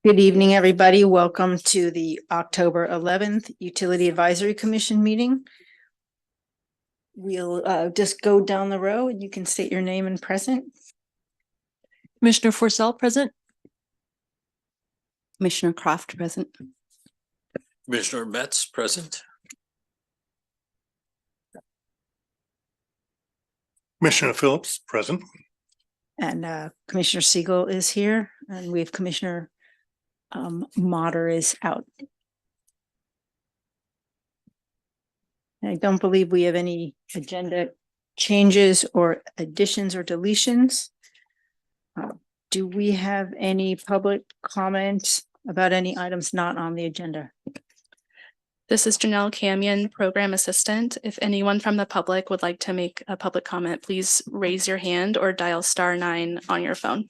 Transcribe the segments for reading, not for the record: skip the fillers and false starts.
Good evening, everybody. Welcome to the October 11th Utility Advisory Commission meeting. We'll just go down the row and you can state your name and present. Commissioner Forcell present. Commissioner Croft present. Commissioner Metz present. Commissioner Phillips present. And Commissioner Siegel is here and we have Commissioner Motter is out. I don't believe we have any agenda changes or additions or deletions. Do we have any public comment about any items not on the agenda? This is Janelle Camion, Program Assistant. If anyone from the public would like to make a public comment, please raise your hand or dial *9 on your phone.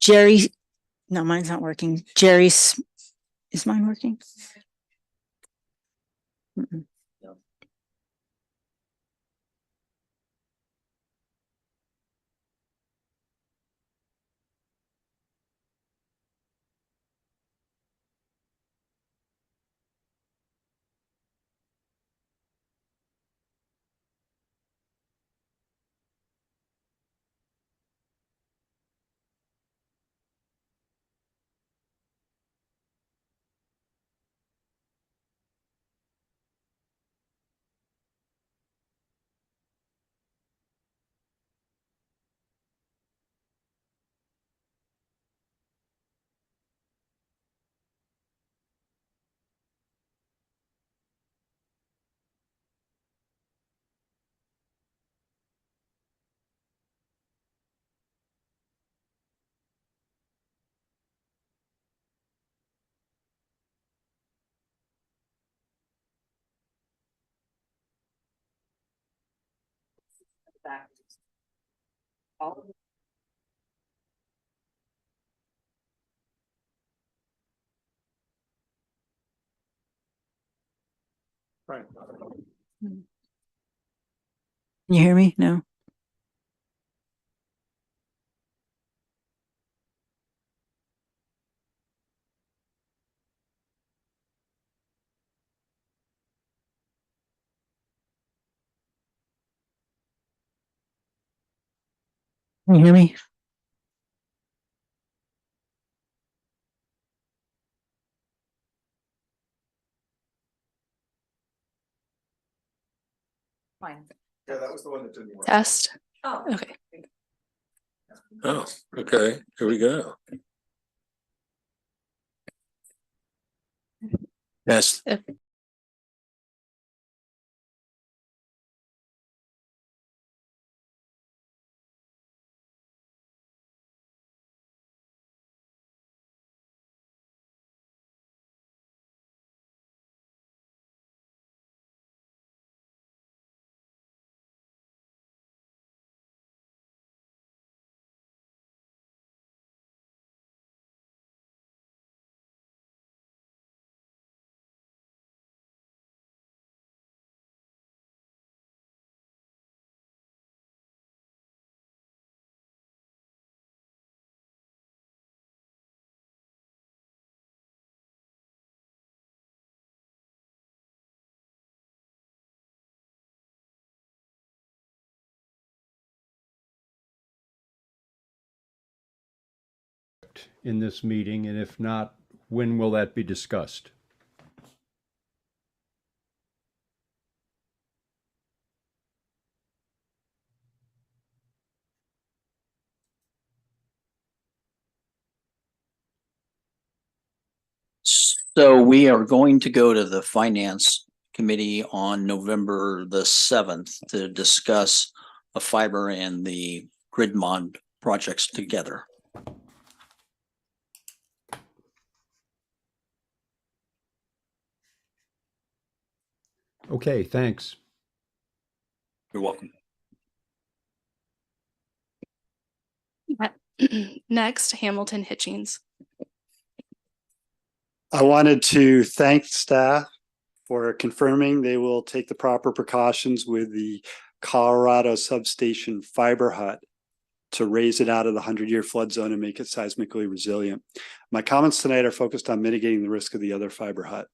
Jerry, no, mine's not working. Jerry's, is mine working? Mm-mm. Right. Can you hear me? No. Can you hear me? Fine. Yeah, that was the one that didn't work. Test. Oh. Okay. Oh, okay, here we go. Yes. project in this meeting? And if not, when will that be discussed? So we are going to go to the Finance Committee on November the 7th to discuss a fiber and the grid mod projects together. Okay, thanks. You're welcome. Next, Hamilton Hitchings. I wanted to thank staff for confirming they will take the proper precautions with the Colorado substation fiber hut to raise it out of the 100-year flood zone and make it seismically resilient. My comments tonight are focused on mitigating the risk of the other fiber hut.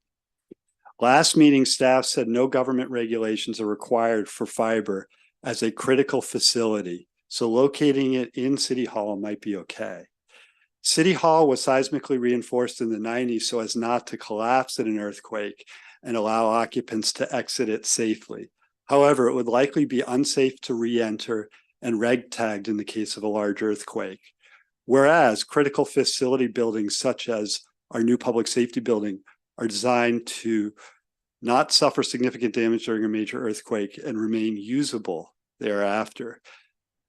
Last meeting, staff said no government regulations are required for fiber as a critical facility, so locating it in City Hall might be okay. City Hall was seismically reinforced in the 90s so as not to collapse in an earthquake and allow occupants to exit it safely. However, it would likely be unsafe to re-enter and reg tagged in the case of a large earthquake. Whereas critical facility buildings such as our new public safety building are designed to not suffer significant damage during a major earthquake and remain usable thereafter.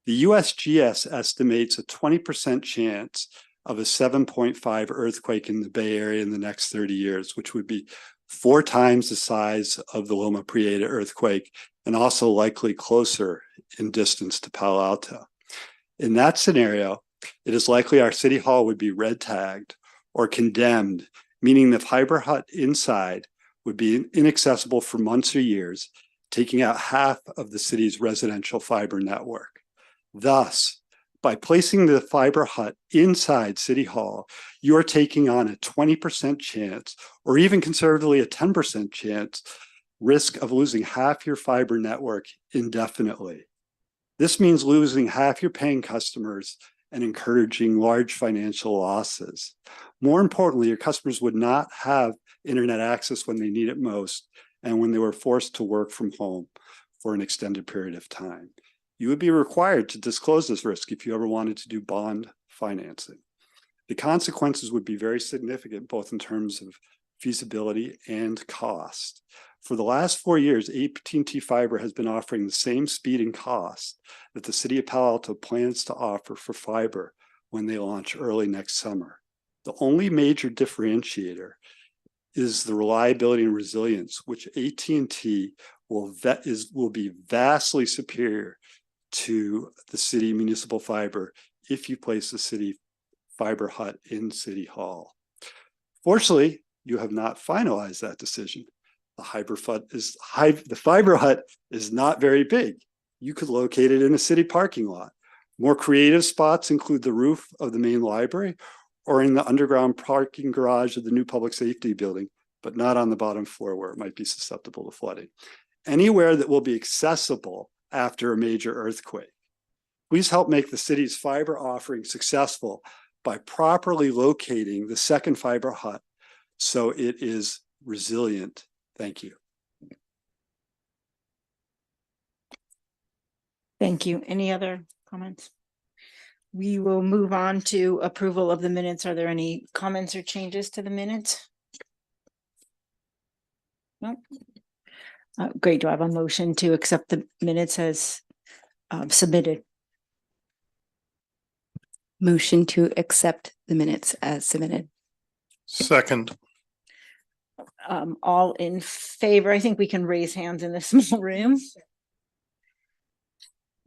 The USGS estimates a 20% chance of a 7.5 earthquake in the Bay Area in the next 30 years, which would be 4 times the size of the Loma Prieta earthquake and also likely closer in distance to Palo Alto. In that scenario, it is likely our City Hall would be red tagged or condemned, meaning the fiber hut inside would be inaccessible for months or years, taking out half of the city's residential fiber network. Thus, by placing the fiber hut inside City Hall, you are taking on a 20% chance, or even conservatively a 10% chance, risk of losing half your fiber network indefinitely. This means losing half your paying customers and encouraging large financial losses. More importantly, your customers would not have internet access when they need it most and when they were forced to work from home for an extended period of time. You would be required to disclose this risk if you ever wanted to do bond financing. The consequences would be very significant, both in terms of feasibility and cost. For the last 4 years, AT&T Fiber has been offering the same speed and cost that the city of Palo Alto plans to offer for fiber when they launch early next summer. The only major differentiator is the reliability and resilience, which AT&T will be vastly superior to the city municipal fiber if you place the city fiber hut in City Hall. Fortunately, you have not finalized that decision. The fiber hut is not very big. You could locate it in a city parking lot. More creative spots include the roof of the main library or in the underground parking garage of the new public safety building, but not on the bottom floor where it might be susceptible to flooding. Anywhere that will be accessible after a major earthquake. Please help make the city's fiber offering successful by properly locating the second fiber hut so it is resilient. Thank you. Thank you. Any other comments? We will move on to approval of the minutes. Are there any comments or changes to the minutes? No. Great. Do I have a motion to accept the minutes as submitted? Motion to accept the minutes as submitted. Second. All in favor? I think we can raise hands in this small room.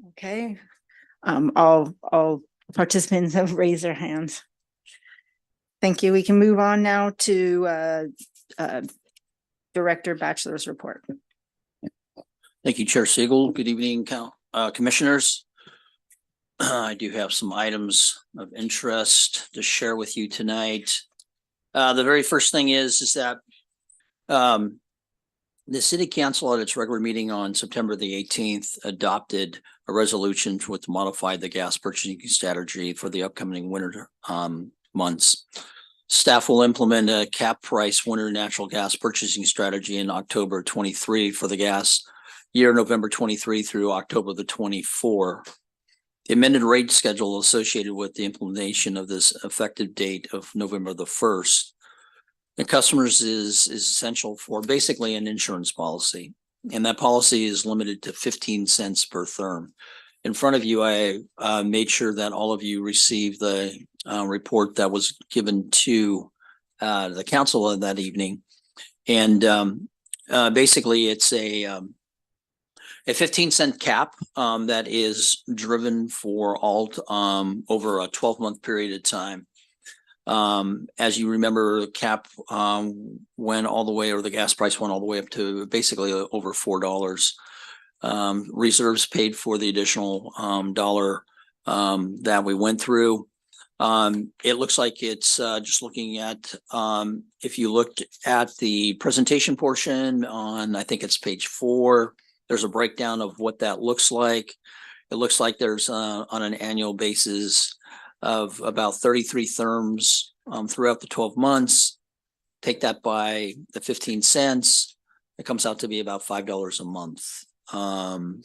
Okay. All participants have raised their hands. Thank you. We can move on now to Director Batchelor's report. Thank you, Chair Siegel. Good evening, commissioners. I do have some items of interest to share with you tonight. The very first thing is that the city council at its regular meeting on September the 18th adopted a resolution to modify the gas purchasing strategy for the upcoming winter months. Staff will implement a cap price winter natural gas purchasing strategy in October 23 for the gas year November 23 through October the 24. The amended rate schedule associated with the implementation of this effective date of November the 1st. The customers is essential for basically an insurance policy, and that policy is limited to 15 cents per therm. In front of you, I made sure that all of you received the report that was given to the council that evening. And basically it's a 15-cent cap that is driven for all over a 12-month period of time. As you remember, the cap went all the way, or the gas price went all the way up to basically over $4. Reserves paid for the additional dollar that we went through. It looks like it's just looking at, if you looked at the presentation portion on, I think it's page 4, there's a breakdown of what that looks like. It looks like there's on an annual basis of about 33 therms throughout the 12 months. Take that by the 15 cents, it comes out to be about $5 a month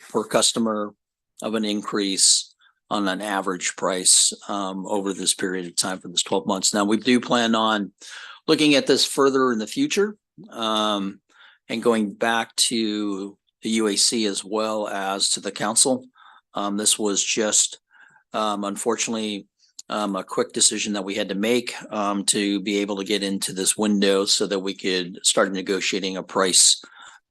per customer of an increase on an average price over this period of time for this 12 months. Now, we do plan on looking at this further in the future and going back to the UAC as well as to the council. This was just unfortunately a quick decision that we had to make to be able to get into this window so that we could start negotiating a price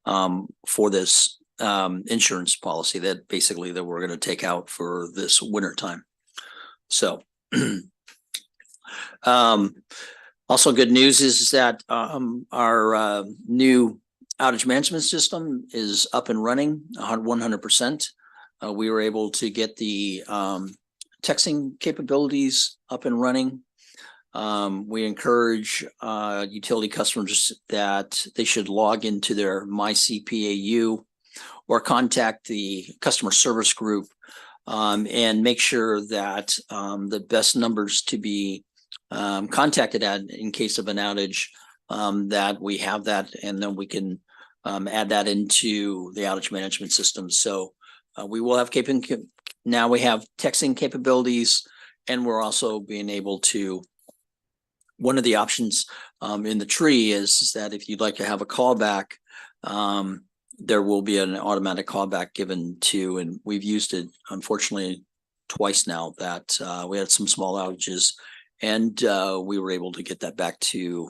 for this insurance policy that basically that we're going to take out for this winter time. So also good news is that our new outage management system is up and running 100%. We were able to get the texting capabilities up and running. We encourage utility customers that they should log into their MyCPAU or contact the customer service group and make sure that the best numbers to be contacted at in case of an outage, that we have that, and then we can add that into the outage management system. So we will have now we have texting capabilities, and we're also being able to, one of the options in the tree is that if you'd like to have a callback, there will be an automatic callback given to, and we've used it unfortunately twice now that we had some small outages, and we were able to get that back to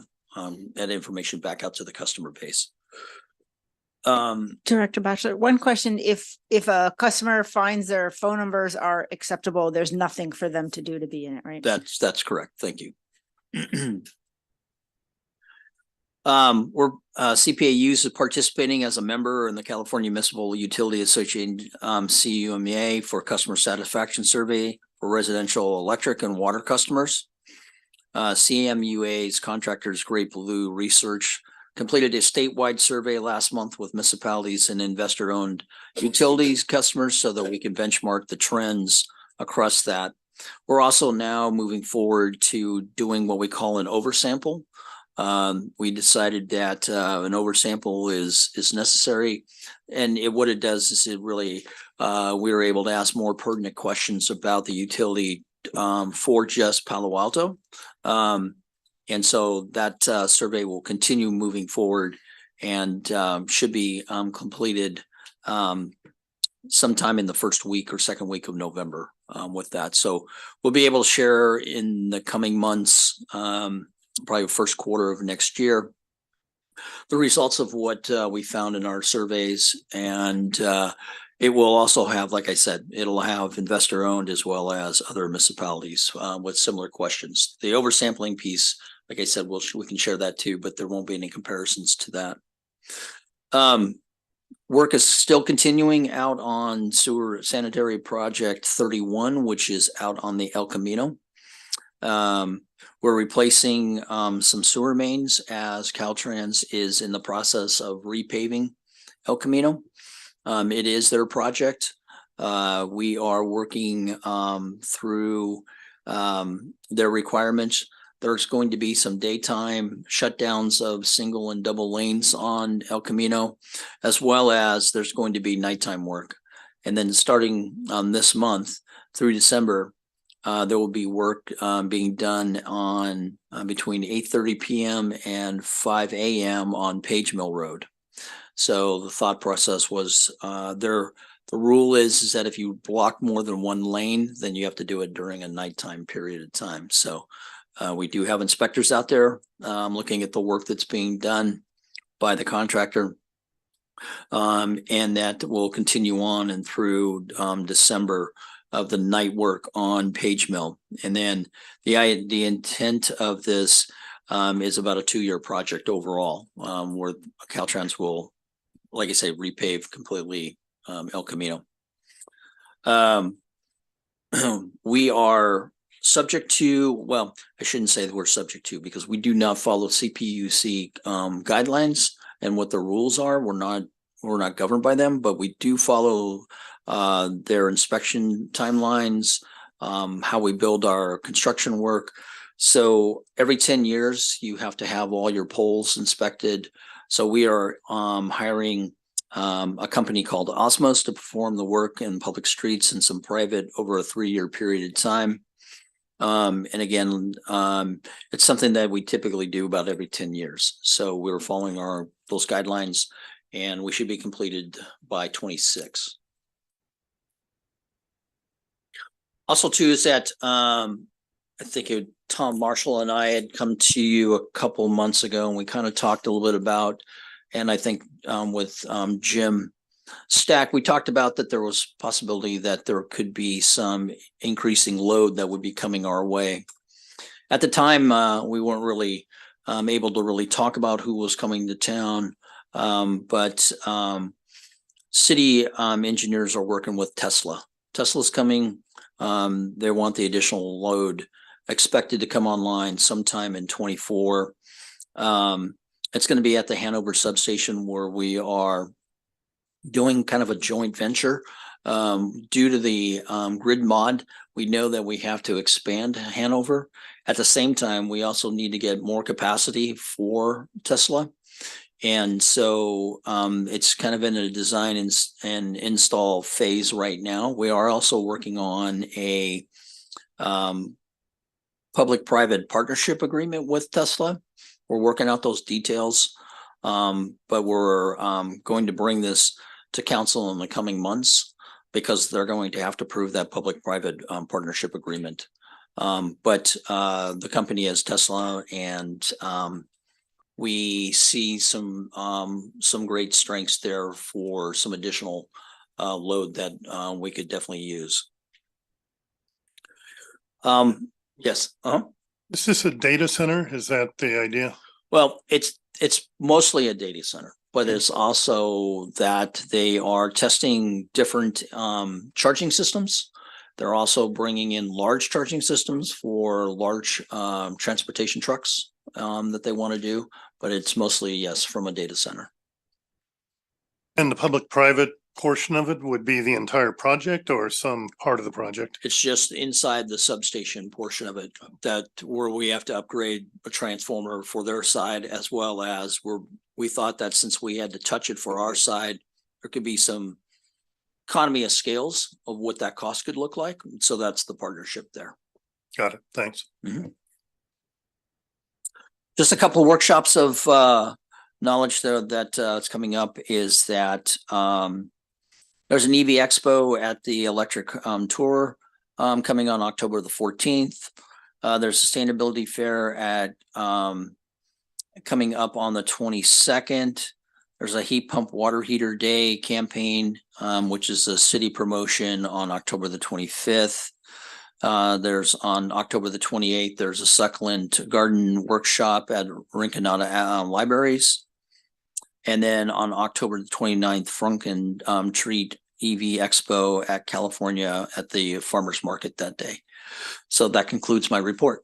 that information back out to the customer base. Director Batchelor, one question, if a customer finds their phone numbers are acceptable, there's nothing for them to do to be in it, right? That's correct. Thank you. We're CPAUs is participating as a member in the California Municipal Utility Association CUMA for customer satisfaction survey for residential electric and water customers. CMUA's contractors Great Blue Research completed a statewide survey last month with municipalities and investor-owned utilities customers so that we can benchmark the trends across that. We're also now moving forward to doing what we call an oversample. We decided that an oversample is necessary, and what it does is it really we were able to ask more pertinent questions about the utility for just Palo Alto. And so that survey will continue moving forward and should be completed sometime in the first week or second week of November with that. So we'll be able to share in the coming months, probably first quarter of next year, the results of what we found in our surveys. And it will also have, like I said, it'll have investor owned as well as other municipalities with similar questions. The oversampling piece, like I said, we can share that too, but there won't be any comparisons to that. Work is still continuing out on sewer sanitary project 31, which is out on the El Camino. We're replacing some sewer mains as Caltrans is in the process of repaving El Camino. It is their project. We are working through their requirements. There's going to be some daytime shutdowns of single and double lanes on El Camino, as well as there's going to be nighttime work. And then starting this month through December, there will be work being done on between 8:30 p.m. and 5 a.m. on Page Mill Road. So the thought process was the rule is that if you block more than one lane, then you have to do it during a nighttime period of time. So we do have inspectors out there looking at the work that's being done by the contractor. And that will continue on and through December of the night work on Page Mill. And then the intent of this is about a 2-year project overall, where Caltrans will, like I say, repave completely El Camino. We are subject to, well, I shouldn't say that we're subject to, because we do not follow CPUC guidelines and what the rules are. We're not governed by them, but we do follow their inspection timelines, how we build our construction work. So every 10 years, you have to have all your poles inspected. So we are hiring a company called Osmos to perform the work in public streets and some private over a 3-year period of time. And again, it's something that we typically do about every 10 years. So we're following those guidelines, and we should be completed by 26. Also, too, is that I think Tom Marshall and I had come to you a couple months ago, and we kind of talked a little bit about, and I think with Jim Stack, we talked about that there was possibility that there could be some increasing load that would be coming our way. At the time, we weren't really able to really talk about who was coming to town, but city engineers are working with Tesla. Tesla's coming. They want the additional load expected to come online sometime in 24. It's going to be at the Hanover substation, where we are doing kind of a joint venture. Due to the grid mod, we know that we have to expand Hanover. At the same time, we also need to get more capacity for Tesla. And so it's kind of in a design and install phase right now. We are also working on a public-private partnership agreement with Tesla. We're working out those details, but we're going to bring this to council in the coming months, because they're going to have to prove that public-private partnership agreement. But the company is Tesla, and we see some great strengths there for some additional load that we could definitely use. Yes. Is this a data center? Is that the idea? Well, it's mostly a data center, but it's also that they are testing different charging systems. They're also bringing in large charging systems for large transportation trucks that they want to do, but it's mostly, yes, from a data center. And the public-private portion of it would be the entire project or some part of the project? It's just inside the substation portion of it where we have to upgrade a transformer for their side, as well as we thought that since we had to touch it for our side, there could be some economy of scales of what that cost could look like. So that's the partnership there. Got it. Thanks. Mm-hmm. Just a couple of workshops of knowledge there that is coming up is that there's an EV Expo at the Electric Tour coming on October the 14th. There's a sustainability fair at coming up on the 22nd. There's a heat pump water heater day campaign, which is a city promotion on October the 25th. There's on October the 28th, there's a succulent garden workshop at Rinconada Libraries. And then on October the 29th, Frunken Treat EV Expo at California at the Farmers Market that day. So that concludes my report.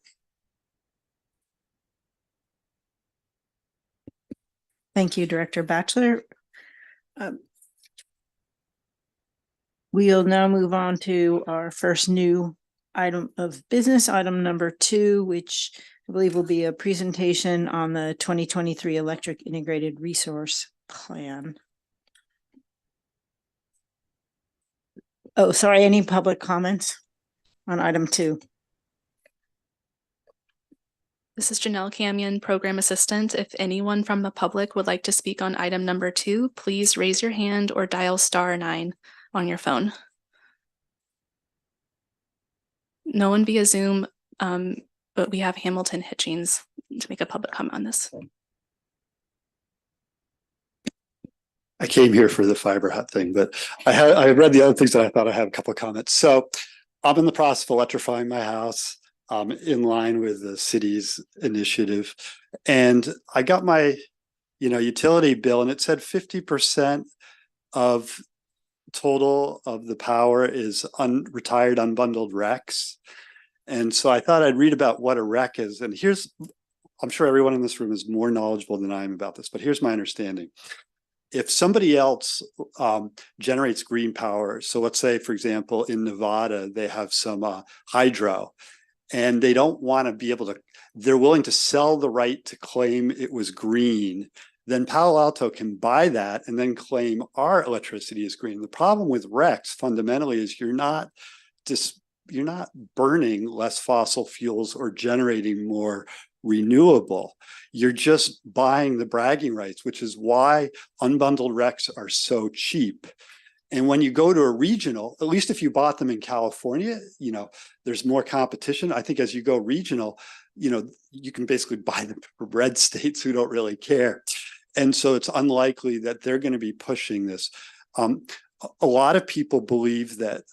Thank you, Director Batchelor. We'll now move on to our first new item of business, item number 2, which I believe will be a presentation on the 2023 Electric Integrated Resource Plan. Oh, sorry, any public comments on item 2? This is Janelle Camion, Program Assistant. If anyone from the public would like to speak on item number 2, please raise your hand or dial *9 on your phone. No one via Zoom, but we have Hamilton Hitchings to make a public comment on this. I came here for the fiber hut thing, but I read the other things that I thought I had a couple of comments. So I'm in the process of electrifying my house, in line with the city's initiative. And I got my, utility bill, and it said 50% of total of the power is retired unbundled RECs. And so I thought I'd read about what a REC is. And I'm sure everyone in this room is more knowledgeable than I am about this, but here's my understanding. If somebody else generates green power, so let's say, for example, in Nevada, they have some hydro, and they don't want to be able to, they're willing to sell the right to claim it was green, then Palo Alto can buy that and then claim our electricity is green. The problem with RECs fundamentally is you're not burning less fossil fuels or generating more renewable. You're just buying the bragging rights, which is why unbundled RECs are so cheap. And when you go to a regional, at least if you bought them in California, there's more competition. I think as you go regional, you can basically buy them from red states who don't really care. And so it's unlikely that they're going to be pushing this. A lot of people believe that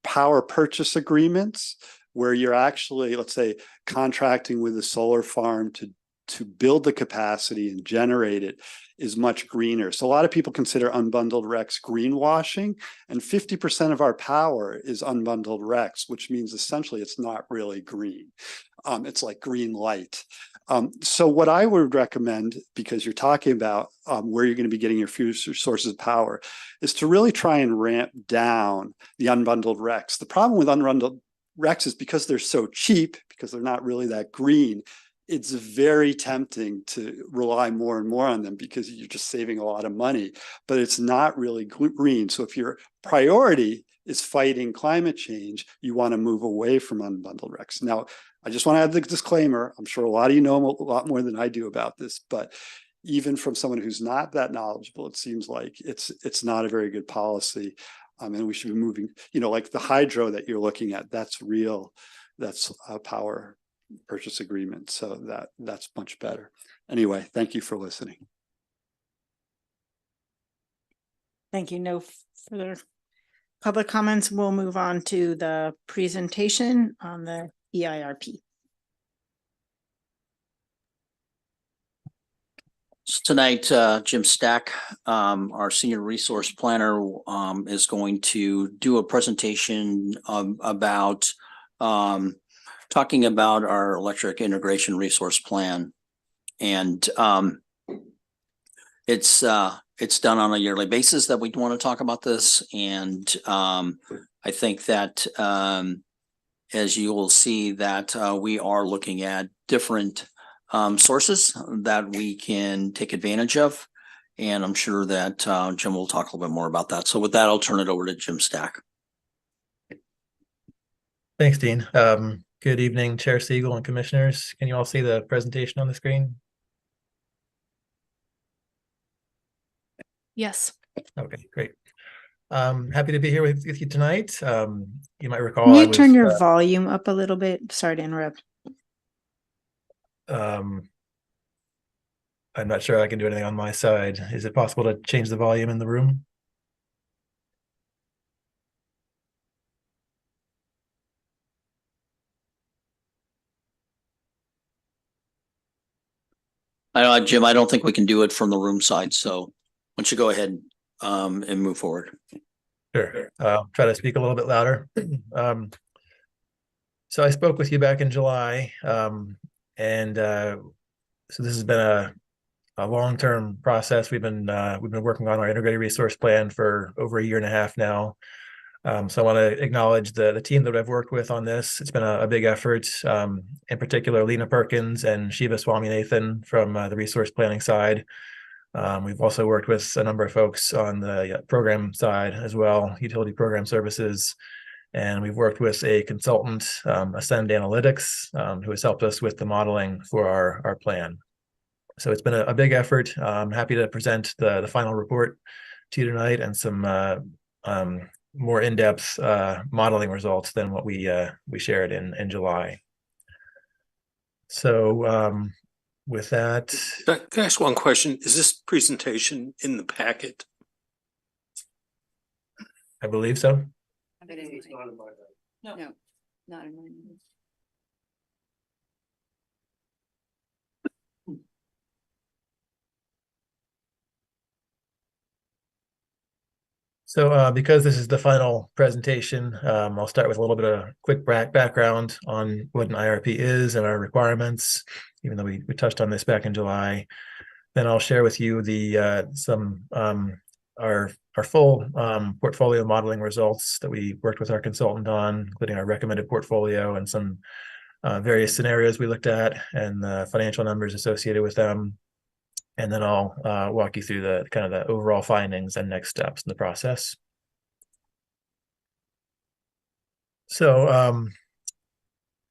power purchase agreements, where you're actually, let's say, contracting with a solar farm to build the capacity and generate it, is much greener. So a lot of people consider unbundled RECs greenwashing, and 50% of our power is unbundled RECs, which means essentially it's not really green. It's like green light. So what I would recommend, because you're talking about where you're going to be getting your future sources of power, is to really try and ramp down the unbundled RECs. The problem with unbundled RECs is because they're so cheap, because they're not really that green, it's very tempting to rely more and more on them because you're just saving a lot of money, but it's not really green. So if your priority is fighting climate change, you want to move away from unbundled RECs. Now, I just want to add the disclaimer. I'm sure a lot of you know a lot more than I do about this, but even from someone who's not that knowledgeable, it seems like it's not a very good policy. And we should be moving, like the hydro that you're looking at, that's real, that's a power purchase agreement. So that's much better. Anyway, thank you for listening. Thank you. No further public comments. We'll move on to the presentation on the EIRP. So tonight, Jim Stack, our senior resource planner, is going to do a presentation about talking about our electric integration resource plan. And it's done on a yearly basis that we want to talk about this. And I think that as you will see that we are looking at different sources that we can take advantage of. And I'm sure that Jim will talk a little bit more about that. So with that, I'll turn it over to Jim Stack. Thanks, Dean. Good evening, Chair Siegel and commissioners. Can you all see the presentation on the screen? Yes. Okay, great. Happy to be here with you tonight. You might recall Can you turn your volume up a little bit? Sorry to interrupt. I'm not sure I can do anything on my side. Is it possible to change the volume in the room? Jim, I don't think we can do it from the room side. So why don't you go ahead and move forward. Sure. I'll try to speak a little bit louder. So I spoke with you back in July, and so this has been a long-term process. We've been working on our integrated resource plan for over a year and a half now. So I want to acknowledge the team that I've worked with on this. It's been a big effort. In particular, Lena Perkins and Shiva Swaminathan from the resource planning side. We've also worked with a number of folks on the program side as well, utility program services. And we've worked with a consultant, Ascend Analytics, who has helped us with the modeling for our plan. So it's been a big effort. I'm happy to present the final report to you tonight and some more in-depth modeling results than what we shared in July. So with that, Can I ask one question? Is this presentation in the packet? I believe so. No, not in mine. So because this is the final presentation, I'll start with a little bit of quick background on what an IRP is and our requirements, even though we touched on this back in July. Then I'll share with you the our full portfolio modeling results that we worked with our consultant on, including our recommended portfolio and some various scenarios we looked at and the financial numbers associated with them. And then I'll walk you through the kind of the overall findings and next steps in the process. So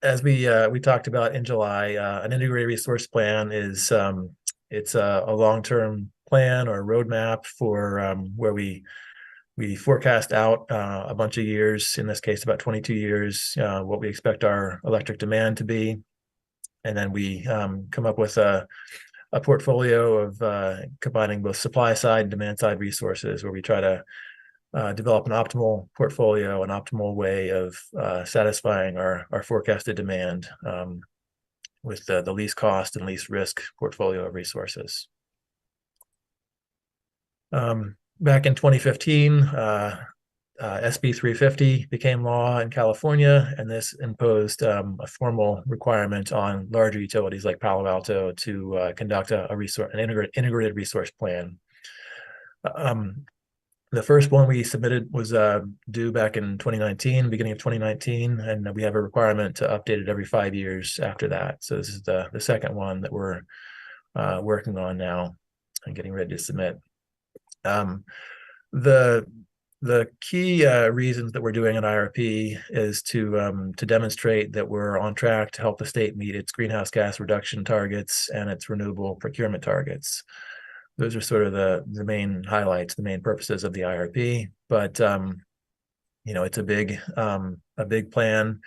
as we talked about in July, an integrated resource plan is it's a long-term plan or roadmap for where we forecast out a bunch of years, in this case about 22 years, what we expect our electric demand to be. And then we come up with a portfolio of combining both supply side and demand side resources, where we try to develop an optimal portfolio, an optimal way of satisfying our forecasted demand with the least cost and least risk portfolio of resources. Back in 2015, SB 350 became law in California, and this imposed a formal requirement on larger utilities like Palo Alto to conduct an integrated resource plan. The first one we submitted was due back in 2019, beginning of 2019, and we have a requirement to update it every 5 years after that. So this is the second one that we're working on now and getting ready to submit. The key reasons that we're doing an IRP is to demonstrate that we're on track to help the state meet its greenhouse gas reduction targets and its renewable procurement targets. Those are sort of the main highlights, the main purposes of the IRP. But you know, it's a big plan,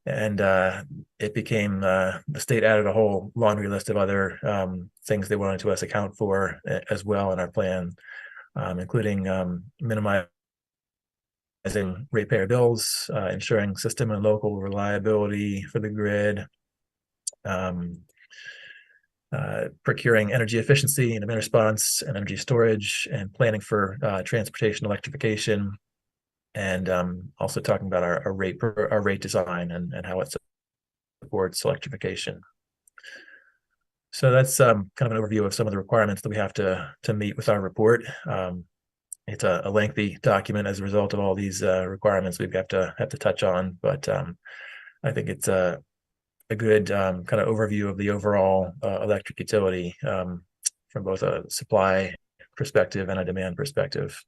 and it became the state added a whole laundry list of other things they wanted to us account for as well in our plan, including minimizing ratepayer bills, ensuring system and local reliability for the grid, procuring energy efficiency and demand response and energy storage, and planning for transportation electrification, and also talking about our rate design and how it supports electrification. So that's kind of an overview of some of the requirements that we have to meet with our report. It's a lengthy document as a result of all these requirements we have to touch on, but I think it's a good kind of overview of the overall electric utility from both a supply perspective and a demand perspective.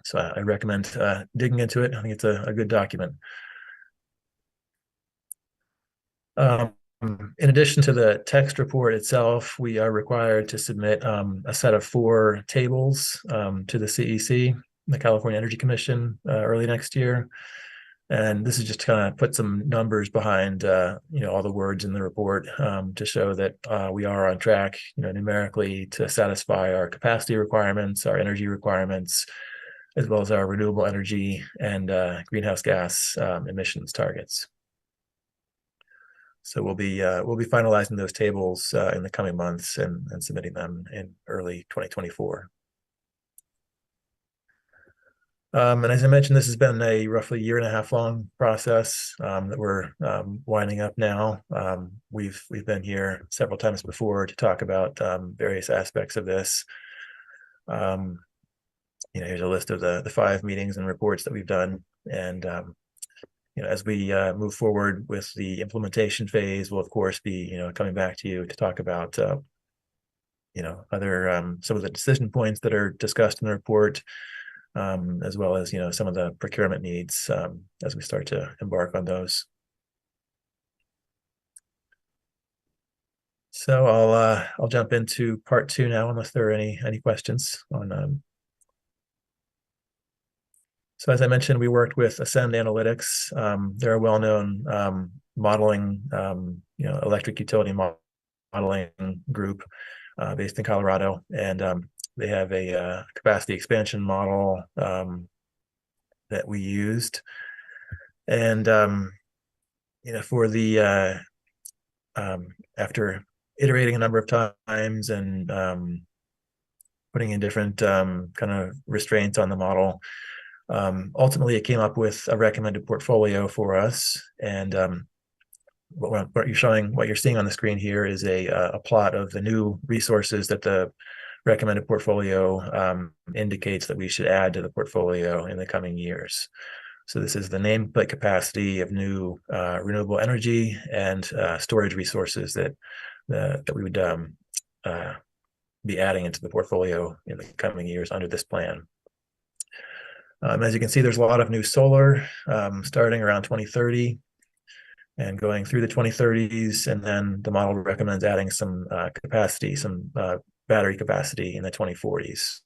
So I recommend digging into it. I think it's a good document. In addition to the text report itself, we are required to submit a set of 4 tables to the CEC, the California Energy Commission, early next year. And this is just to kind of put some numbers behind, you know, all the words in the report to show that we are on track, you know, numerically to satisfy our capacity requirements, our energy requirements, as well as our renewable energy and greenhouse gas emissions targets. So we'll be finalizing those tables in the coming months and submitting them in early 2024. And as I mentioned, this has been a roughly 1.5 year long process that we're winding up now. We've been here several times before to talk about various aspects of this. here's a list of the 5 meetings and reports that we've done. And, as we move forward with the implementation phase, we'll of course be, coming back to you to talk about, other, some of the decision points that are discussed in the report, as well as, some of the procurement needs as we start to embark on those. So I'll jump into part 2 now, unless there are any questions on. So as I mentioned, we worked with Ascend Analytics. They're a well-known modeling, electric utility modeling group based in Colorado, and they have a capacity expansion model that we used, and for the after iterating a number of times and putting in different kind of restraints on the model, ultimately it came up with a recommended portfolio for us. And what you're seeing on the screen here is a plot of the new resources that the recommended portfolio indicates that we should add to the portfolio in the coming years. So this is the nameplate capacity of new renewable energy and storage resources that we would be adding into the portfolio in the coming years under this plan. As you can see, there's a lot of new solar starting around 2030 and going through the 2030s, and then the model recommends adding some capacity, some battery capacity in the 2040s.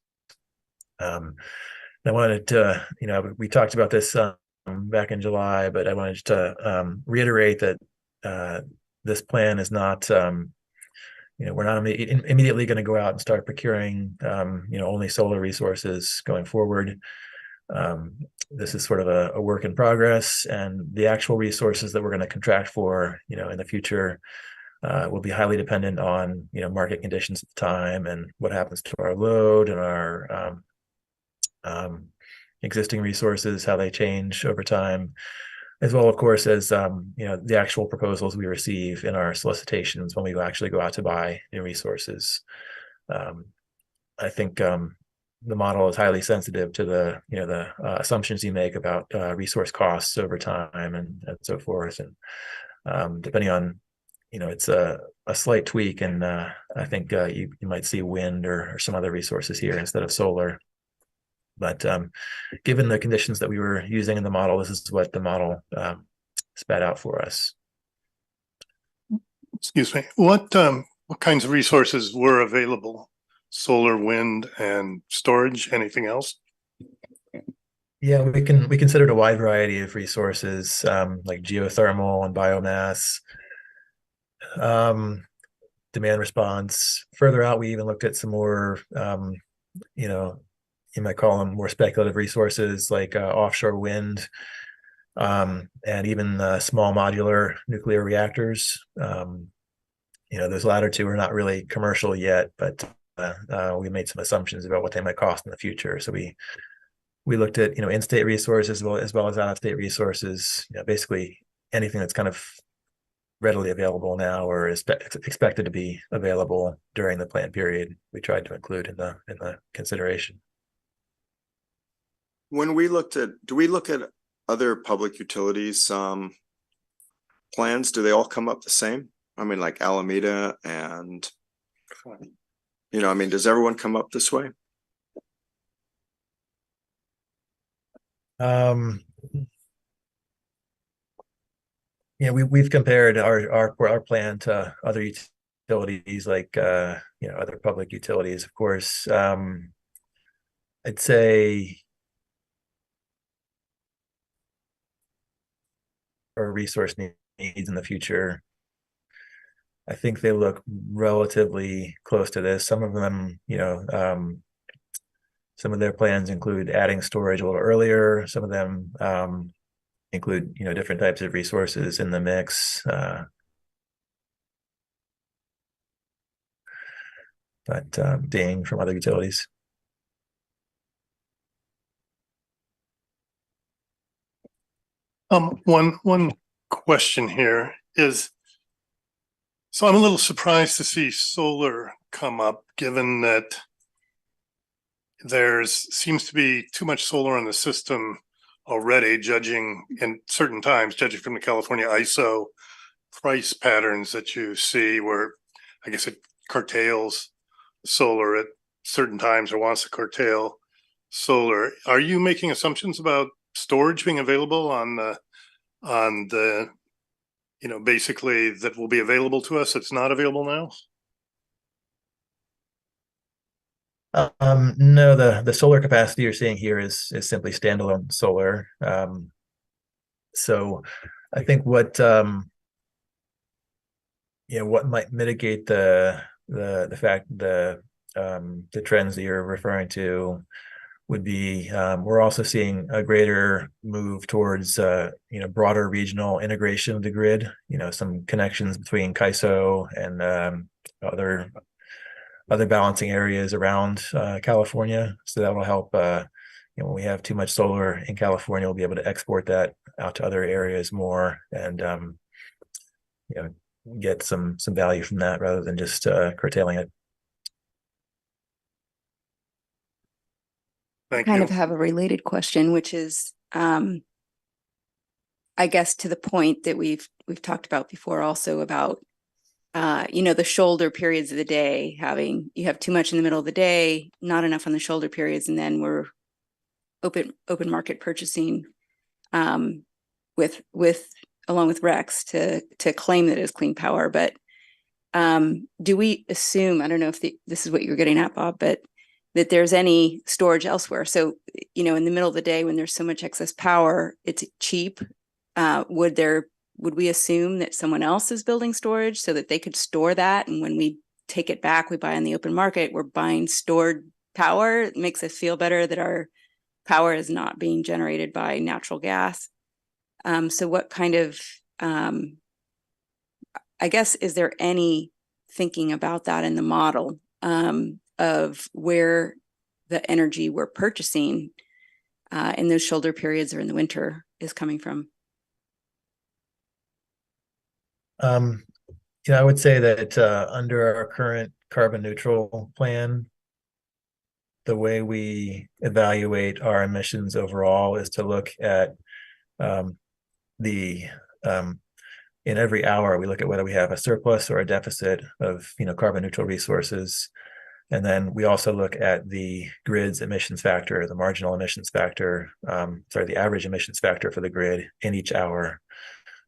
I wanted to, we talked about this back in July, but I wanted to reiterate that this plan is not, we're not immediately going to go out and start procuring, only solar resources going forward. This is sort of a work in progress, and the actual resources that we're going to contract for, in the future, will be highly dependent on, market conditions at the time and what happens to our load and our existing resources, how they change over time, as well, of course, as the actual proposals we receive in our solicitations when we actually go out to buy new resources. I think the model is highly sensitive to the assumptions you make about resource costs over time and so forth, and depending on, it's a slight tweak, and I think you might see wind or some other resources here instead of solar. But given the conditions that we were using in the model, this is what the model spat out for us. Excuse me, what kinds of resources were available? Solar, wind, and storage, anything else? Yeah, we considered a wide variety of resources, like geothermal and biomass, demand response. Further out, we even looked at some more, you might call them more speculative resources, like offshore wind, and even small modular nuclear reactors. Those latter two are not really commercial yet, but we made some assumptions about what they might cost in the future. So we looked at, in-state resources as well as out-of-state resources, basically anything that's kind of readily available now or is expected to be available during the plan period. We tried to include in the consideration. When we do we look at other public utilities plans? Do they all come up the same? I mean, like Alameda and, does everyone come up this way? We've compared our plan to other utilities, like other public utilities, of course. I'd say for resource needs in the future, I think they look relatively close to this. Some of them, some of their plans include adding storage a little earlier. Some of them include, different types of resources in the mix. But being from other utilities. One question here is, so I'm a little surprised to see solar come up, given that seems to be too much solar on the system already, judging in certain times, judging from the California ISO price patterns that you see where I guess it curtails solar at certain times or wants to curtail solar. Are you making assumptions about storage being available on the, basically that will be available to us? It's not available now? No, the solar capacity you're seeing here is simply standalone solar. So I think what what might mitigate the fact the trends that you're referring to would be we're also seeing a greater move towards broader regional integration of the grid. Some connections between CAISO and other balancing areas around California. So that will help. When we have too much solar in California, we'll be able to export that out to other areas more, and get some value from that rather than just curtailing it. I kind of have a related question, which is, I guess to the point that we've talked about before, also about the shoulder periods of the day, you have too much in the middle of the day, not enough on the shoulder periods, and then we're open market purchasing with along with RECs to claim that it is clean power. But do we assume, I don't know if this is what you're getting at, Bob, but that there's any storage elsewhere? So, in the middle of the day when there's so much excess power, it's cheap. Would we assume that someone else is building storage so that they could store that? And when we take it back, we buy on the open market, we're buying stored power. It makes us feel better that our power is not being generated by natural gas. So what kind of, I guess, is there any thinking about that in the model of where the energy we're purchasing in those shoulder periods or in the winter is coming from? I would say that under our current carbon neutral plan, the way we evaluate our emissions overall is to look at in every hour, we look at whether we have a surplus or a deficit of carbon neutral resources. And then we also look at the grid's emissions factor, the marginal emissions factor, the average emissions factor for the grid in each hour.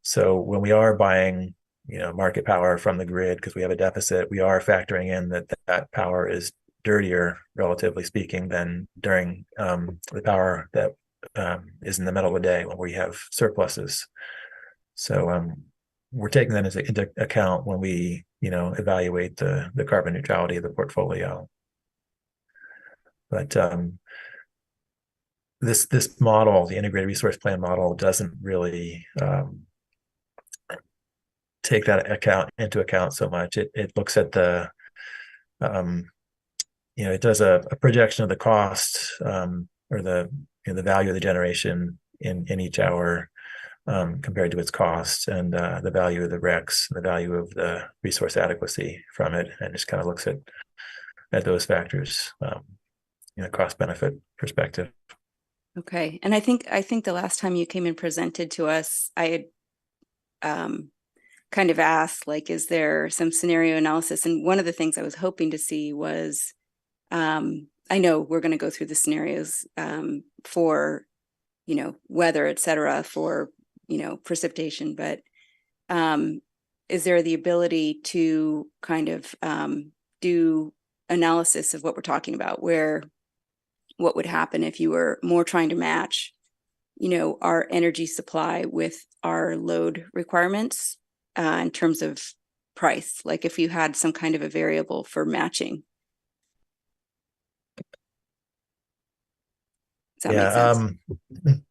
So when we are buying market power from the grid because we have a deficit, we are factoring in that power is dirtier, relatively speaking, than during the power that is in the middle of the day when we have surpluses. So we're taking that into account when we evaluate the carbon neutrality of the portfolio. But this model, the integrated resource plan model, doesn't really take that into account so much. It looks at the it does a projection of the cost or the value of the generation in each hour compared to its cost, and the value of the RECs, the value of the resource adequacy from it, and just kind of looks at those factors, cost benefit perspective. Okay, and I think the last time you came and presented to us, I had kind of asked, like, is there some scenario analysis? And one of the things I was hoping to see was, I know we're going to go through the scenarios for, weather, et cetera, for, precipitation, but is there the ability to kind of do analysis of what we're talking about, what would happen if you were more trying to match, our energy supply with our load requirements in terms of price, like if you had some kind of a variable for matching? Does that make sense?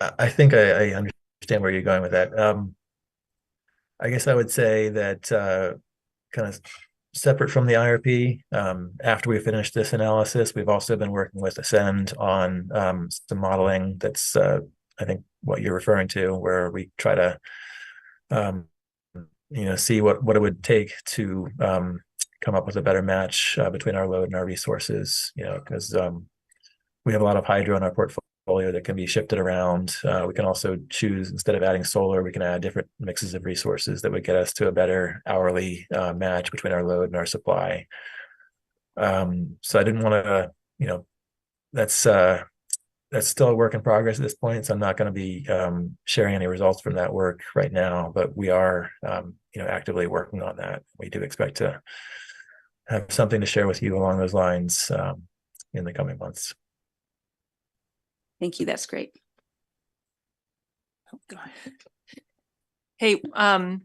I think I understand where you're going with that. I guess I would say that kind of separate from the IRP, after we finish this analysis, we've also been working with Ascend on some modeling that's, I think, what you're referring to, where we try to, see what it would take to come up with a better match between our load and our resources, because we have a lot of hydro in our portfolio that can be shifted around. We can also choose, instead of adding solar, we can add different mixes of resources that would get us to a better hourly match between our load and our supply. So I didn't want to, that's still a work in progress at this point. So I'm not going to be sharing any results from that work right now, but we are, actively working on that. We do expect to have something to share with you along those lines in the coming months. Thank you. That's great. Hey, while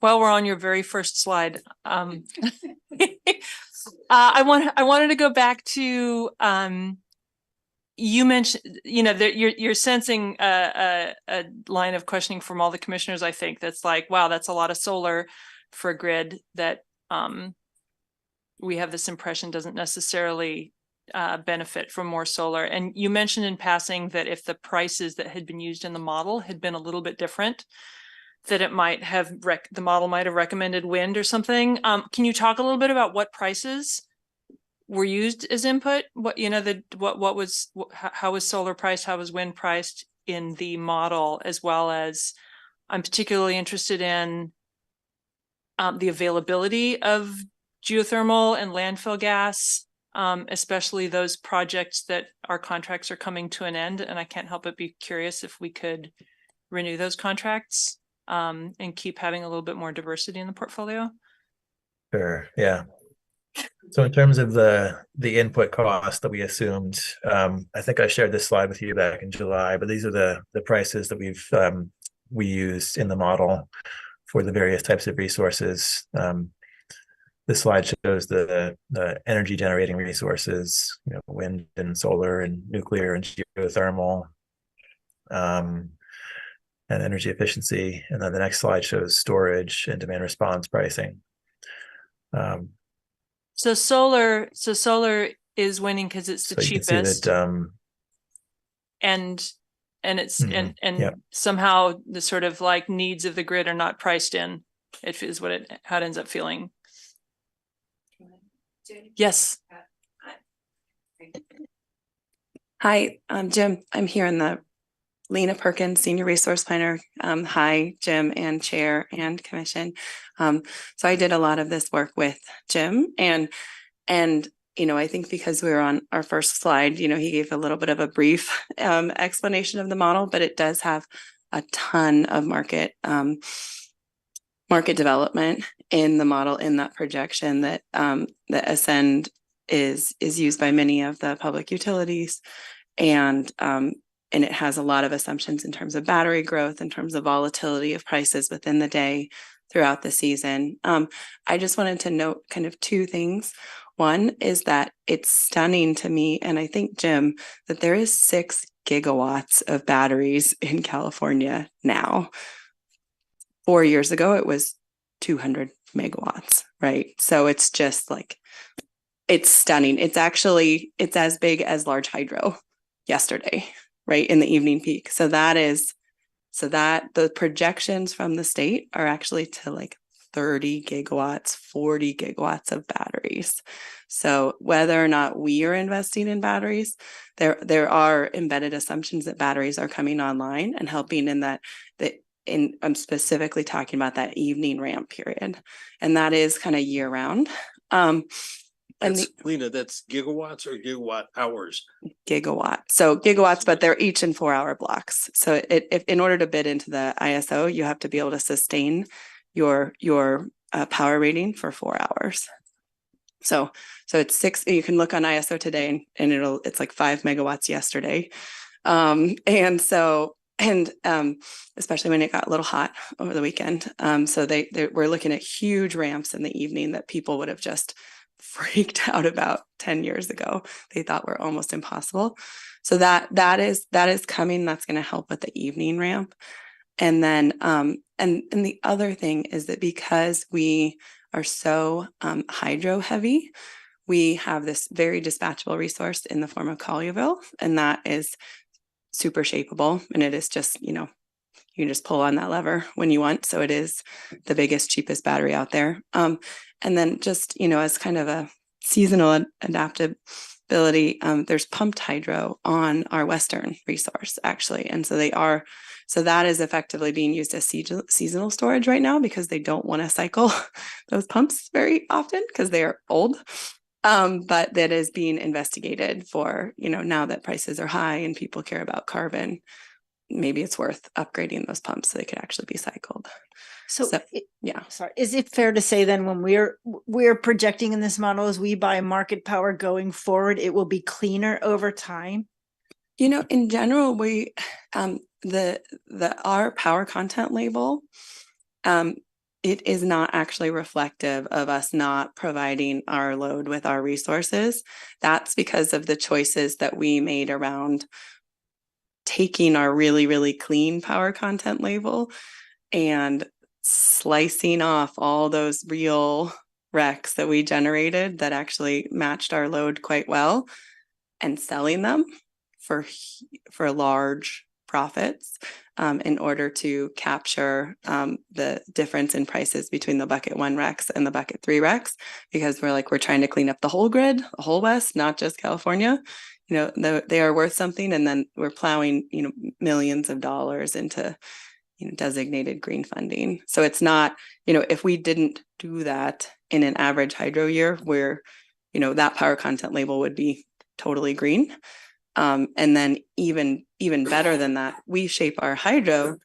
we're on your very first slide, I wanted to go back to you mentioned, that you're sensing a line of questioning from all the commissioners. I think that's like, wow, that's a lot of solar for a grid that we have this impression doesn't necessarily benefit from more solar. And you mentioned in passing that if the prices that had been used in the model had been a little bit different, that it might have the model might have recommended wind or something. Can you talk a little bit about what prices were used as input? What how was solar priced? How was wind priced in the model? As well as, I'm particularly interested in the availability of geothermal and landfill gas, especially those projects that our contracts are coming to an end. And I can't help but be curious if we could renew those contracts and keep having a little bit more diversity in the portfolio. Sure. Yeah. So in terms of the input cost that we assumed, I think I shared this slide with you back in July, but these are the prices that we used in the model for the various types of resources. This slide shows the energy generating resources, wind and solar and nuclear and geothermal, and energy efficiency. And then the next slide shows storage and demand response pricing. So solar is winning because it's the cheapest. And it's and somehow the sort of like needs of the grid are not priced in. It is how it ends up feeling. Yes. Hi, I'm Jim. I'm here in the Lena Perkins, Senior Resource Planner. Hi, Jim and Chair and Commission. So I did a lot of this work with Jim, and I think because we were on our first slide, he gave a little bit of a brief explanation of the model, but it does have a ton of market development in the model, in that projection that Ascend is used by many of the public utilities, and it has a lot of assumptions in terms of battery growth, in terms of volatility of prices within the day throughout the season. I just wanted to note kind of two things. One is that it's stunning to me, and I think, Jim, that there is 6 gigawatts of batteries in California now. 4 years ago, it was 200 megawatts, right? So it's just like, it's stunning. It's as big as large hydro yesterday, right, in the evening peak. So the projections from the state are actually to like 30 gigawatts, 40 gigawatts of batteries. So whether or not we are investing in batteries, there are embedded assumptions that batteries are coming online and helping in that. I'm specifically talking about that evening ramp period, and that is kind of year round. Lena, that's gigawatts or gigawatt hours? Gigawatt. So gigawatts, but they're each in 4-hour blocks. So if in order to bid into the ISO, you have to be able to sustain your power rating for 4 hours. So it's 6. You can look on ISO today, and it's like 5 megawatts yesterday, and especially when it got a little hot over the weekend. So we're looking at huge ramps in the evening that people would have just freaked out about 10 years ago. They thought were almost impossible. So that is coming. That's going to help with the evening ramp. And then and the other thing is that because we are so hydro heavy, we have this very dispatchable resource in the form of Collierville, and that is super shapeable, and it is just, you can just pull on that lever when you want. So it is the biggest, cheapest battery out there. And then just, as kind of a seasonal adaptability ability, there's pumped hydro on our western resource actually. And so so that is effectively being used as seasonal storage right now because they don't want to cycle those pumps very often because they are old. But that is being investigated for, now that prices are high and people care about carbon, maybe it's worth upgrading those pumps so they could actually be cycled. Yeah. Sorry, is it fair to say then when we're projecting in this model as we buy market power going forward, it will be cleaner over time? In general, we our power content label, it is not actually reflective of us not providing our load with our resources. That's because of the choices that we made around taking our really, really clean power content label and slicing off all those real RECs that we generated that actually matched our load quite well and selling them for large profits in order to capture the difference in prices between the bucket 1 RECs and the bucket 3 RECs, because we're trying to clean up the whole grid, the whole West, not just California. They are worth something, and then we're plowing millions of dollars into designated green funding. So it's not, if we didn't do that in an average hydro year where, that power content label would be totally green. And then even better than that, we shape our hydro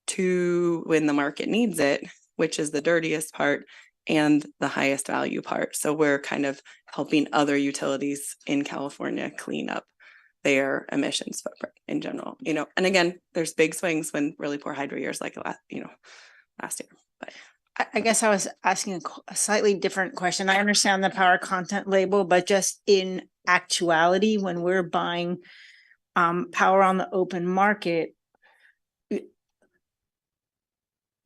to when the market needs it, which is the dirtiest part and the highest value part. So we're kind of helping other utilities in California clean up their emissions footprint in general, and again, there's big swings when really poor hydro years like last year. But I guess I was asking a slightly different question. I understand the power content label, but just in actuality, when we're buying power on the open market,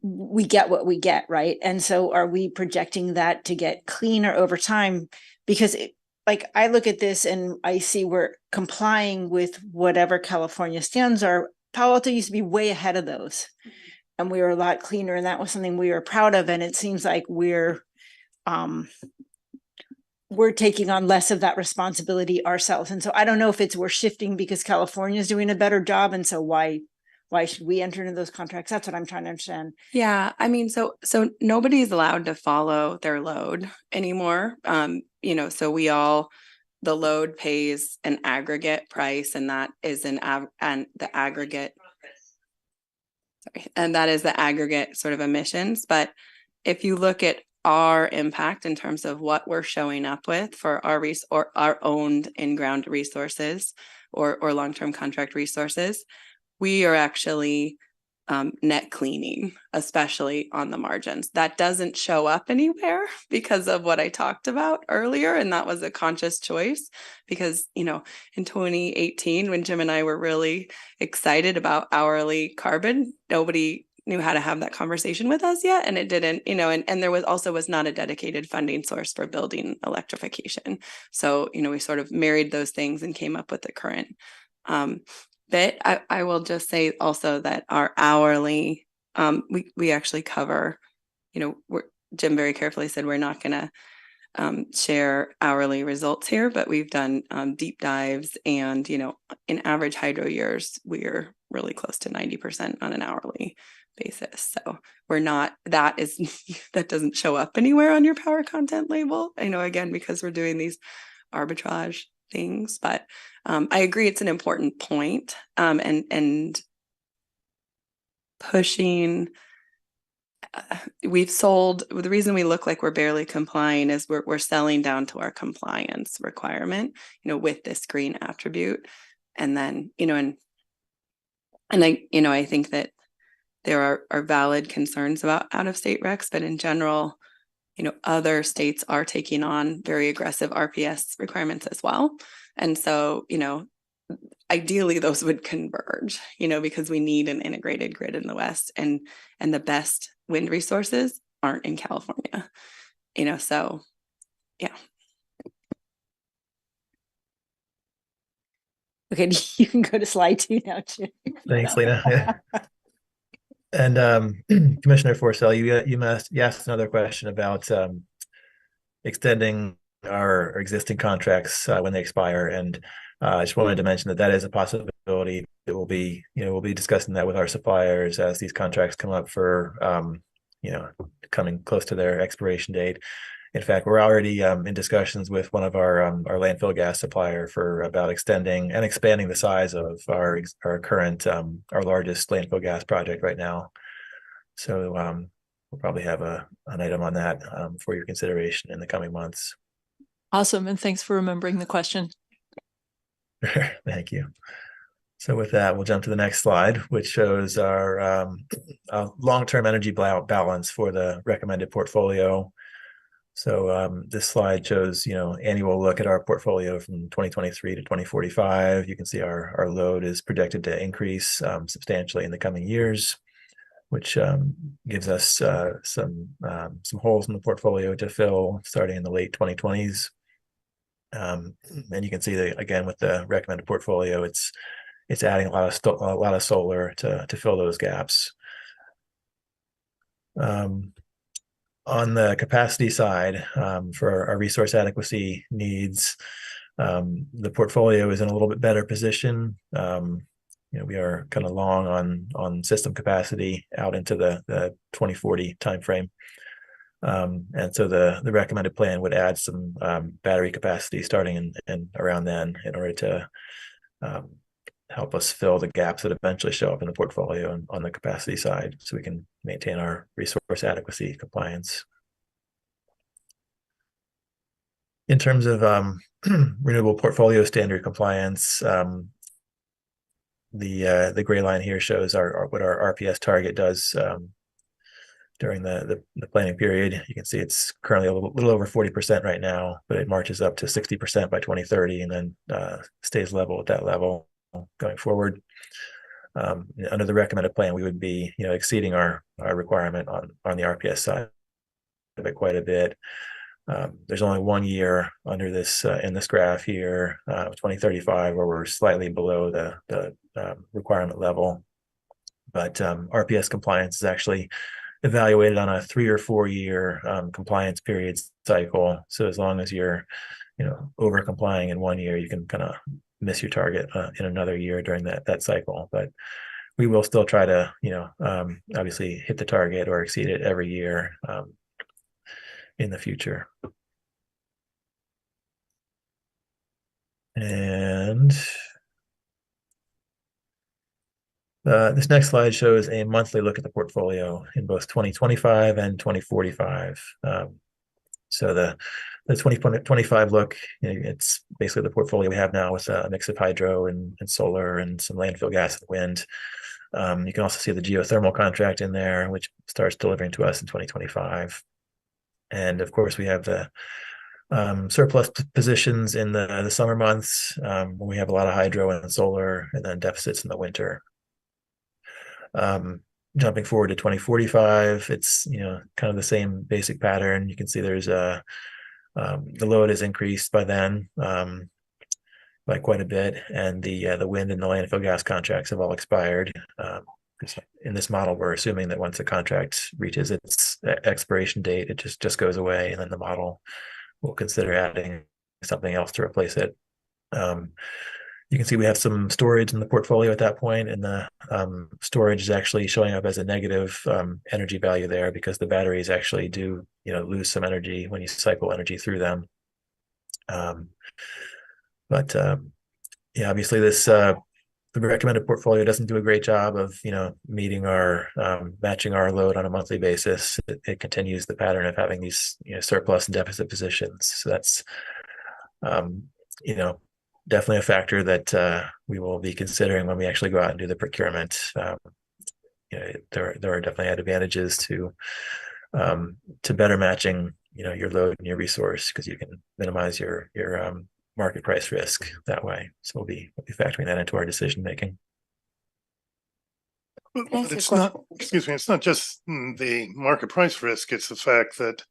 we get what we get, right? And so are we projecting that to get cleaner over time? Because I look at this and I see we're complying with whatever California standards are. Palo Alto used to be way ahead of those, and we were a lot cleaner, and that was something we were proud of. And it seems like we're taking on less of that responsibility ourselves. And so I don't know if we're shifting because California is doing a better job, and so why should we enter into those contracts? That's what I'm trying to understand. Yeah, I mean, so nobody's allowed to follow their load anymore. So the load pays an aggregate price, and that is the aggregate sort of emissions. But if you look at our impact in terms of what we're showing up with for our owned in-ground resources or long-term contract resources, we are actually net cleaning, especially on the margins. That doesn't show up anywhere because of what I talked about earlier. And that was a conscious choice because, in 2018, when Jim and I were really excited about hourly carbon, nobody knew how to have that conversation with us yet. And it didn't, and there was not a dedicated funding source for building electrification. So, we sort of married those things and came up with the current bit. I will just say also that our hourly, we actually cover, Jim very carefully said we're not going to share hourly results here, but we've done deep dives, and in average hydro years, we're really close to 90% on an hourly basis. So we're not, that doesn't show up anywhere on your power content label. I know, again, because we're doing these arbitrage things, but I agree it's an important point, and pushing. We've sold. The reason we look like we're barely complying is we're selling down to our compliance requirement, with this green attribute, and then and I think that there are valid concerns about out-of-state RECs, but in general, other states are taking on very aggressive RPS requirements as well. And so, ideally those would converge, because we need an integrated grid in the West, and the best wind resources aren't in California, so yeah. Okay, you can go to slide 2 now, Jim. Thanks, Lena. Yeah. And Commissioner Forcell, you asked another question about extending our existing contracts when they expire. And I just wanted to mention that that is a possibility. It will be, we'll be discussing that with our suppliers as these contracts come up for, coming close to their expiration date. In fact, we're already in discussions with one of our landfill gas supplier for about extending and expanding the size of our current our largest landfill gas project right now. So we'll probably have an item on that for your consideration in the coming months. Awesome. And thanks for remembering the question. Thank you. So with that, we'll jump to the next slide, which shows our long-term energy balance for the recommended portfolio. So this slide shows, annual look at our portfolio from 2023 to 2045. You can see our load is projected to increase substantially in the coming years, which gives us some holes in the portfolio to fill starting in the late 2020s. And you can see that again with the recommended portfolio, it's adding a lot of solar to fill those gaps. On the capacity side, for our resource adequacy needs, the portfolio is in a little bit better position. We are kind of long on system capacity out into the 2040 timeframe. And so the recommended plan would add some battery capacity starting in around then in order to help us fill the gaps that eventually show up in the portfolio on the capacity side, so we can maintain our resource adequacy compliance. In terms of renewable portfolio standard compliance, the gray line here shows what our RPS target does during the planning period. You can see it's currently a little over 40% right now, but it marches up to 60% by 2030 and then stays level at that level going forward. Under the recommended plan, we would be exceeding our requirement on the RPS side by quite a bit. There's only 1 year under this in this graph here, 2035, where we're slightly below the requirement level. But RPS compliance is actually evaluated on a 3 or 4 year compliance period cycle. So as long as you're over complying in 1 year, you can kind of miss your target in another year during that cycle. But we will still try to obviously hit the target or exceed it every year in the future. And this next slide shows a monthly look at the portfolio in both 2025 and 2045. So the 2025 look, it's basically the portfolio we have now with a mix of hydro and solar and some landfill gas and wind. You can also see the geothermal contract in there, which starts delivering to us in 2025. And of course, we have the surplus positions in the summer months when we have a lot of hydro and solar, and then deficits in the winter. Jumping forward to 2045, it's kind of the same basic pattern. You can see there's the load has increased by then by quite a bit, and the wind and the landfill gas contracts have all expired. In this model, we're assuming that once a contract reaches its expiration date, it just goes away, and then the model will consider adding something else to replace it. You can see we have some storage in the portfolio at that point, and the storage is actually showing up as a negative energy value there because the batteries actually do lose some energy when you cycle energy through them. But obviously this the recommended portfolio doesn't do a great job of meeting our matching our load on a monthly basis. It continues the pattern of having these surplus and deficit positions. So that's definitely a factor that we will be considering when we actually go out and do the procurement. There are definitely advantages to better matching your load and your resource, because you can minimize your market price risk that way. So we'll be factoring that into our decision making. But it's not, excuse me, it's not just the market price risk, it's the fact that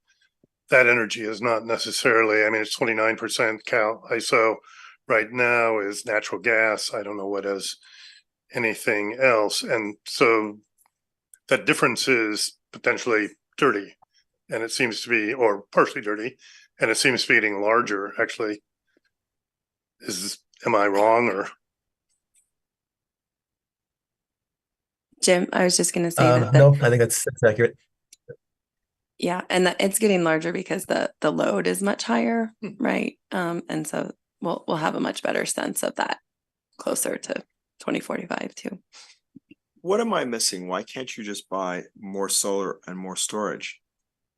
energy is not necessarily, it's 29% Cal ISO right now is natural gas. I don't know what is anything else. And so that difference is potentially dirty, and it seems to be, or partially dirty. and it seems to be getting larger, actually. Am I wrong or? Jim, I was just gonna say that, No, I think that's accurate. yeah, and that it's getting larger because the load is much higher, right? And so we'll have a much better sense of that closer to 2045 too. What am I missing? Why can't you just buy more solar and more storage?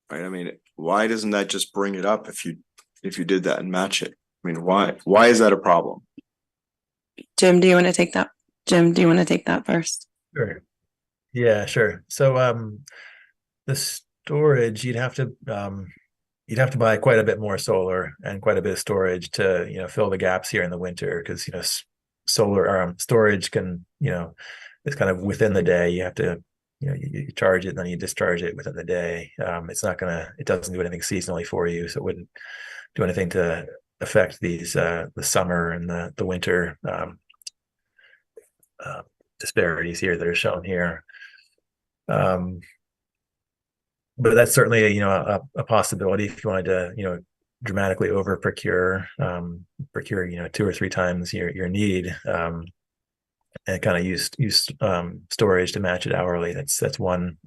Right? I mean, why doesn't that just bring it up if you did that and match it? I mean, why is that a problem? Jim, do you want to take that? Jim, do you want to take that first? Sure. Yeah, sure. So the storage, you'd have to buy quite a bit more solar and quite a bit of storage to, you know, fill the gaps here in the winter, because, you know, solar storage can, you know, it's kind of within the day. You have to, you know, you charge it and then you discharge it within the day. It doesn't do anything seasonally for you, so it wouldn't do anything to affect these the summer and the winter disparities here that are shown here. But that's certainly a possibility if you wanted to, you know, dramatically over procure, you know, 2 or 3 times your need, and kind of use storage to match it hourly. That's one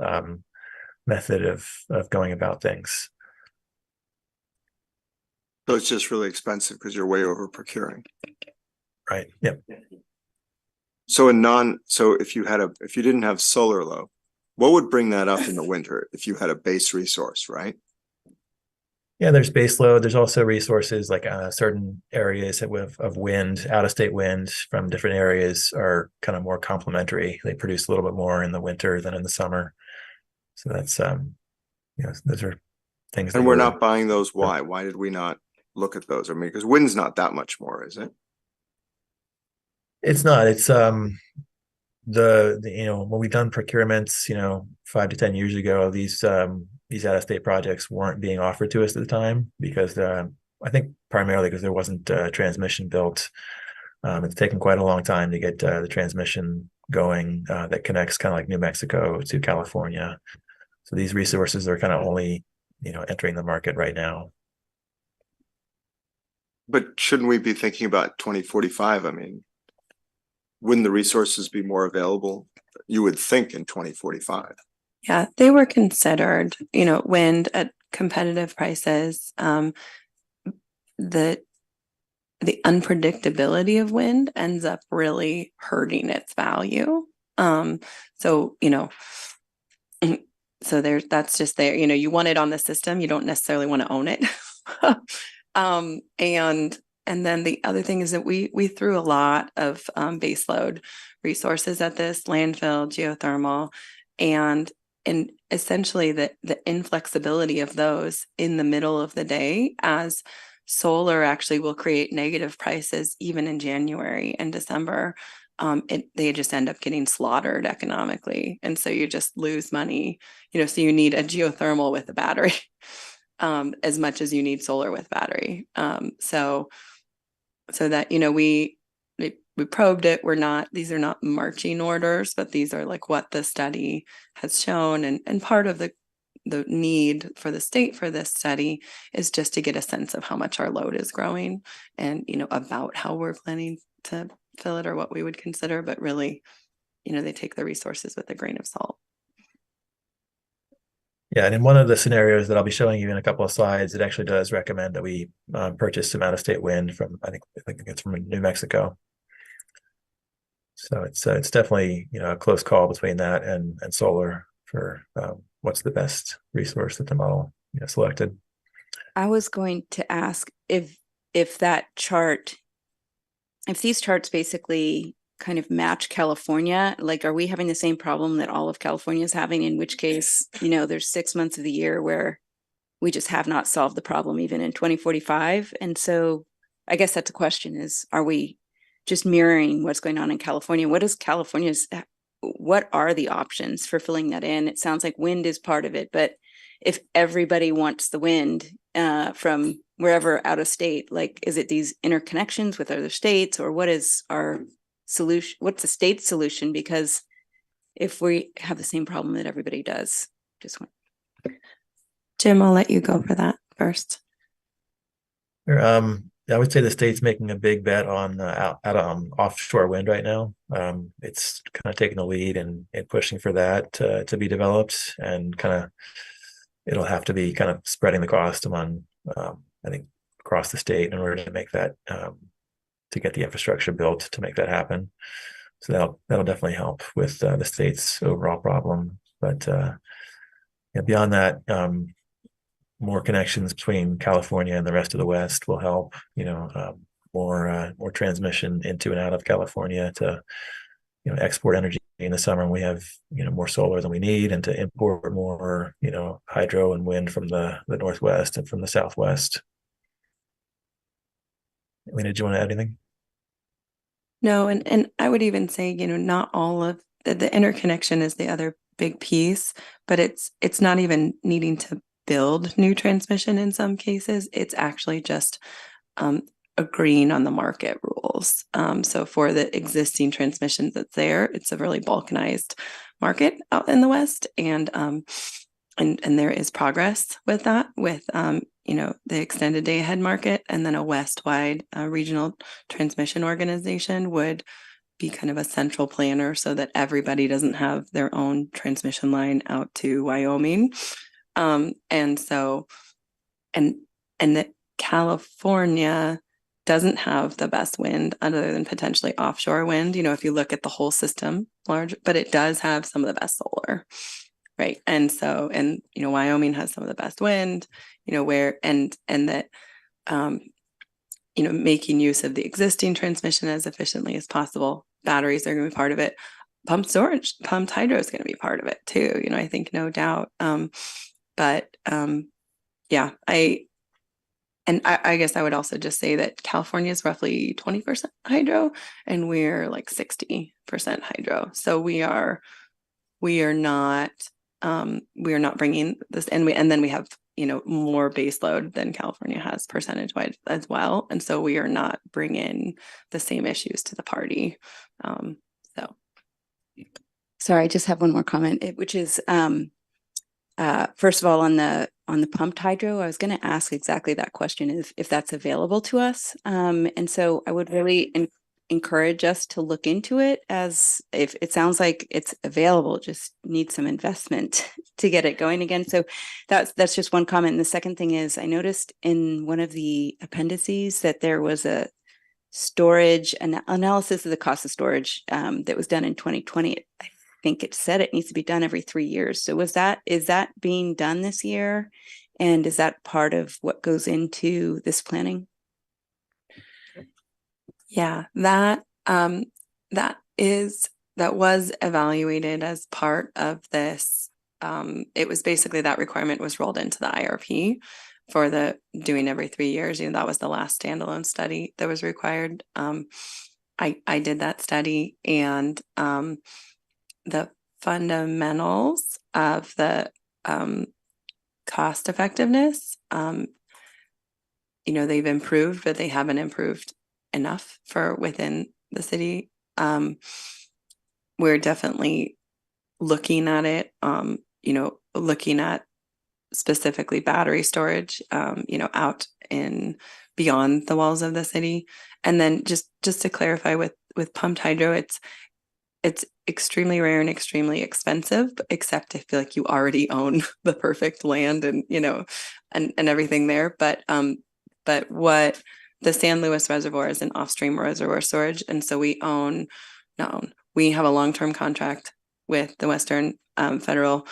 method of going about things. So it's just really expensive because you're way over procuring. Right. Yep. So if you didn't have solar load, what would bring that up in the winter if you had a base resource, right? Yeah, there's base load. There's also resources like certain areas of wind, out-of-state wind from different areas are kind of more complementary. They produce a little bit more in the winter than in the summer. So that's you know, those are things. And we're not buying those. Why? Why did we not look at those? I mean, because wind's not that much more, is it? It's not. It's the you know, when we've done procurements, you know, 5 to 10 years ago, these out-of-state projects weren't being offered to us at the time because I think primarily because there wasn't transmission built. It's taken quite a long time to get the transmission going that connects kind of like New Mexico to California. So these resources are kind of only, you know, entering the market right now. But shouldn't we be thinking about 2045? I mean, wouldn't the resources be more available? You would think in 2045. Yeah, they were considered, you know, wind at competitive prices. The unpredictability of wind ends up really hurting its value. So, you know, so that's just there, you know, you want it on the system, you don't necessarily want to own it. And then the other thing is that we threw a lot of baseload resources at this, landfill, geothermal, and essentially the inflexibility of those in the middle of the day, as solar actually will create negative prices even in January and December. They just end up getting slaughtered economically, and so you just lose money. You know, so you need a geothermal with a battery as much as you need solar with battery. So that, you know, we probed it. These are not marching orders, but these are like what the study has shown. And part of the need for the state for this study is just to get a sense of how much our load is growing and, you know, about how we're planning to fill it or what we would consider. But really, you know, they take the resources with a grain of salt. Yeah, and in one of the scenarios that I'll be showing you in a couple of slides, it actually does recommend that we purchase some out-of-state wind from, I think it's from New Mexico. So it's definitely, you know, a close call between that and solar for what's the best resource that the model, you know, selected. I was going to ask if that chart, if these charts basically kind of match California, like, are we having the same problem that all of California is having, in which case, you know, there's 6 months of the year where we just have not solved the problem even in 2045. And so I guess that's a question, is, are we just mirroring what's going on in California? What are the options for filling that in? It sounds like wind is part of it, but if everybody wants the wind from wherever out of state, like, is it these interconnections with other states, or what is our solution? What's the state's solution? Because if we have the same problem that everybody does, just want. Jim, I'll let you go for that first. I would say the state's making a big bet on offshore wind right now. It's kind of taking the lead and pushing for that to be developed, and kind of it'll have to be kind of spreading the cost among I think across the state in order to make that to get the infrastructure built to make that happen. So that'll definitely help with the state's overall problem. But yeah, beyond that, more connections between California and the rest of the West will help. More transmission into and out of California to export energy in the summer when we have more solar than we need, and to import more hydro and wind from the Northwest and from the Southwest. Lena, did you want to add anything? No, and I would even say, not all of the interconnection is the other big piece, but it's not even needing to build new transmission in some cases. It's actually just agreeing on the market rules. So for the existing transmission that's there, it's a really balkanized market out in the West, and there is progress with that, with the extended day ahead market, and then a West-wide regional transmission organization would be kind of a central planner so that everybody doesn't have their own transmission line out to Wyoming. And that California doesn't have the best wind other than potentially offshore wind, if you look at the whole system large, but it does have some of the best solar. Right. And so, Wyoming has some of the best wind, making use of the existing transmission as efficiently as possible. Batteries are going to be part of it. Pumped hydro is going to be part of it too. I think no doubt. Yeah, I guess I would also just say that California is roughly 20% hydro, and we're like 60% hydro. So we are not bringing this, and then we have more base load than California has percentage wise as well, and so we are not bringing the same issues to the party. Sorry, I just have one more comment, which is first of all, on the pumped hydro, I was going to ask exactly that question, if that's available to us, and so I would really encourage us to look into it, as if it sounds like it's available, just need some investment to get it going again. So that's just one comment. And the second thing is, I noticed in one of the appendices that there was a storage analysis of the cost of storage that was done in 2020. I think it said it needs to be done every 3 years. So is that being done this year? And is that part of what goes into this planning? Yeah, that was evaluated as part of this. It was basically that requirement was rolled into the IRP for the doing every 3 years. That was the last standalone study that was required. I did that study, and the fundamentals of the cost effectiveness, they've improved, but they haven't improved enough for within the city. We're definitely looking at it, looking at specifically battery storage, out in beyond the walls of the city. And then just to clarify with pumped hydro, it's extremely rare and extremely expensive, except I feel like you already own the perfect land and, and everything there. But what the San Luis Reservoir is an off-stream reservoir storage. And so we have a long-term contract with the Western Federal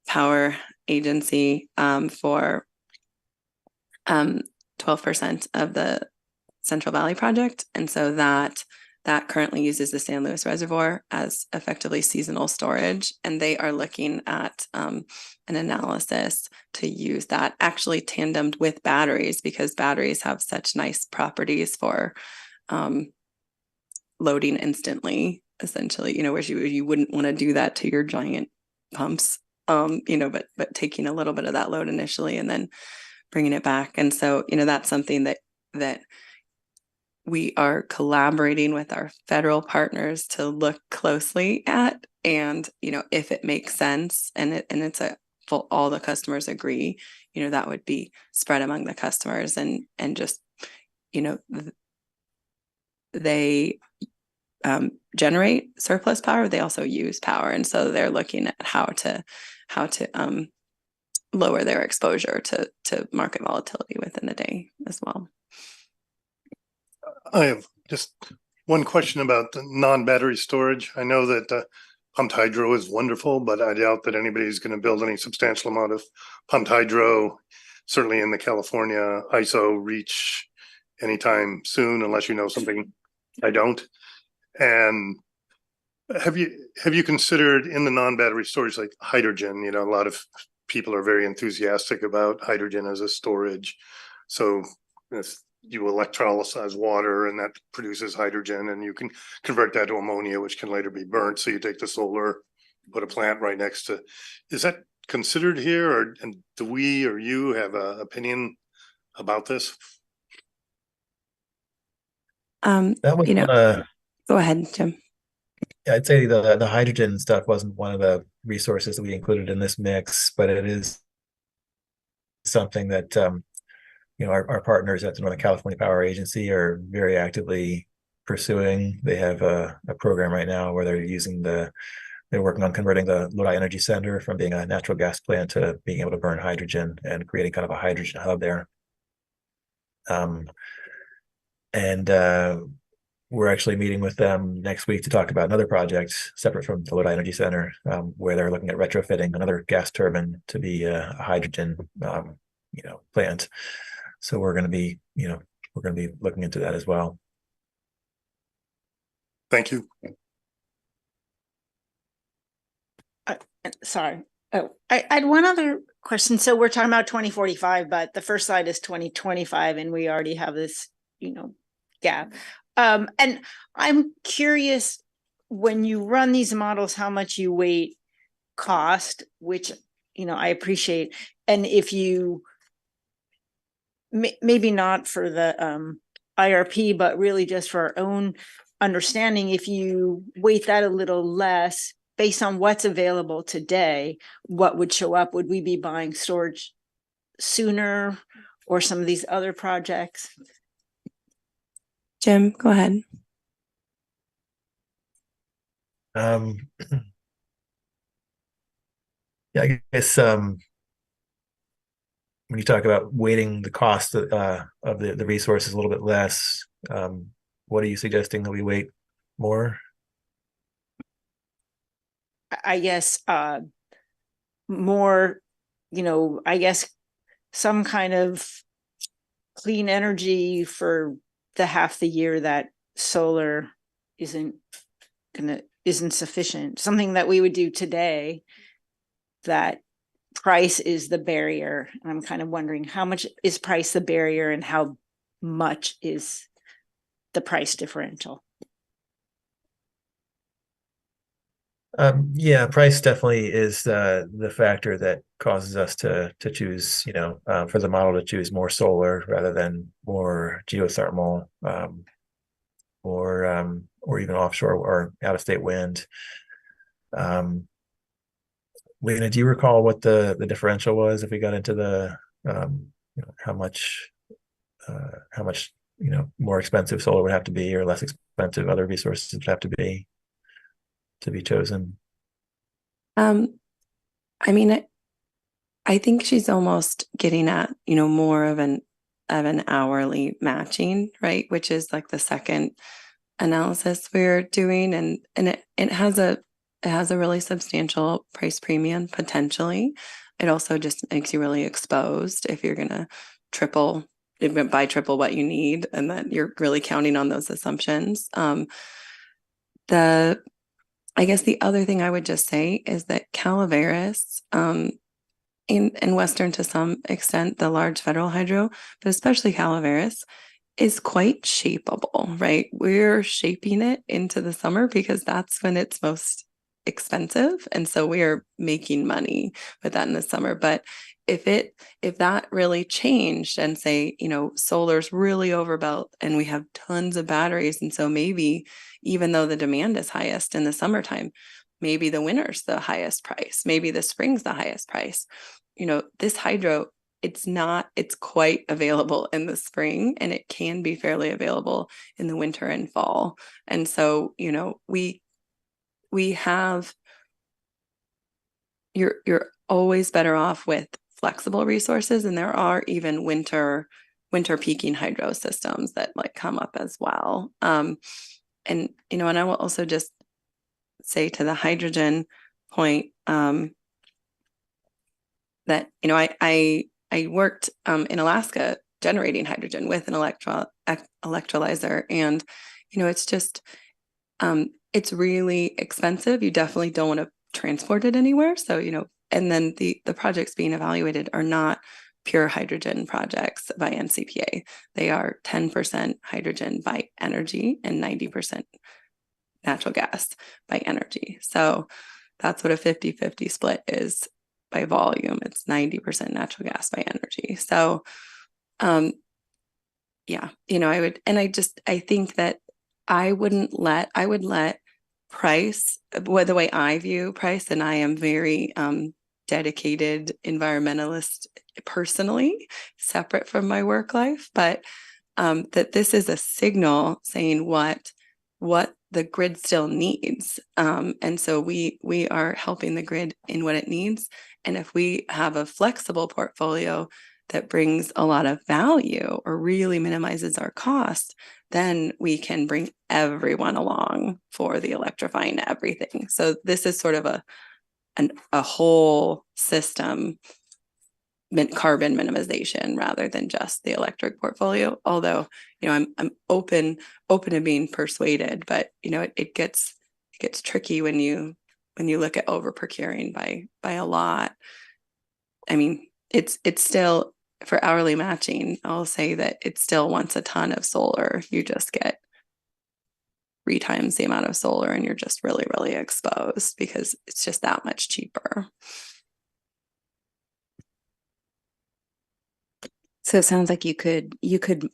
Power Agency for 12% of the Central Valley project. And so that currently uses the San Luis Reservoir as effectively seasonal storage. And they are looking at an analysis to use that actually tandemed with batteries, because batteries have such nice properties for loading instantly, essentially, where you wouldn't want to do that to your giant pumps, but taking a little bit of that load initially and then bringing it back. And so, that's something that we are collaborating with our federal partners to look closely at, and if it makes sense, and it's a all the customers agree, you know, that would be spread among the customers and just, you know, they generate surplus power, they also use power. And so they're looking at how to lower their exposure to market volatility within the day as well. I have just one question about the non-battery storage. I know that pumped hydro is wonderful, but I doubt that anybody's going to build any substantial amount of pumped hydro, certainly in the California ISO reach anytime soon, unless you know something I don't. And have you considered in the non-battery storage like hydrogen? You know, a lot of people are very enthusiastic about hydrogen as a storage. So if you electrolyze water and that produces hydrogen, and you can convert that to ammonia, which can later be burnt. So you take the solar, put a plant right next to. Is that considered here, or and do we or you have an opinion about this? That was You know, go ahead, Jim. I'd say the hydrogen stuff wasn't one of the resources that we included in this mix, but it is something that you know, our partners at the Northern California Power Agency are very actively pursuing. They have a program right now where they're working on converting the Lodi Energy Center from being a natural gas plant to being able to burn hydrogen and creating kind of a hydrogen hub there. We're actually meeting with them next week to talk about another project separate from the Lodi Energy Center, where they're looking at retrofitting another gas turbine to be a hydrogen, you know, plant. So we're going to be looking into that as well. Thank you. Sorry. Oh, I had one other question. So we're talking about 2045, but the first slide is 2025, and we already have this, you know, gap. And I'm curious, when you run these models, how much you weight cost, which, you know, I appreciate. And if you maybe not for the IRP, but really just for our own understanding, if you weight that a little less based on what's available today, what would show up? Would we be buying storage sooner, or some of these other projects? Jim, go ahead. Yeah, I guess when you talk about weighting the cost of the resources a little bit less, what are you suggesting that we weight more? I guess more, you know, I guess some kind of clean energy for the half the year that solar isn't sufficient. Something that we would do today, that price is the barrier. And I'm kind of wondering, how much is price the barrier, and how much is the price differential? Yeah, price definitely is the factor that causes us to choose, you know, for the model to choose more solar rather than more geothermal, or even offshore or out-of-state wind. Lena, do you recall what the differential was if we got into the you know, how much you know, more expensive solar would have to be, or less expensive other resources would have to be chosen? I mean, I think she's almost getting at, you know, more of an hourly matching, right? Which is like the second analysis we're doing, and it has a really substantial price premium potentially. It also just makes you really exposed if you're gonna buy triple what you need, and that you're really counting on those assumptions. I guess the other thing I would just say is that Calaveras, in Western to some extent, the large federal hydro, but especially Calaveras, is quite shapeable, right? We're shaping it into the summer because that's when it's most expensive. And so we are making money with that in the summer. But if that really changed, and say, you know, solar's really overbuilt and we have tons of batteries, and so maybe even though the demand is highest in the summertime, maybe the winter's the highest price, maybe the spring's the highest price. This hydro, it's quite available in the spring, and it can be fairly available in the winter and fall. And so, we have, you're always better off with flexible resources, and there are even winter peaking hydro systems that like come up as well. And I will also just say to the hydrogen point, that I worked in Alaska generating hydrogen with an electrolyzer, and it's just it's really expensive. You definitely don't want to transport it anywhere. So and then the projects being evaluated are not pure hydrogen projects by NCPA. They are 10% hydrogen by energy and 90% natural gas by energy. So that's what a 50-50 split is by volume. It's 90% natural gas by energy. So yeah, I think that I would let price, the way I view price, and I am very dedicated environmentalist personally, separate from my work life, but that this is a signal saying what the grid still needs. And so we are helping the grid in what it needs. And if we have a flexible portfolio that brings a lot of value or really minimizes our cost, then we can bring everyone along for the electrifying everything. So this is sort of a whole system carbon minimization rather than just the electric portfolio. Although, I'm open to being persuaded, but it gets tricky when you look at over procuring by a lot. I mean, it's still, for hourly matching, I'll say that it still wants a ton of solar. You just get 3 times the amount of solar, and you're just really, really exposed because it's just that much cheaper. So it sounds like you could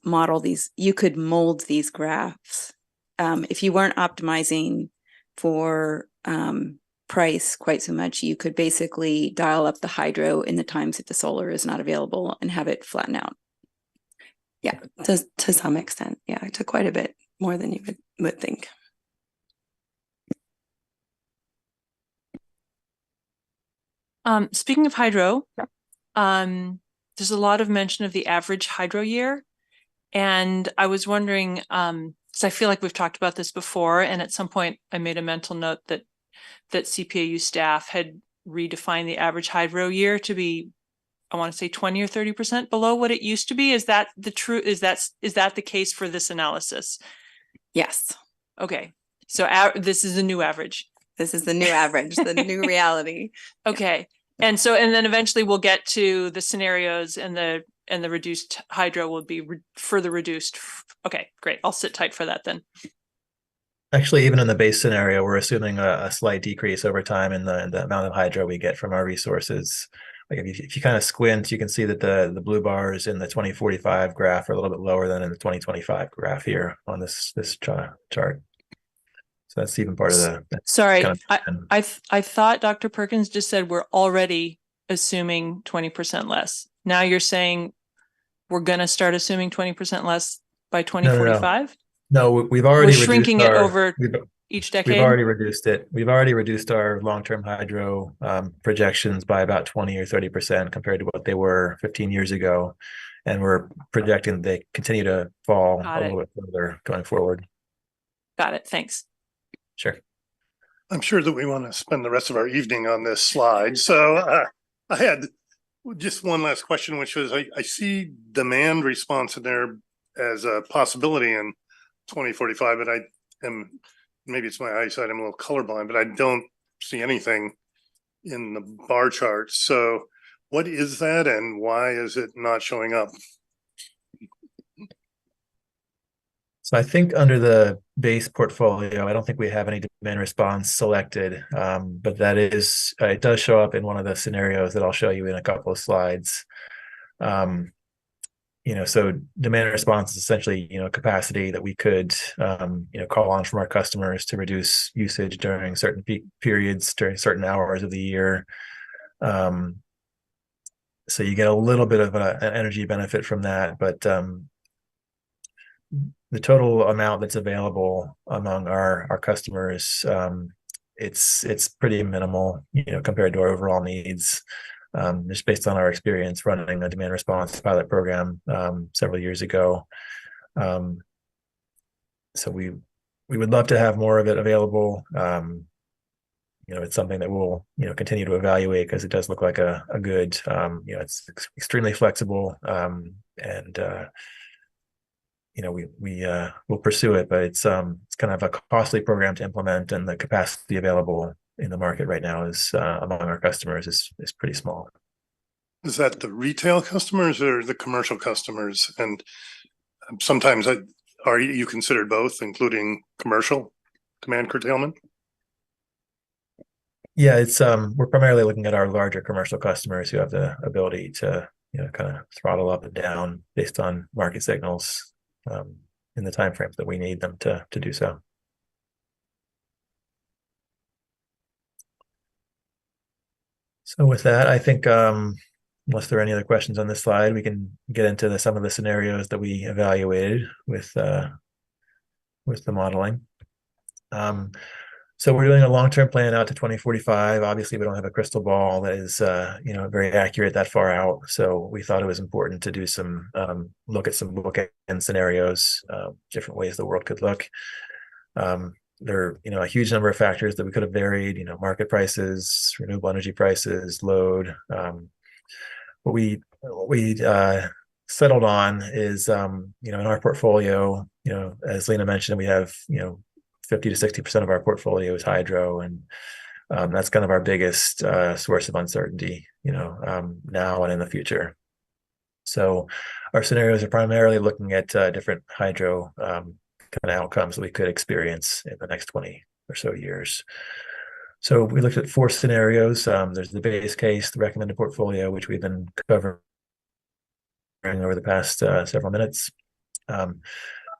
model these, you could mold these graphs. If you weren't optimizing for price quite so much, you could basically dial up the hydro in the times that the solar is not available and have it flatten out. Yeah, to some extent. Yeah, to quite a bit more than you would think. Speaking of hydro, there's a lot of mention of the average hydro year. And I was wondering, because I feel like we've talked about this before, and at some point I made a mental note that CPAU staff had redefined the average hydro year to be, I want to say 20 or 30% below what it used to be. Is that the truth? Is that the case for this analysis? Yes. Okay. So this is a new average. This is the new average, the new reality. Okay. And then eventually we'll get to the scenarios, and the reduced hydro will be further reduced. Okay, great. I'll sit tight for that then. Actually, even in the base scenario, we're assuming a slight decrease over time in the amount of hydro we get from our resources. Like if you kind of squint, you can see that the blue bars in the 2045 graph are a little bit lower than in the 2025 graph here on this chart. So that's even part of the. Sorry, I thought Dr. Perkins just said we're already assuming 20% less. Now you're saying we're going to start assuming 20% less by 2045? No, we've already shrinking it over each decade. We've already reduced it. We've already reduced our long-term hydro projections by about 20 or 30% compared to what they were 15 years ago. And we're projecting that they continue to fall a little bit further going forward. Got it. Thanks. Sure. I'm sure that we want to spend the rest of our evening on this slide. So I had just one last question, which was I see demand response in there as a possibility in 2045, but maybe it's my eyesight, I'm a little colorblind, but I don't see anything in the bar chart. So what is that, and why is it not showing up? So I think under the base portfolio, I don't think we have any demand response selected, but that is, it does show up in one of the scenarios that I'll show you in a couple of slides. so demand response is essentially, capacity that we could, call on from our customers to reduce usage during certain peak periods, during certain hours of the year. So you get a little bit of an energy benefit from that, but the total amount that's available among our customers, it's pretty minimal, compared to our overall needs. Just based on our experience running a demand response pilot program several years ago. So we would love to have more of it available. It's something that we'll continue to evaluate because it does look like a good, it's extremely flexible, and we'll pursue it, but it's kind of a costly program to implement, and the capacity available in the market right now is among our customers is pretty small. Is that the retail customers or the commercial customers? And sometimes are you considered both, including commercial demand curtailment? Yeah, it's we're primarily looking at our larger commercial customers who have the ability to kind of throttle up and down based on market signals in the timeframes that we need them to do so. So with that, I think unless there are any other questions on this slide, we can get into some of the scenarios that we evaluated with the modeling. So we're doing a long-term plan out to 2045. Obviously, we don't have a crystal ball that is very accurate that far out. So we thought it was important to do some look at some bookend scenarios, different ways the world could look. There are a huge number of factors that we could have varied, market prices, renewable energy prices, load. What we settled on is, in our portfolio, as Lena mentioned, we have, 50 to 60% of our portfolio is hydro, and that's kind of our biggest source of uncertainty, now and in the future. So our scenarios are primarily looking at different hydro kind of outcomes that we could experience in the next 20 or so years. So we looked at 4 scenarios. There's the base case, the recommended portfolio, which we've been covering over the past several minutes.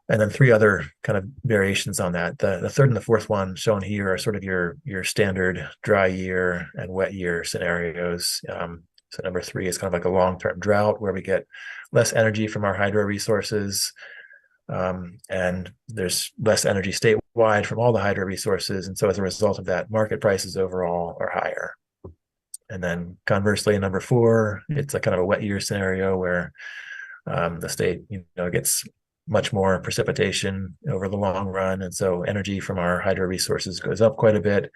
And then 3 other kind of variations on that. The third and the fourth one shown here are sort of your standard dry year and wet year scenarios. So number 3 is kind of like a long-term drought where we get less energy from our hydro resources. And there's less energy statewide from all the hydro resources. And so as a result of that, market prices overall are higher. And then conversely, number 4, it's a kind of a wet year scenario where the state, gets much more precipitation over the long run. And so energy from our hydro resources goes up quite a bit.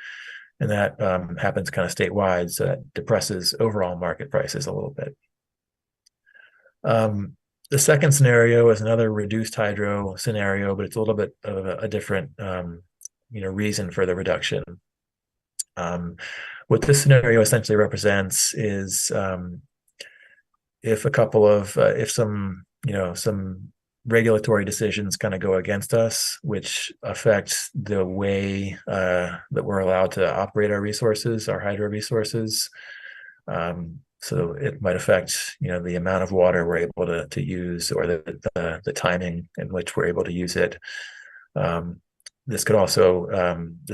And that happens kind of statewide. So that depresses overall market prices a little bit. The second scenario is another reduced hydro scenario, but it's a little bit of a different, reason for the reduction. What this scenario essentially represents is if some regulatory decisions kind of go against us, which affect the way that we're allowed to operate our resources, our hydro resources. So it might affect, the amount of water we're able to use, or the timing in which we're able to use it. This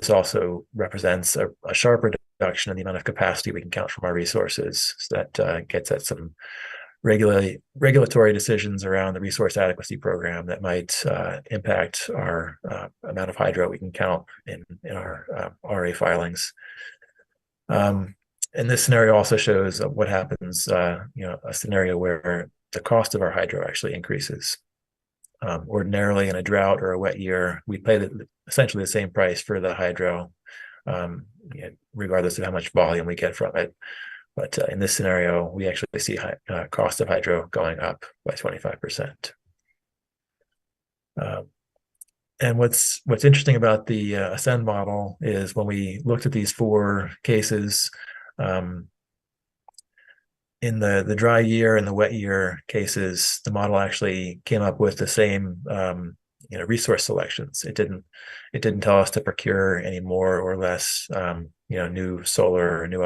also represents a sharp reduction in the amount of capacity we can count from our resources. So that gets at some regulatory decisions around the resource adequacy program that might impact our amount of hydro we can count in our RA filings. And this scenario also shows what happens, a scenario where the cost of our hydro actually increases. Ordinarily in a drought or a wet year, we pay essentially the same price for the hydro, regardless of how much volume we get from it. But in this scenario, we actually see cost of hydro going up by 25%. And what's interesting about the Ascend model is when we looked at these 4 cases, in the dry year and the wet year cases, the model actually came up with the same resource selections. It didn't tell us to procure any more or less new solar or new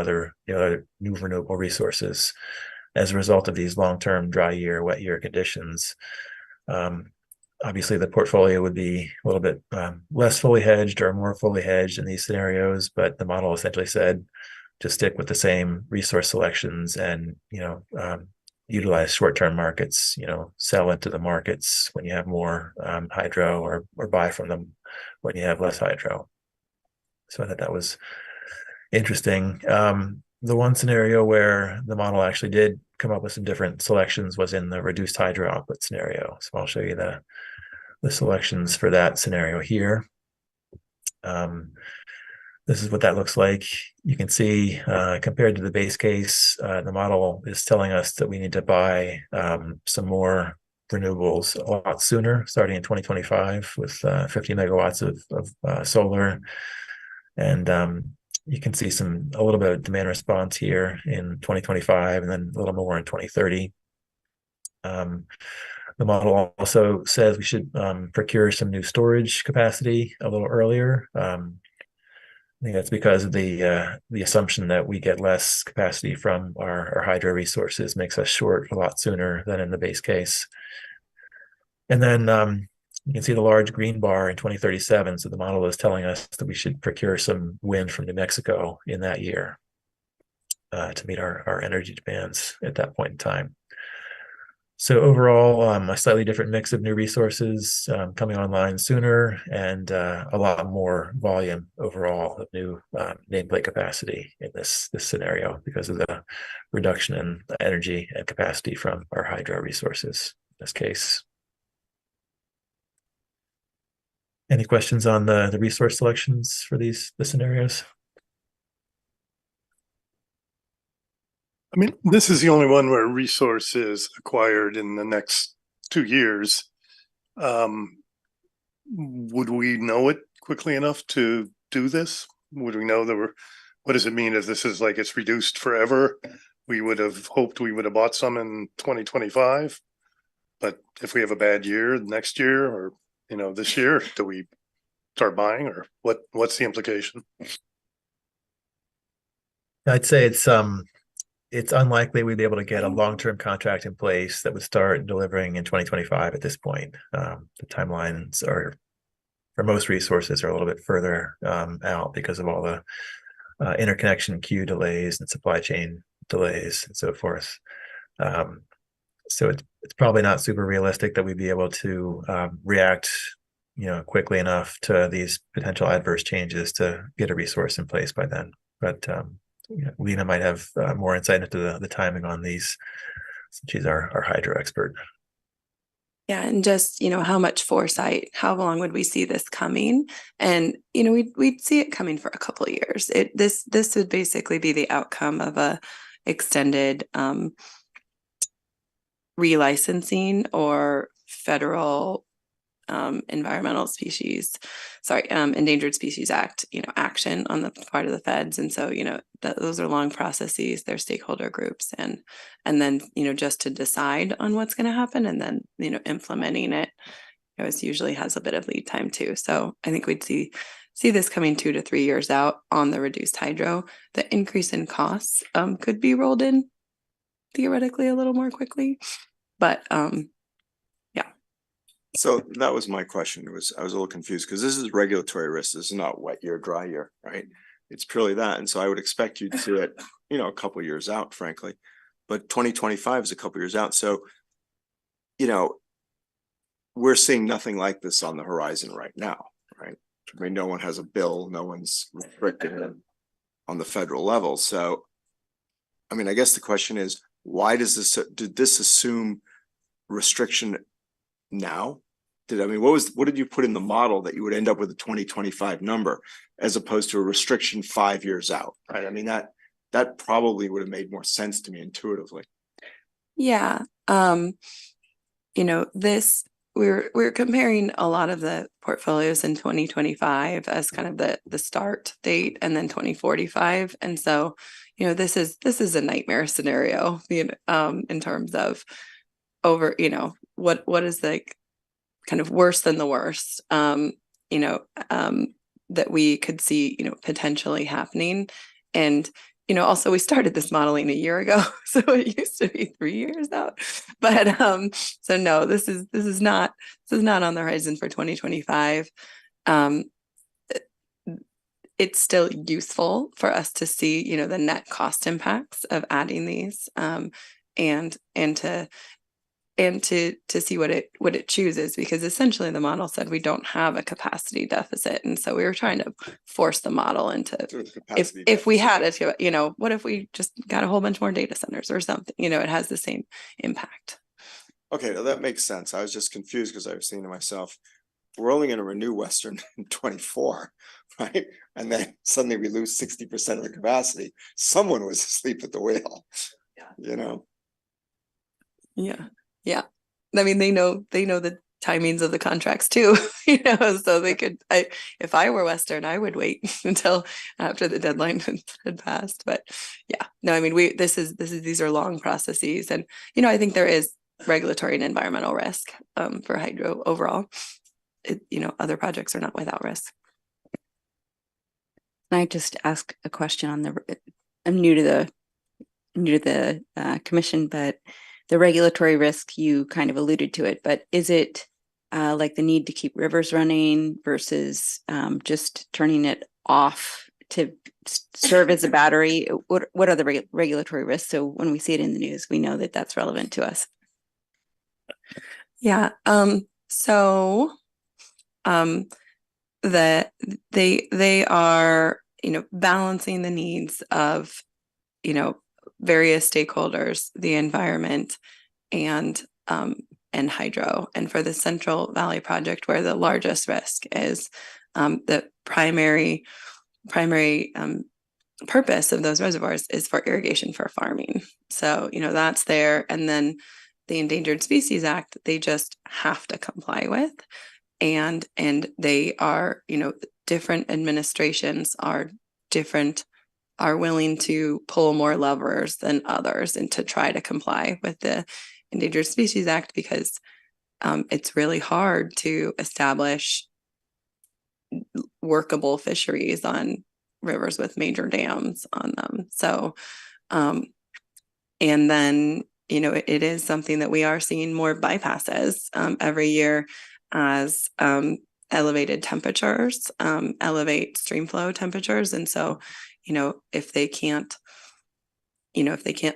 renewable resources. as a result of these long-term dry year, wet year conditions. Obviously, the portfolio would be a little bit less fully hedged or more fully hedged in these scenarios, but the model essentially said to stick with the same resource selections and, utilize short-term markets, sell into the markets when you have more hydro or buy from them when you have less hydro. So I thought that was interesting. The one scenario where the model actually did come up with some different selections was in the reduced hydro output scenario. So I'll show you the selections for that scenario here. This is what that looks like. You can see compared to the base case, the model is telling us that we need to buy some more renewables a lot sooner, starting in 2025 with 50 megawatts of solar. And you can see a little bit of demand response here in 2025 and then a little more in 2030. The model also says we should procure some new storage capacity a little earlier. I think that's because of the assumption that we get less capacity from our hydro resources makes us short a lot sooner than in the base case. And then you can see the large green bar in 2037. So the model is telling us that we should procure some wind from New Mexico in that year to meet our energy demands at that point in time. So overall, a slightly different mix of new resources coming online sooner and a lot more volume overall of new nameplate capacity in this scenario because of the reduction in energy and capacity from our hydro resources in this case. Any questions on the resource selections for the scenarios? I mean, this is the only one where resource is acquired in the next 2 years. Would we know it quickly enough to do this? Would we know what does it mean if this is like it's reduced forever? We would have hoped we would have bought some in 2025. But if we have a bad year next year or, this year, do we start buying or what's the implication? I'd say it's unlikely we'd be able to get a long-term contract in place that would start delivering in 2025 at this point. The timelines are, for most resources, are a little bit further out because of all the interconnection queue delays and supply chain delays and so forth. So it's probably not super realistic that we'd be able to react, quickly enough to these potential adverse changes to get a resource in place by then. But Lena might have more insight into the timing on these, since she's our hydro expert. Yeah, and just, how much foresight, how long would we see this coming? And, we'd see it coming for a couple of years. This would basically be the outcome of a extended relicensing or federal endangered species act action on the part of the feds. And so those are long processes, they're stakeholder groups, and then just to decide on what's going to happen and then implementing it it usually has a bit of lead time too. So I think we'd see this coming 2 to 3 years out on the reduced hydro. The increase in costs could be rolled in theoretically a little more quickly, but So that was my question. I was a little confused because this is regulatory risk. This is not wet year, dry year, right? It's purely that. And so I would expect you to see it, a couple of years out, frankly. But 2025 is a couple of years out. So, we're seeing nothing like this on the horizon right now, right? I mean, no one has a bill, no one's restricted on the federal level. So, I mean, I guess the question is, did this assume restriction now? What did you put in the model that you would end up with a 2025 number as opposed to a restriction 5 years out, right? I mean, that probably would have made more sense to me intuitively. Yeah. We're comparing a lot of the portfolios in 2025 as kind of the start date and then 2045. And so, this is a nightmare scenario, in terms of what is kind of worse than the worst, that we could see, potentially happening. And, also we started this modeling a year ago, so it used to be 3 years out. But so no, this is not on the horizon for 2025. It's still useful for us to see, the net cost impacts of adding these, and to see what it chooses, because essentially the model said we don't have a capacity deficit, and so we were trying to force the model into if we had it, what if we just got a whole bunch more data centers or something? It has the same impact. Okay, now that makes sense. I was just confused because I was saying to myself, we're only going to renew Western in 24, right? And then suddenly we lose 60% of the capacity. Someone was asleep at the wheel, Yeah. I mean, they know the timings of the contracts too, so they could, if I were Western, I would wait until after the deadline had passed. But yeah, no, I mean, these are long processes, and, I think there is regulatory and environmental risk for hydro overall. Other projects are not without risk. Can I just ask a question on I'm new to the commission, but the regulatory risk, you kind of alluded to it, but is it like the need to keep rivers running versus just turning it off to serve as a battery? What are the regulatory risks? So when we see it in the news, we know that that's relevant to us. Yeah. So that they are, balancing the needs of, various stakeholders, the environment, and hydro. And for the Central Valley project, where the largest risk is, the primary purpose of those reservoirs is for irrigation for farming. So, that's there. And then the Endangered Species Act, they just have to comply with. And they are, different administrations are willing to pull more levers than others and to try to comply with the Endangered Species Act, because it's really hard to establish workable fisheries on rivers with major dams on them. So, and then, it is something that we are seeing more bypasses every year as elevated temperatures elevate stream flow temperatures. And so, if they can't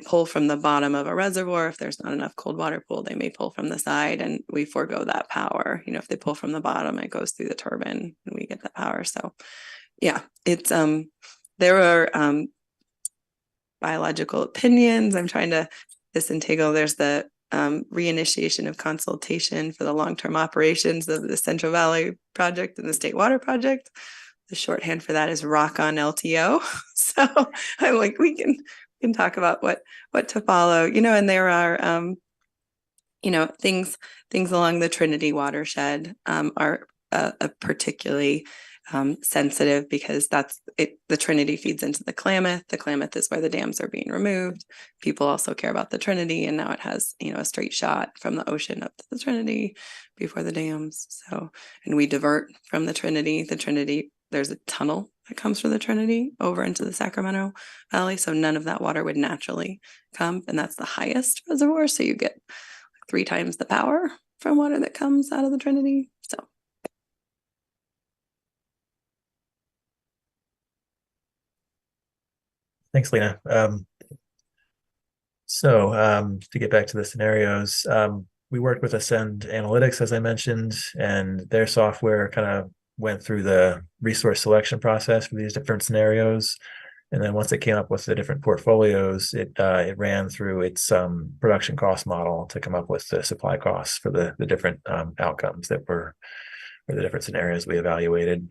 pull from the bottom of a reservoir, if there's not enough cold water pool, they may pull from the side, and we forego that power. If they pull from the bottom, it goes through the turbine and we get that power. So yeah, it's there are biological opinions. I'm trying to disentangle. There's the reinitiation of consultation for the long-term operations of the Central Valley project and the State Water project. The shorthand for that is ROCK-on LTO. So I'm like, we can talk about what to follow, and there are things along the Trinity watershed are particularly sensitive, because the Trinity feeds into the Klamath. The Klamath is where the dams are being removed. People also care about the Trinity, and now it has, a straight shot from the ocean up to the Trinity before the dams. So, and we divert from the Trinity. There's a tunnel that comes from the Trinity over into the Sacramento Valley. So none of that water would naturally come. And that's the highest reservoir. So you get 3 times the power from water that comes out of the Trinity. So. Thanks, Lena. So to get back to the scenarios, we worked with Ascend Analytics, as I mentioned, and their software kind of went through the resource selection process for these different scenarios. And then once it came up with the different portfolios, it ran through its production cost model to come up with the supply costs for the different outcomes that were, or the different scenarios we evaluated.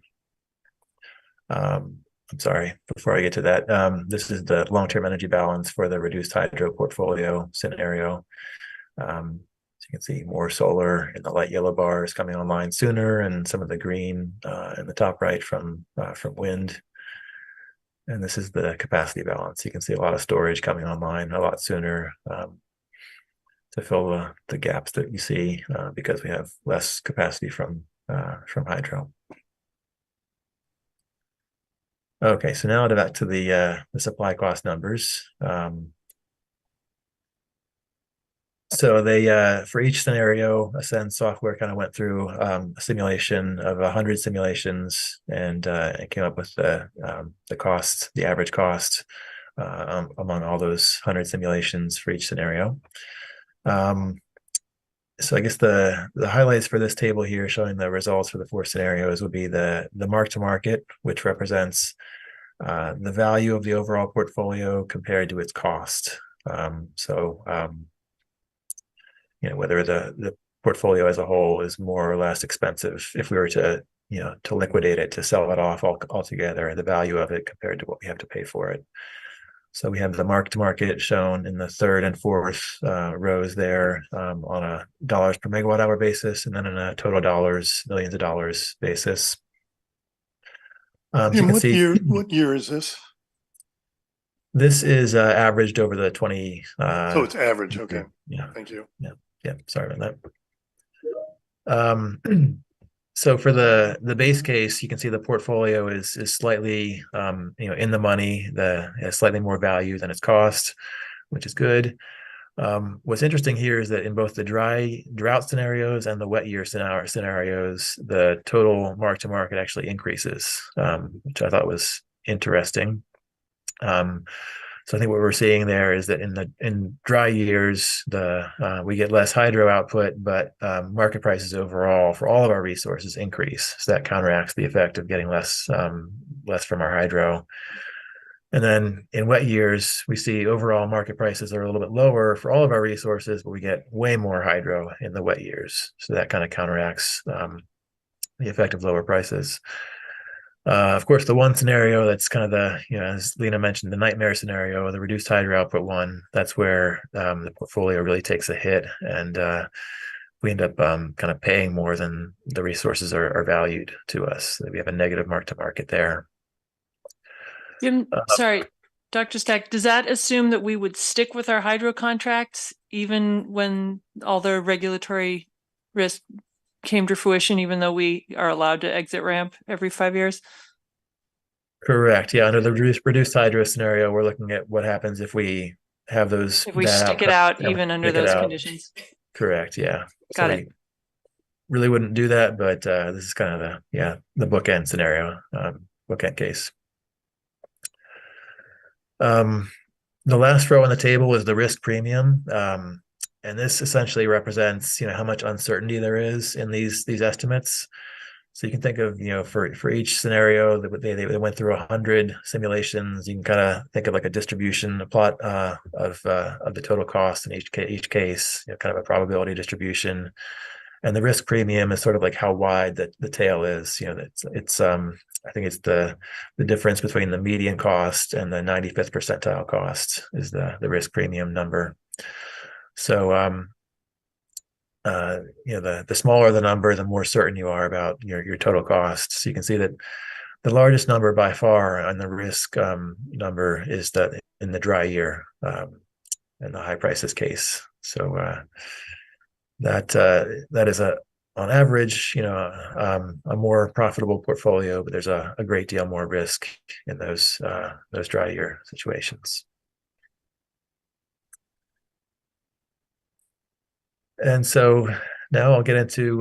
I'm sorry, before I get to that, this is the long-term energy balance for the reduced hydro portfolio scenario. So you can see more solar in the light yellow bars coming online sooner, and some of the green in the top right from wind. And this is the capacity balance. You can see a lot of storage coming online a lot sooner to fill the gaps that you see because we have less capacity from hydro. Okay, so now back to the supply cost numbers. So they for each scenario, Ascend Software kind of went through a simulation of 100 simulations, and it came up with the cost, the average cost among all those 100 simulations for each scenario. So I guess the highlights for this table here showing the results for the 4 scenarios would be the mark to market, which represents the value of the overall portfolio compared to its cost. Whether the portfolio as a whole is more or less expensive if we were to, to liquidate it, to sell it off altogether, the value of it compared to what we have to pay for it. So we have the mark to market shown in the 3rd and 4th rows there on a dollars per megawatt hour basis, and then in a total dollars, millions of dollars basis. And what year is this? This is averaged over the 20. So it's average. Okay. Yeah. Thank you. Yeah. Sorry about that. So for the base case, you can see the portfolio is slightly in the money, slightly more value than its cost, which is good. What's interesting here is that in both the drought scenarios and the wet year scenarios, the total mark to market actually increases, which I thought was interesting. So I think what we're seeing there is that in dry years, we get less hydro output, but market prices overall for all of our resources increase. So that counteracts the effect of getting less from our hydro. And then in wet years, we see overall market prices are a little bit lower for all of our resources, but we get way more hydro in the wet years. So that kind of counteracts the effect of lower prices. Of course, the one scenario that's kind of as Lena mentioned, the nightmare scenario, the reduced hydro output one, that's where the portfolio really takes a hit, and we end up kind of paying more than the resources are valued to us. We have a negative mark to market there. Sorry, Dr. Stack, does that assume that we would stick with our hydro contracts even when all the regulatory risk came to fruition, even though we are allowed to exit ramp every 5 years? Correct. Yeah. Under the reduced hydro scenario, we're looking at what happens if we have those. If we stick it out even under those conditions. Correct. Yeah. Got it. Really wouldn't do that, but this is kind of the bookend scenario, bookend case. The last row on the table is the risk premium. And this essentially represents, how much uncertainty there is in these estimates. So you can think of, for each scenario that they went through 100 simulations. You can kind of think of like a distribution, a plot of the total cost in each case, kind of a probability distribution. And the risk premium is sort of like how wide the tail is. It's I think it's the difference between the median cost and the 95th percentile cost is the risk premium number. So, the smaller the number, the more certain you are about your total costs. So you can see that the largest number by far on the risk number is that in the dry year in the high prices case. So that is on average, a more profitable portfolio, but there's a great deal more risk in those dry year situations. And so now I'll get into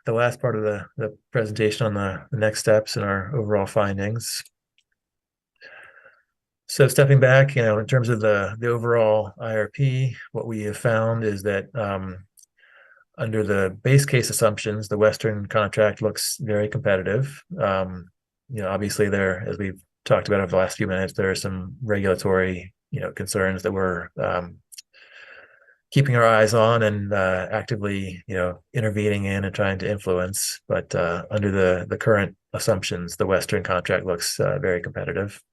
the last part of the presentation on the next steps and our overall findings. So stepping back, in terms of the overall IRP, what we have found is that under the base case assumptions, the Western contract looks very competitive. Obviously there, as we've talked about over the last few minutes, there are some regulatory, concerns that we're keeping our eyes on and actively, intervening in and trying to influence. But under the current assumptions, the Western contract looks very competitive.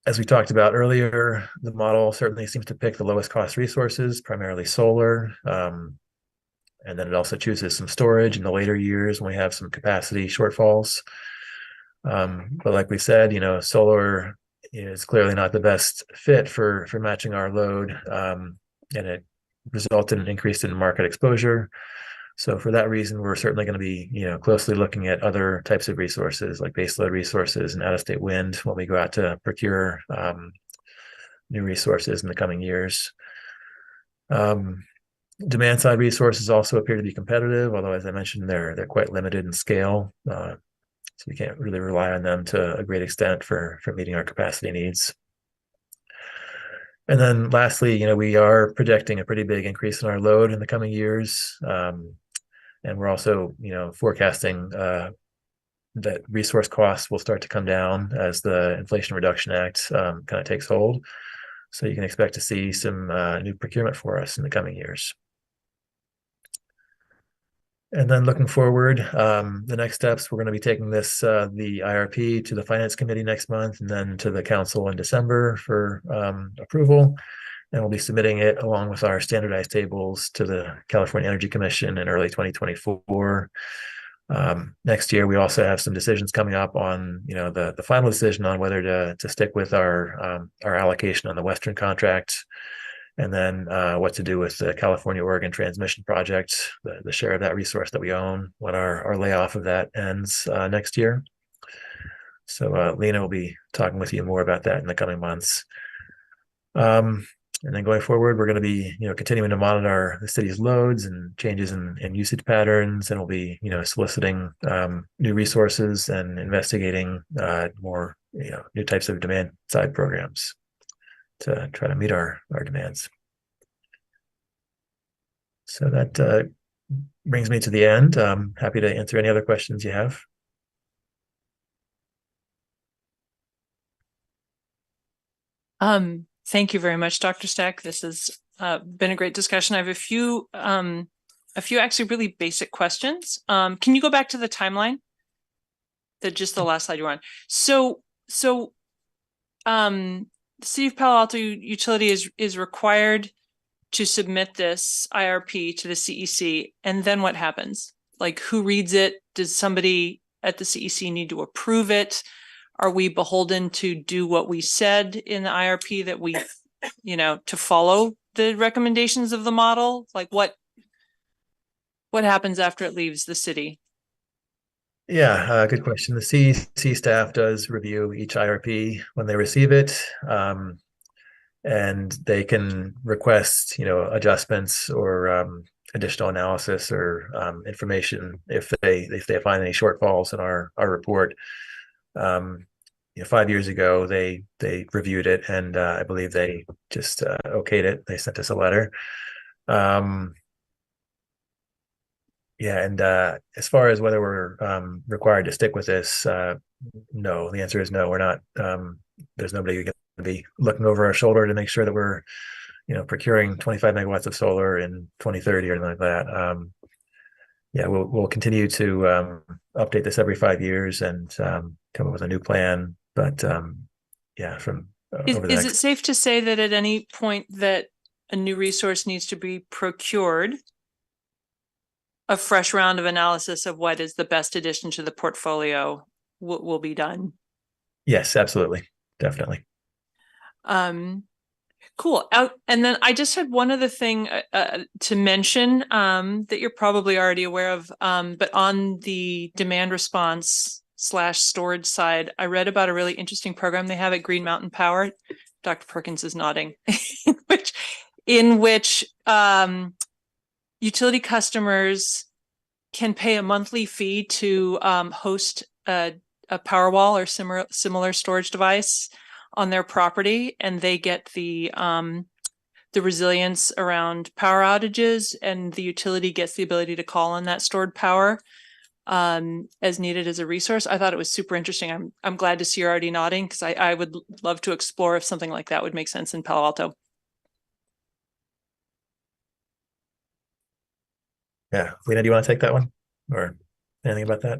As we talked about earlier, the model certainly seems to pick the lowest cost resources, primarily solar. And then it also chooses some storage in the later years when we have some capacity shortfalls. But like we said, solar is clearly not the best fit for matching our load, and it resulted in an increase in market exposure. So for that reason, we're certainly going to be, closely looking at other types of resources like baseload resources and out-of-state wind when we go out to procure new resources in the coming years. Demand side resources also appear to be competitive, although as I mentioned, they're quite limited in scale. So we can't really rely on them to a great extent for meeting our capacity needs. And then lastly, we are projecting a pretty big increase in our load in the coming years. And we're also, forecasting that resource costs will start to come down as the Inflation Reduction Act kind of takes hold. So you can expect to see some new procurement for us in the coming years. And then looking forward, the next steps, we're going to be taking this, the IRP to the Finance Committee next month and then to the Council in December for approval. And we'll be submitting it along with our standardized tables to the California Energy Commission in early 2024. Next year, we also have some decisions coming up on, the final decision on whether to stick with our allocation on the Western contract, and then what to do with the California-Oregon transmission project, the share of that resource that we own when our layoff of that ends next year. So Lena will be talking with you more about that in the coming months. And then going forward, we're going to be, continuing to monitor the city's loads and changes in usage patterns, and we'll be, soliciting new resources and investigating more, new types of demand side programs to try to meet our demands. So that brings me to the end. I'm happy to answer any other questions you have. Thank you very much, Dr. Stack. This has been a great discussion. I have a few actually really basic questions. Can you go back to the timeline? Just the last slide you were on. So the City of Palo Alto Utility is required to submit this IRP to the CEC, and then what happens? Like, who reads it? Does somebody at the CEC need to approve it? Are we beholden to do what we said in the IRP that we, to follow the recommendations of the model? Like what happens after it leaves the city? Yeah, good question. The CEC staff does review each IRP when they receive it, and they can request, adjustments or additional analysis or information if they find any shortfalls in our report. 5 years ago, they reviewed it, and I believe they just okayed it. They sent us a letter. And as far as whether we're required to stick with this, no. The answer is no. We're not. There's nobody going to be looking over our shoulder to make sure that we're, procuring 25 megawatts of solar in 2030 or anything like that. We'll continue to update this every 5 years and come up with a new plan. But is it safe to say that at any point that a new resource needs to be procured, a fresh round of analysis of what is the best addition to the portfolio will be done? Yes, absolutely. Definitely. Cool. And then I just had one other thing to mention that you're probably already aware of, but on the demand response / storage side, I read about a really interesting program they have at Green Mountain Power. Dr. Perkins is nodding, in which utility customers can pay a monthly fee to host a Powerwall or similar storage device on their property, and they get the resilience around power outages, and the utility gets the ability to call on that stored power as needed as a resource. I thought it was super interesting. I'm glad to see you're already nodding, because I would love to explore if something like that would make sense in Palo Alto. Yeah. Lena, do you want to take that one or anything about that?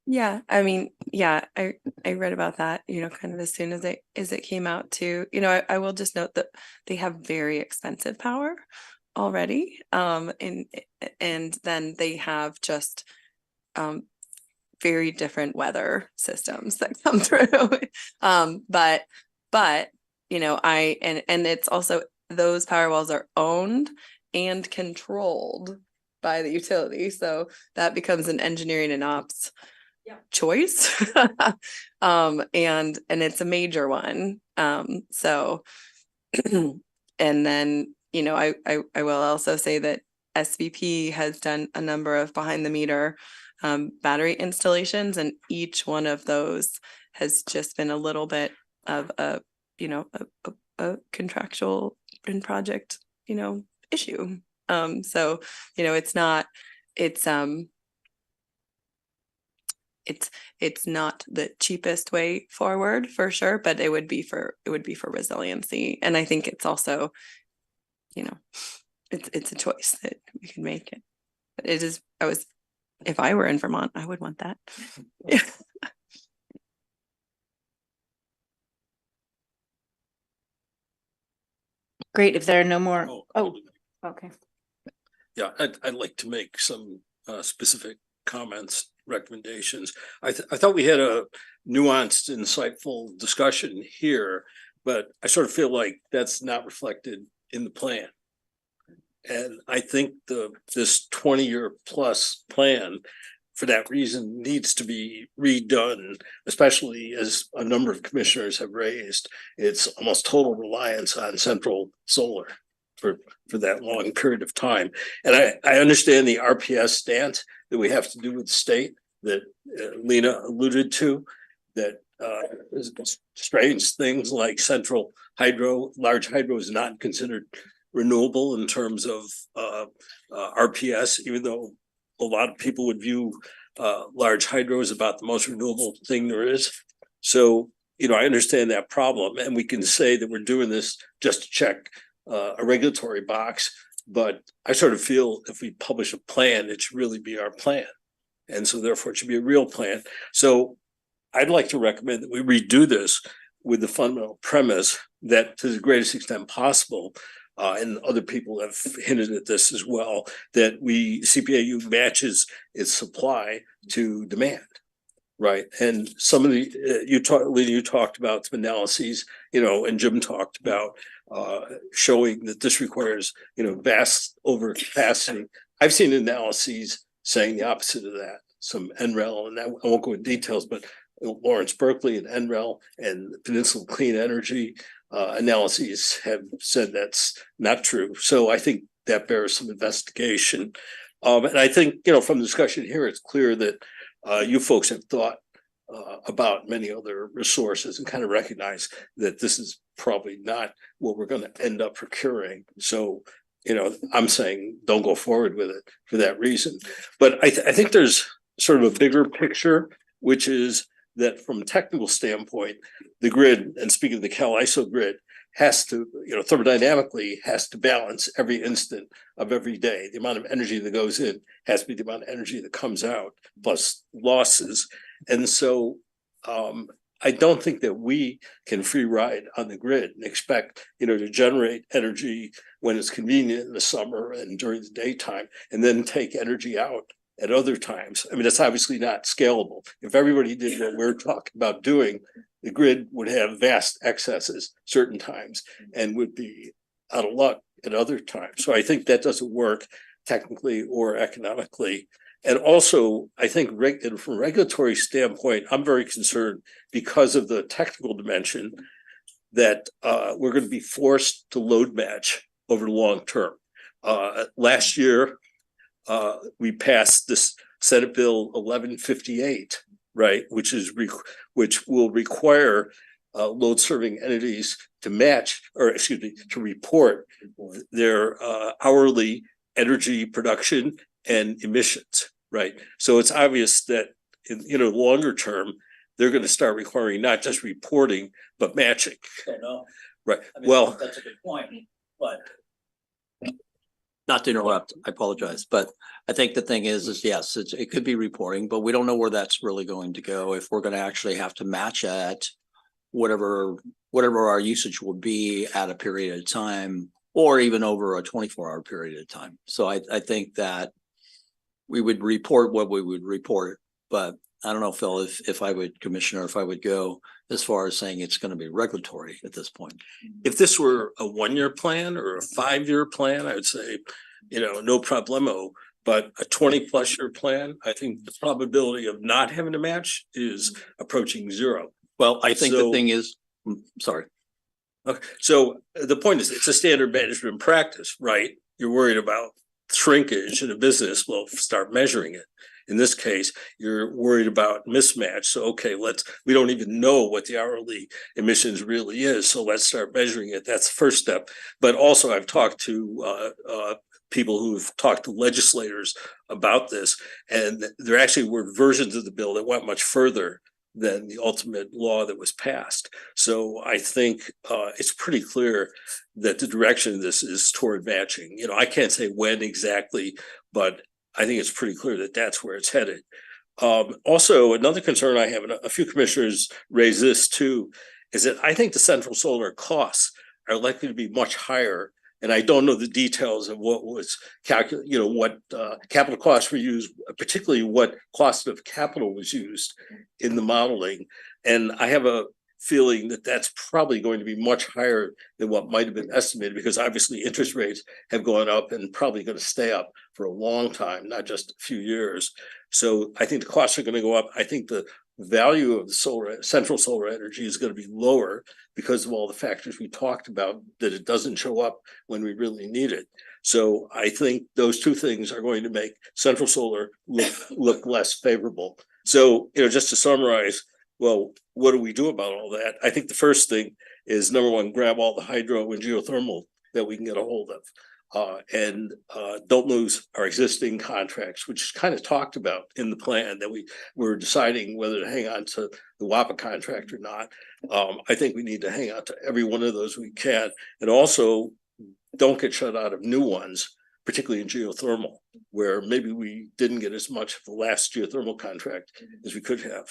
Yeah, I mean, yeah, I read about that, kind of as soon as it came out too. I will just note that they have very expensive power already. And then they have just very different weather systems that come through. But and it's also, those Powerwalls are owned and controlled by the utility. So that becomes an engineering and ops choice. And it's a major one. So and then, you know, I will also say that SVP has done a number of behind the meter battery installations, and each one of those has just been a little bit of a, you know, a contractual and project, you know, issue. So, you know, it's not the cheapest way forward for sure, but it would be for resiliency. And I think it's also, you know, it's a choice that we can make it. But it is, if I were in Vermont, I would want that. Great. If there are no more, okay. Yeah, I'd like to make some specific comments, recommendations. I thought we had a nuanced, insightful discussion here, but I sort of feel like that's not reflected in the plan. And I think this 20-year plus plan, for that reason, needs to be redone, especially as a number of commissioners have raised. It's almost total reliance on central solar for that long period of time. And I understand the RPS stance that we have to do with the state that Lena alluded to, that strange things like central hydro, large hydro is not considered renewable in terms of RPS, even though a lot of people would view large hydro as about the most renewable thing there is. So, you know, I understand that problem, and we can say that we're doing this just to check a regulatory box, but I sort of feel if we publish a plan, it should really be our plan. And so therefore it should be a real plan. So I'd like to recommend that we redo this with the fundamental premise that to the greatest extent possible, and other people have hinted at this as well, that CPAU matches its supply to demand, right? And some of the, Lena, you talked about some analyses, you know, and Jim talked about showing that this requires, you know, vast overcapacity. I've seen analyses saying the opposite of that. Some NREL, and I won't go into details, but Lawrence Berkeley and NREL and Peninsula Clean Energy analyses have said that's not true. So I think that bears some investigation. And I think, you know, from the discussion here, it's clear that you folks have thought about many other resources and kind of recognize that this is probably not what we're going to end up procuring. So, you know, I'm saying don't go forward with it for that reason. But I think there's sort of a bigger picture, which is that from a technical standpoint, the grid, and speaking of the CAISO grid, has to, you know, thermodynamically has to balance every instant of every day. The amount of energy that goes in has to be the amount of energy that comes out, plus losses. And so I don't think that we can free ride on the grid and expect, you know, to generate energy when it's convenient in the summer and during the daytime, and then take energy out at other times. I mean, that's obviously not scalable. If everybody did what we're talking about doing, the grid would have vast excesses certain times and would be out of luck at other times. So I think that doesn't work technically or economically. And also, I think from a regulatory standpoint, I'm very concerned because of the technical dimension that we're going to be forced to load match over the long term. Last year, we passed this Senate Bill 1158, right, which will require load serving entities to match, or excuse me, to report their hourly energy production and emissions, right? So it's obvious that in, you know, longer term, they're going to start requiring not just reporting but matching. Right. I mean, well, that's a good point, but not to interrupt, I apologize, but I think the thing is yes, it could be reporting, but we don't know where that's really going to go. If we're going to actually have to match at whatever our usage will be at a period of time, or even over a 24-hour period of time. So I think that we would report what we would report, but I don't know, Phil, if I would, Commissioner, if I would go as far as saying it's going to be regulatory at this point. If this were a 1-year plan or a 5-year plan, I would say, you know, no problemo. But a 20+ year plan, I think the probability of not having a match is approaching zero. Well, I think the So- thing is, sorry. Okay, so the point is, it's a standard management practice, right? You're worried about shrinkage in a business, well, start measuring it. In this case, you're worried about mismatch. So, okay, we don't even know what the hourly emissions really is. So let's start measuring it. That's the first step. But also I've talked to people who've talked to legislators about this, and there actually were versions of the bill that went much further than the ultimate law that was passed. So I think it's pretty clear that the direction of this is toward matching. You know, I can't say when exactly, but I think it's pretty clear that that's where it's headed. Also, another concern I have, and a few commissioners raise this too, is that I think the central solar costs are likely to be much higher. And I don't know the details of what was calculated, you know, what capital costs were used, particularly what cost of capital was used in the modeling. And I have a feeling that that's probably going to be much higher than what might have been estimated, because obviously interest rates have gone up and probably going to stay up for a long time, not just a few years. So I think the costs are going to go up. I think the value of the central solar energy is going to be lower because of all the factors we talked about, that it doesn't show up when we really need it. So I think those two things are going to make central solar look less favorable. So, you know, just to summarize, well, what do we do about all that? I think the first thing is, number one, grab all the hydro and geothermal that we can get a hold of. And don't lose our existing contracts, which is kind of talked about in the plan, that we were deciding whether to hang on to the WAPA contract or not. I think we need to hang on to every one of those we can, and also don't get shut out of new ones, particularly in geothermal, where maybe we didn't get as much of the last geothermal contract as we could have.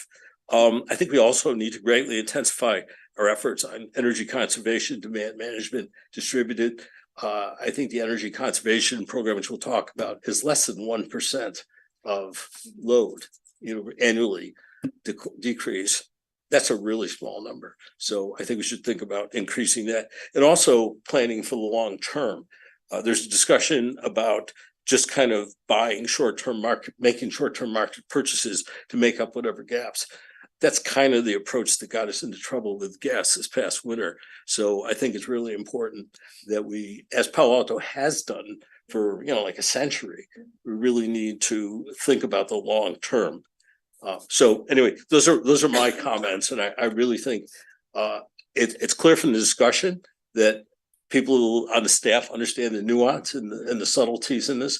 I think we also need to greatly intensify our efforts on energy conservation, demand management, distributed. I think the energy conservation program, which we'll talk about, is less than 1% of load, you know, annually decrease. That's a really small number. So I think we should think about increasing that, and also planning for the long term. There's a discussion about just kind of making short-term market purchases to make up whatever gaps. That's kind of the approach that got us into trouble with gas this past winter. So I think it's really important that we, as Palo Alto has done for, you know, like a century, we really need to think about the long term. So anyway, those are my comments, and I really think it's clear from the discussion that people on the staff understand the nuance and the subtleties in this.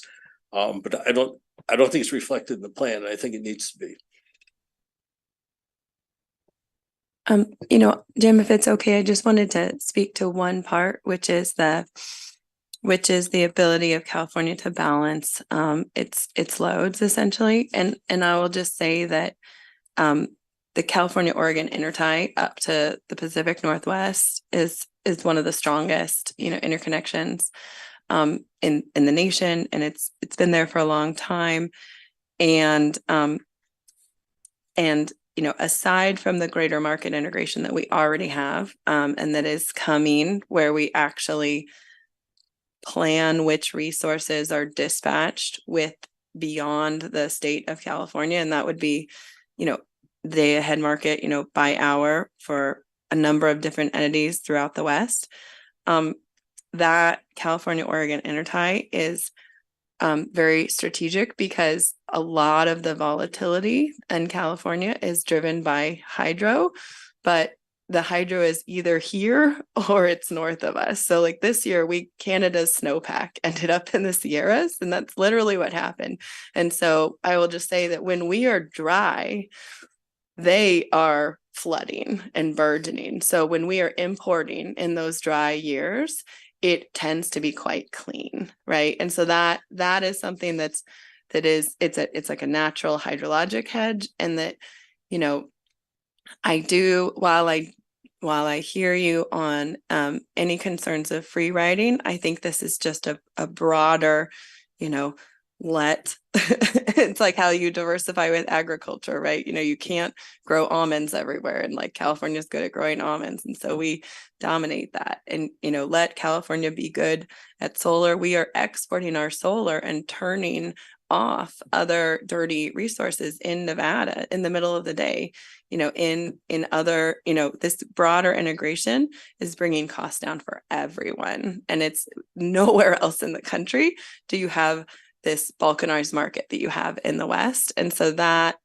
But I don't think it's reflected in the plan. I think it needs to be. You know, Jim, if it's okay, I just wanted to speak to one part, which is the ability of California to balance its loads, essentially. And I will just say that the California-Oregon intertie up to the Pacific Northwest is one of the strongest, you know, interconnections in the nation, and it's been there for a long time. And you know, aside from the greater market integration that we already have, and that is coming, where we actually plan which resources are dispatched with beyond the state of California, and that would be, you know, day ahead market, you know, by hour for a number of different entities throughout the West. That California-Oregon intertie is very strategic, because a lot of the volatility in California is driven by hydro, but the hydro is either here or it's north of us. So like this year, Canada's snowpack ended up in the Sierras, and that's literally what happened. And so I will just say that when we are dry, they are flooding and burgeoning. So when we are importing in those dry years, it tends to be quite clean, right? And so that is something it's like a natural hydrologic hedge, and that, you know, while I hear you on any concerns of free riding, I think this is just a broader, you know, it's like how you diversify with agriculture, right? You know, you can't grow almonds everywhere, and like California's good at growing almonds, and so we dominate that. And, you know, let California be good at solar. We are exporting our solar and turning off other dirty resources in Nevada in the middle of the day. You know, in other, you know, this broader integration is bringing costs down for everyone. And it's nowhere else in the country do you have this balkanized market that you have in the West. And so that's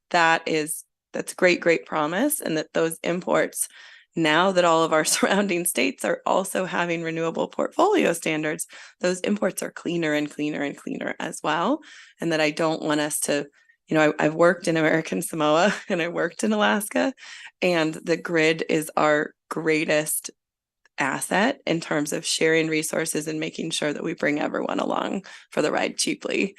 great promise. And that those imports, now that all of our surrounding states are also having renewable portfolio standards, those imports are cleaner and cleaner and cleaner as well. And that I don't want us to, you know, I've worked in American Samoa and I worked in Alaska, and the grid is our greatest asset in terms of sharing resources and making sure that we bring everyone along for the ride cheaply.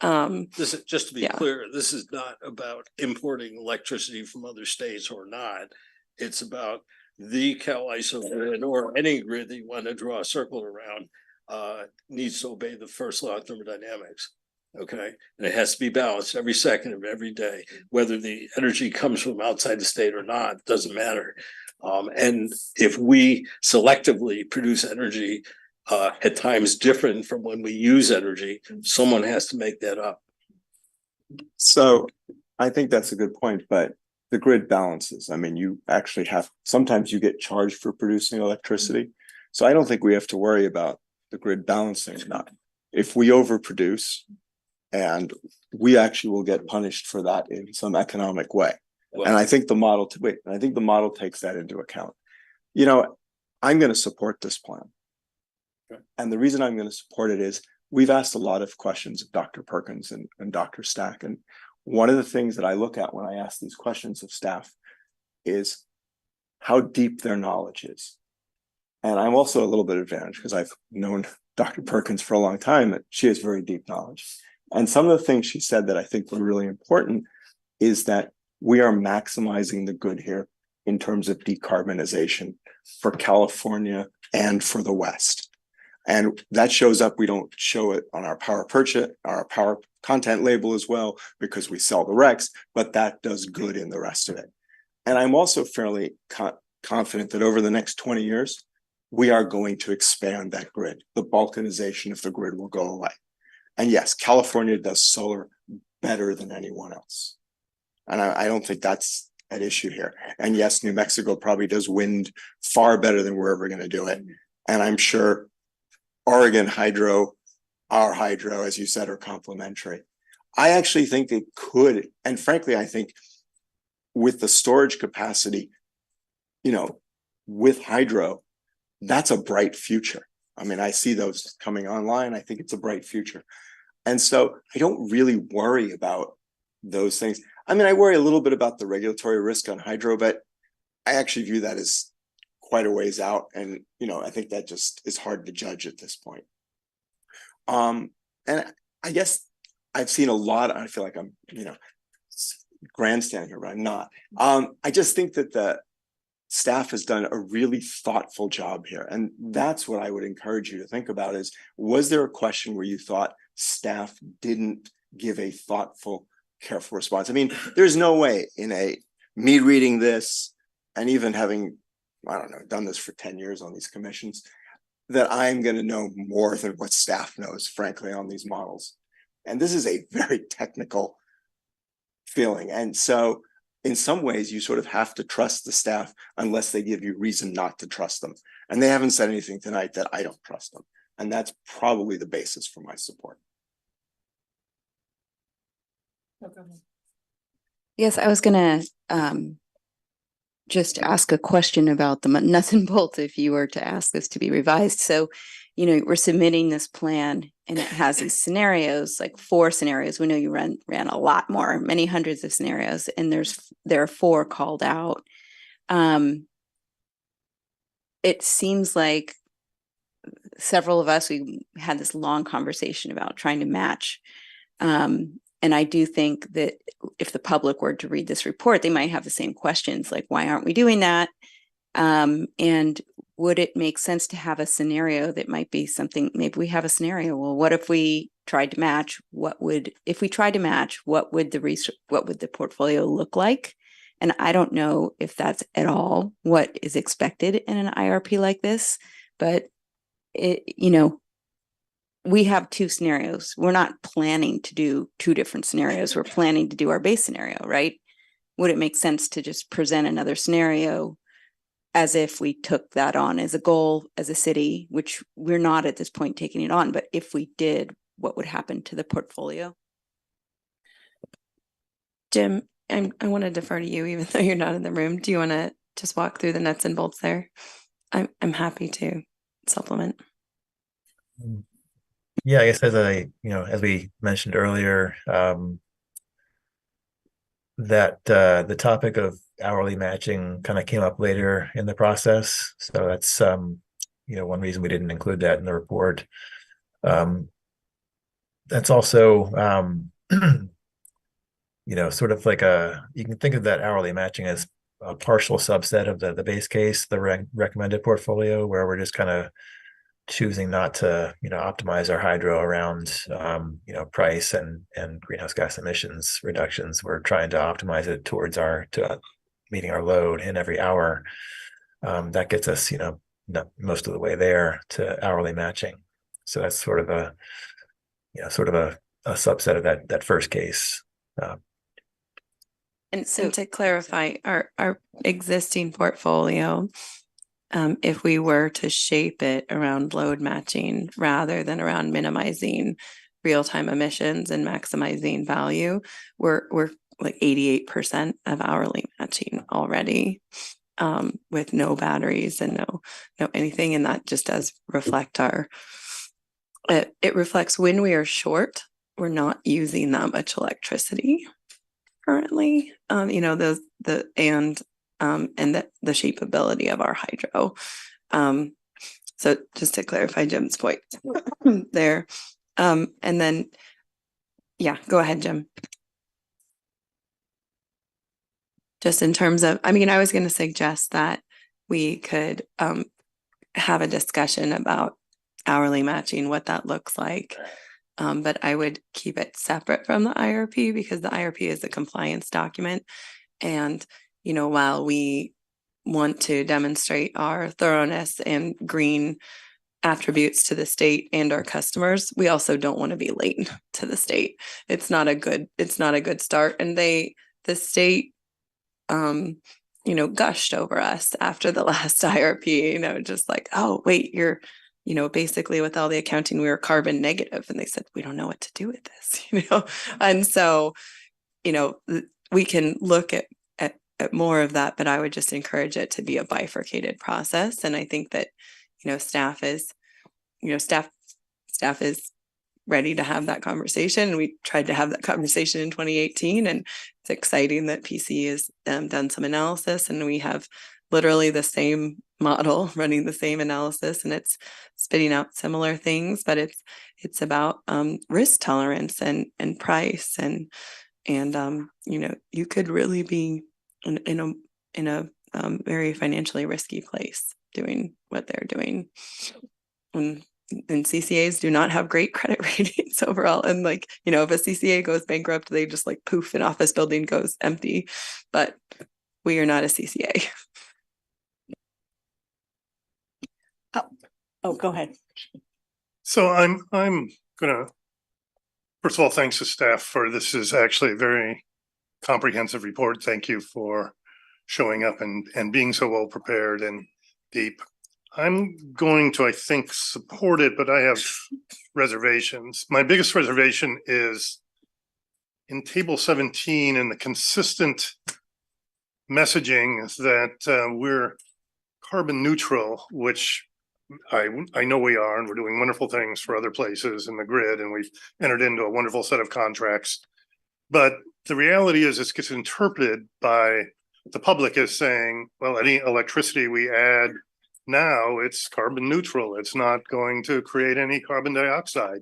This is, just to be Yeah. clear, this is not about importing electricity from other states or not. It's about the CAISO grid, or any grid that you want to draw a circle around, needs to obey the first law of thermodynamics. Okay, and it has to be balanced every second of every day, whether the energy comes from outside the state or not, doesn't matter. And if we selectively produce energy at times different from when we use energy, someone has to make that up. So I think that's a good point, but the grid balances. I mean, you actually have, sometimes you get charged for producing electricity. So I don't think we have to worry about the grid balancing or not. If we overproduce, and we actually will get punished for that in some economic way. And I think the model takes that into account. You know, I'm going to support this plan. Okay. And the reason I'm going to support it is we've asked a lot of questions of Dr. Perkins and Dr. Stack. And one of the things that I look at when I ask these questions of staff is how deep their knowledge is. And I'm also a little bit advantaged because I've known Dr. Perkins for a long time, that she has very deep knowledge. And some of the things she said that I think were really important is that we are maximizing the good here in terms of decarbonization for California and for the West. And that shows up, we don't show it on our power purchase, our power content label as well, because we sell the RECs, but that does good in the rest of it. And I'm also fairly confident that over the next 20 years, we are going to expand that grid. The balkanization of the grid will go away. And yes, California does solar better than anyone else. And I don't think that's an issue here. And yes, New Mexico probably does wind far better than we're ever going to do it. And I'm sure Oregon hydro, our hydro, as you said, are complementary. I actually think it could. And frankly, I think with the storage capacity, you know, with hydro, that's a bright future. I mean, I see those coming online. I think it's a bright future. And so I don't really worry about those things. I mean, I worry a little bit about the regulatory risk on hydro, but I actually view that as quite a ways out. And, you know, I think that just is hard to judge at this point. And I guess I've seen a lot, I feel like I'm, you know, grandstanding here, but I'm not. I just think that the staff has done a really thoughtful job here. And that's what I would encourage you to think about is, was there a question where you thought staff didn't give a thoughtful, careful response? I mean, there's no way in me reading this and even having, I don't know, done this for 10 years on these commissions, that I'm going to know more than what staff knows, frankly, on these models. And this is a very technical feeling. And so in some ways, you sort of have to trust the staff unless they give you reason not to trust them. And they haven't said anything tonight that I don't trust them. And that's probably the basis for my support. Yes, I was gonna just ask a question about the nuts and bolts if you were to ask this to be revised. So, you know, we're submitting this plan and it has these scenarios, like 4 scenarios. We know you ran a lot more, many hundreds of scenarios, and there are 4 called out. It seems like several of us, we had this long conversation about trying to match. And I do think that if the public were to read this report, they might have the same questions, like, why aren't we doing that? And would it make sense to have a scenario that might be something, maybe we have a scenario, well, what if we tried to match? If we tried to match, what would the portfolio look like? And I don't know if that's at all what is expected in an IRP like this, but it, you know, we have two scenarios. We're not planning to do two different scenarios. We're planning to do our base scenario, right? Would it make sense to just present another scenario as if we took that on as a goal as a city, which we're not at this point taking it on, but if we did, what would happen to the portfolio? Jim, I want to defer to you, even though you're not in the room. Do you want to just walk through the nuts and bolts there? I'm happy to supplement. Yeah, I guess as we mentioned earlier, that the topic of hourly matching kind of came up later in the process. So that's one reason we didn't include that in the report. That's also sort of like you can think of that hourly matching as a partial subset of the base case, the recommended portfolio, where we're just kind of choosing not to optimize our hydro around price and greenhouse gas emissions reductions. We're trying to optimize it towards meeting our load in every hour. That gets us not most of the way there to hourly matching. So that's sort of a subset of that first case. And to clarify, our existing portfolio, if we were to shape it around load matching rather than around minimizing real-time emissions and maximizing value, we're like 88% of hourly matching already, with no batteries and no anything. And that just does reflect it reflects when we are short, we're not using that much electricity currently, and the shapeability of our hydro. So just to clarify Jim's point there. And then, yeah, go ahead, Jim. Just in terms of, I was going to suggest that we could have a discussion about hourly matching, what that looks like. But I would keep it separate from the IRP, because the IRP is a compliance document. And, while we want to demonstrate our thoroughness and green attributes to the state and our customers, we also don't want to be late to the state. It's not a good start. And the state, gushed over us after the last IRP, just like, oh, wait, you're, basically with all the accounting, we were carbon negative. And they said, we don't know what to do with this, And so, we can look at more of that, but I would just encourage it to be a bifurcated process. And I think that, staff is ready to have that conversation. And we tried to have that conversation in 2018. And it's exciting that PC has done some analysis, and we have literally the same model running the same analysis, and it's spitting out similar things, but it's about risk tolerance and price and you could really be in a very financially risky place doing what they're doing. And CCAs do not have great credit ratings overall. And if a CCA goes bankrupt, they just poof, an office building goes empty. But we are not a CCA. Oh, go ahead. So I'm gonna, first of all, thanks to staff for this is actually a very comprehensive report. Thank you for showing up and being so well prepared and deep. I'm going to, I think, support it, but I have reservations. My biggest reservation is in table 17 and the consistent messaging that we're carbon neutral, which I know we are, and we're doing wonderful things for other places in the grid, and we've entered into a wonderful set of contracts. But the reality is, it gets interpreted by the public as saying, well, any electricity we add now, it's carbon neutral. It's not going to create any carbon dioxide.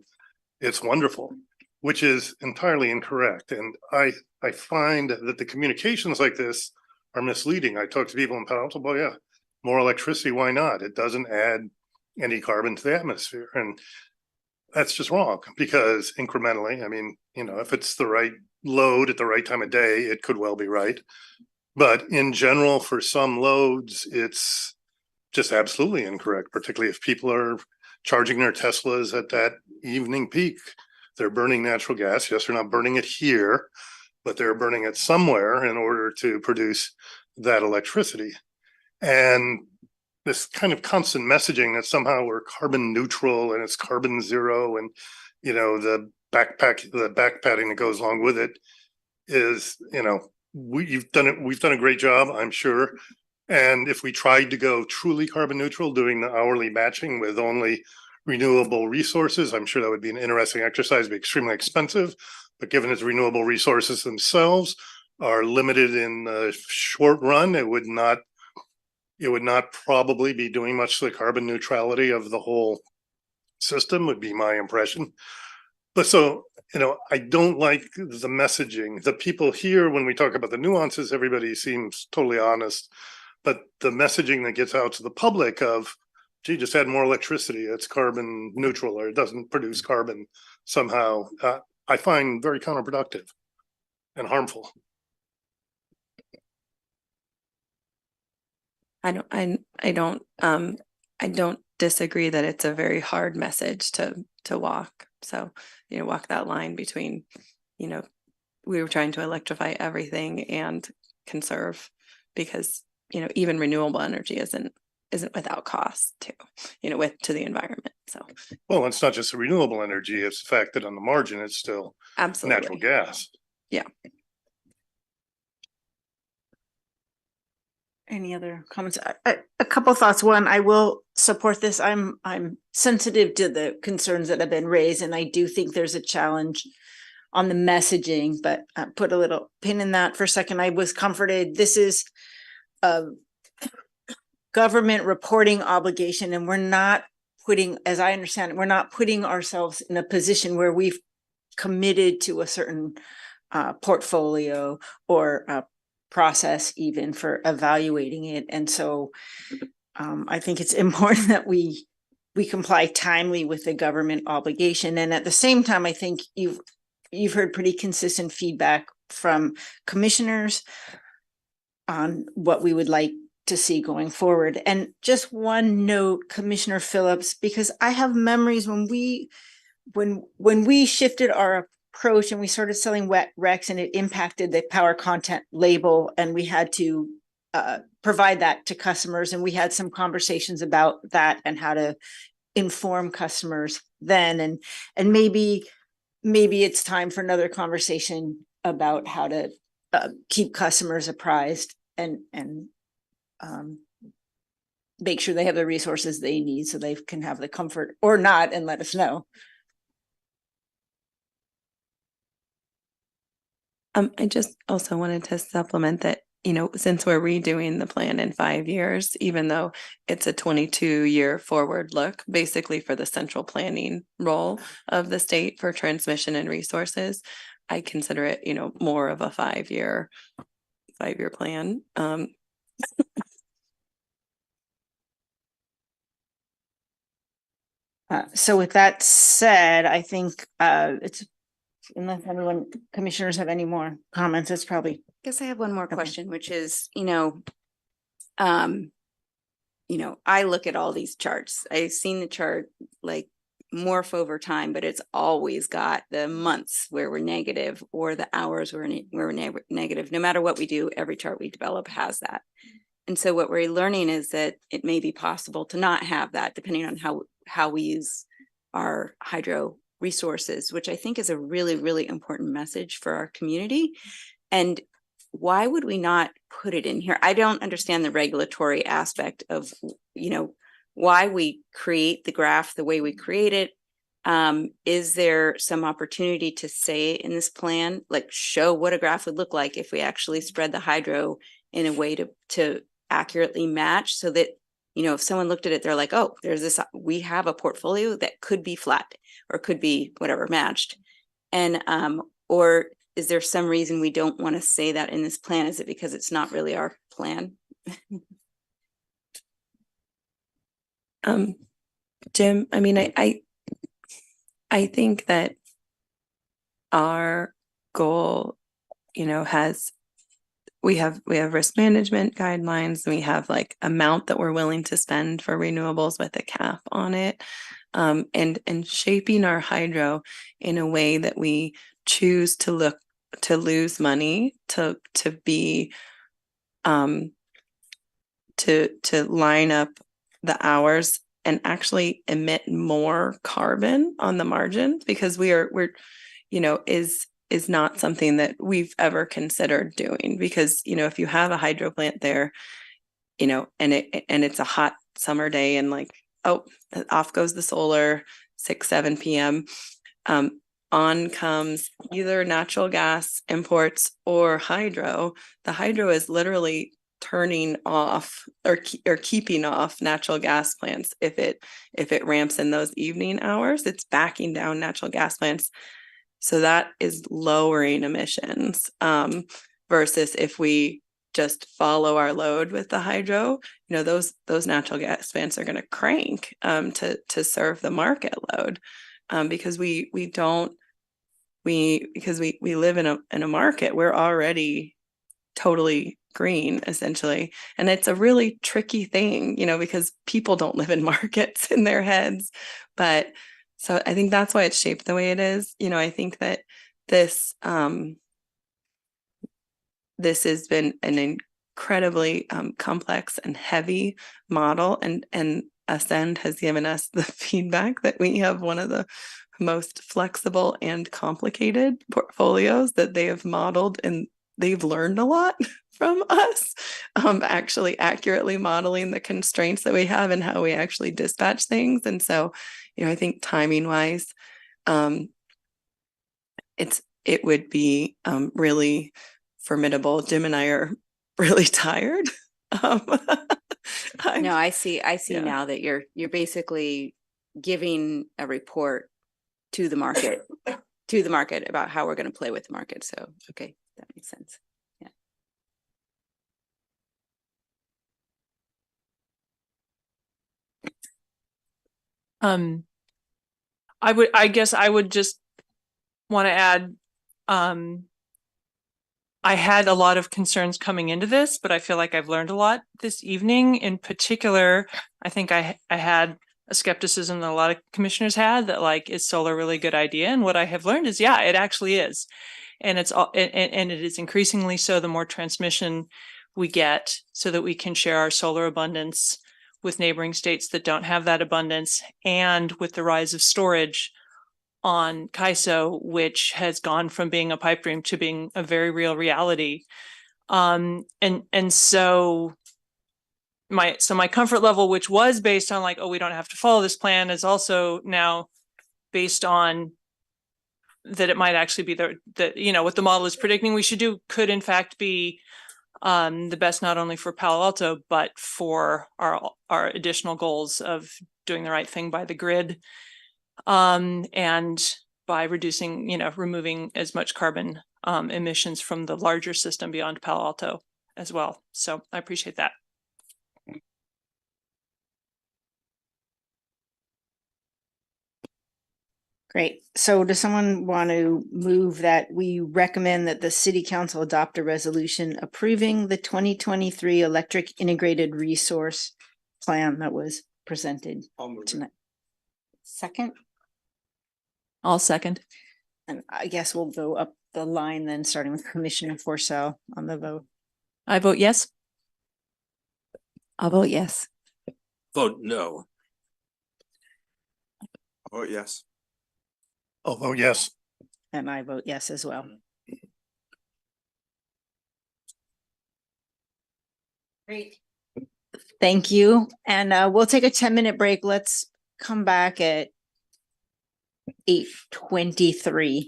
It's wonderful, which is entirely incorrect. And I find that the communications like this are misleading. I talk to people in Palo Alto, well, yeah, more electricity, why not? It doesn't add any carbon to the atmosphere. And that's just wrong, because incrementally, if it's the right load at the right time of day, it could well be right. But in general, for some loads, it's just absolutely incorrect, particularly if people are charging their Teslas at that evening peak. They're burning natural gas. Yes, they're not burning it here, but they're burning it somewhere in order to produce that electricity. And this kind of constant messaging that somehow we're carbon neutral and it's carbon zero, and the backpadding that goes along with it is, we've done a great job, I'm sure. And if we tried to go truly carbon neutral, doing the hourly matching with only renewable resources, I'm sure that would be an interesting exercise, be extremely expensive. But given its renewable resources themselves are limited in the short run, it would not probably be doing much to the carbon neutrality of the whole system, would be my impression. But so, I don't like the messaging. The people here, when we talk about the nuances, everybody seems totally honest. But the messaging that gets out to the public of, gee, just add more electricity, it's carbon neutral, or it doesn't produce carbon somehow, I find very counterproductive and harmful. I don't disagree that it's a very hard message to walk. So, walk that line between, we were trying to electrify everything and conserve, because, even renewable energy isn't without cost to the environment. So, well, it's not just the renewable energy, it's the fact that on the margin, it's still absolutely natural gas. Yeah. Any other comments? A couple thoughts. One, I will support this. I'm sensitive to the concerns that have been raised, and I do think there's a challenge on the messaging, but put a little pin in that for a second. I was comforted. This is a government reporting obligation, and we're not putting, as I understand it, we're not putting ourselves in a position where we've committed to a certain portfolio or process even for evaluating it. And so I think it's important that we comply timely with the government obligation. And at the same time, I think you've heard pretty consistent feedback from commissioners on what we would like to see going forward. And just one note, Commissioner Phillips, because I have memories when we shifted our approach and we started selling wet RECs, and it impacted the power content label, and we had to provide that to customers, and we had some conversations about that and how to inform customers then, and maybe it's time for another conversation about how to keep customers apprised and make sure they have the resources they need so they can have the comfort, or not, and let us know. I just also wanted to supplement that, since we're redoing the plan in 5 years, even though it's a 22-year forward look, basically for the central planning role of the state for transmission and resources, I consider it, more of a 5-year plan. So with that said, I think it's, unless anyone, commissioners have any more comments, it's probably. I guess I have one more Okay. question, which is, I look at all these charts. I've seen the chart like morph over time, but it's always got the months where we're negative or the hours where we're negative. No matter what we do, every chart we develop has that. And so what we're learning is that it may be possible to not have that, depending on how we use our hydro resources, which I think is a really, really important message for our community. And why would we not put it in here? I don't understand the regulatory aspect of, why we create the graph the way we create it. Is there some opportunity to say in this plan, like show what a graph would look like if we actually spread the hydro in a way to accurately match, so that, if someone looked at it, they're like, oh, we have a portfolio that could be flat or could be whatever matched. And, or is there some reason we don't want to say that in this plan? Is it because it's not really our plan? Jim, I mean, I think that our goal, has we have risk management guidelines. We have like amount that we're willing to spend for renewables with a cap on it. And shaping our hydro in a way that we choose to lose money, to be to line up the hours and actually emit more carbon on the margins, because we're is not something that we've ever considered doing. Because if you have a hydro plant there, and it's a hot summer day, and like, oh, off goes the solar, 6-7 p.m. On comes either natural gas imports or hydro. The hydro is literally turning off or keeping off natural gas plants. If it ramps in those evening hours, it's backing down natural gas plants. So that is lowering emissions, versus if we just follow our load with the hydro, those natural gas plants are going to crank to serve the market load, because we live in a market. We're already totally green, essentially. And it's a really tricky thing, because people don't live in markets in their heads. But so I think that's why it's shaped the way it is. I think that this has been an incredibly complex and heavy model, and Ascend has given us the feedback that we have one of the most flexible and complicated portfolios that they have modeled, and they've learned a lot from us, actually accurately modeling the constraints that we have and how we actually dispatch things. And so, I think timing wise, it would be really formidable. Jim and I are really tired. No, I see Yeah. now that you're basically giving a report to the market, about how we're going to play with the market. So, okay, that makes sense. Yeah. I would just want to add, I had a lot of concerns coming into this, but I feel like I've learned a lot this evening. In particular, I think I had a skepticism that a lot of commissioners had, that like, is solar really a good idea? And what I have learned is, yeah, it actually is. And and it is increasingly so the more transmission we get, so that we can share our solar abundance with neighboring states that don't have that abundance, and with the rise of storage on CAISO, which has gone from being a pipe dream to being a very real reality. And so my comfort level, which was based on like, oh, we don't have to follow this plan, is also now based on that it might actually be that what the model is predicting we should do could in fact be the best, not only for Palo Alto, but for our additional goals of doing the right thing by the grid, and by removing as much carbon emissions from the larger system beyond Palo Alto as well. So I appreciate that. Great. So does someone want to move that we recommend that the city council adopt a resolution approving the 2023 electric integrated resource plan that was presented tonight? Second? I'll second. And I guess we'll go up the line then, starting with Commissioner Forcell on the vote. I vote yes. I'll vote yes. Vote no. Oh, yes. I'll vote yes. And I vote yes as well. Great. Thank you. And we'll take a 10-minute break. Let's come back at 8:23.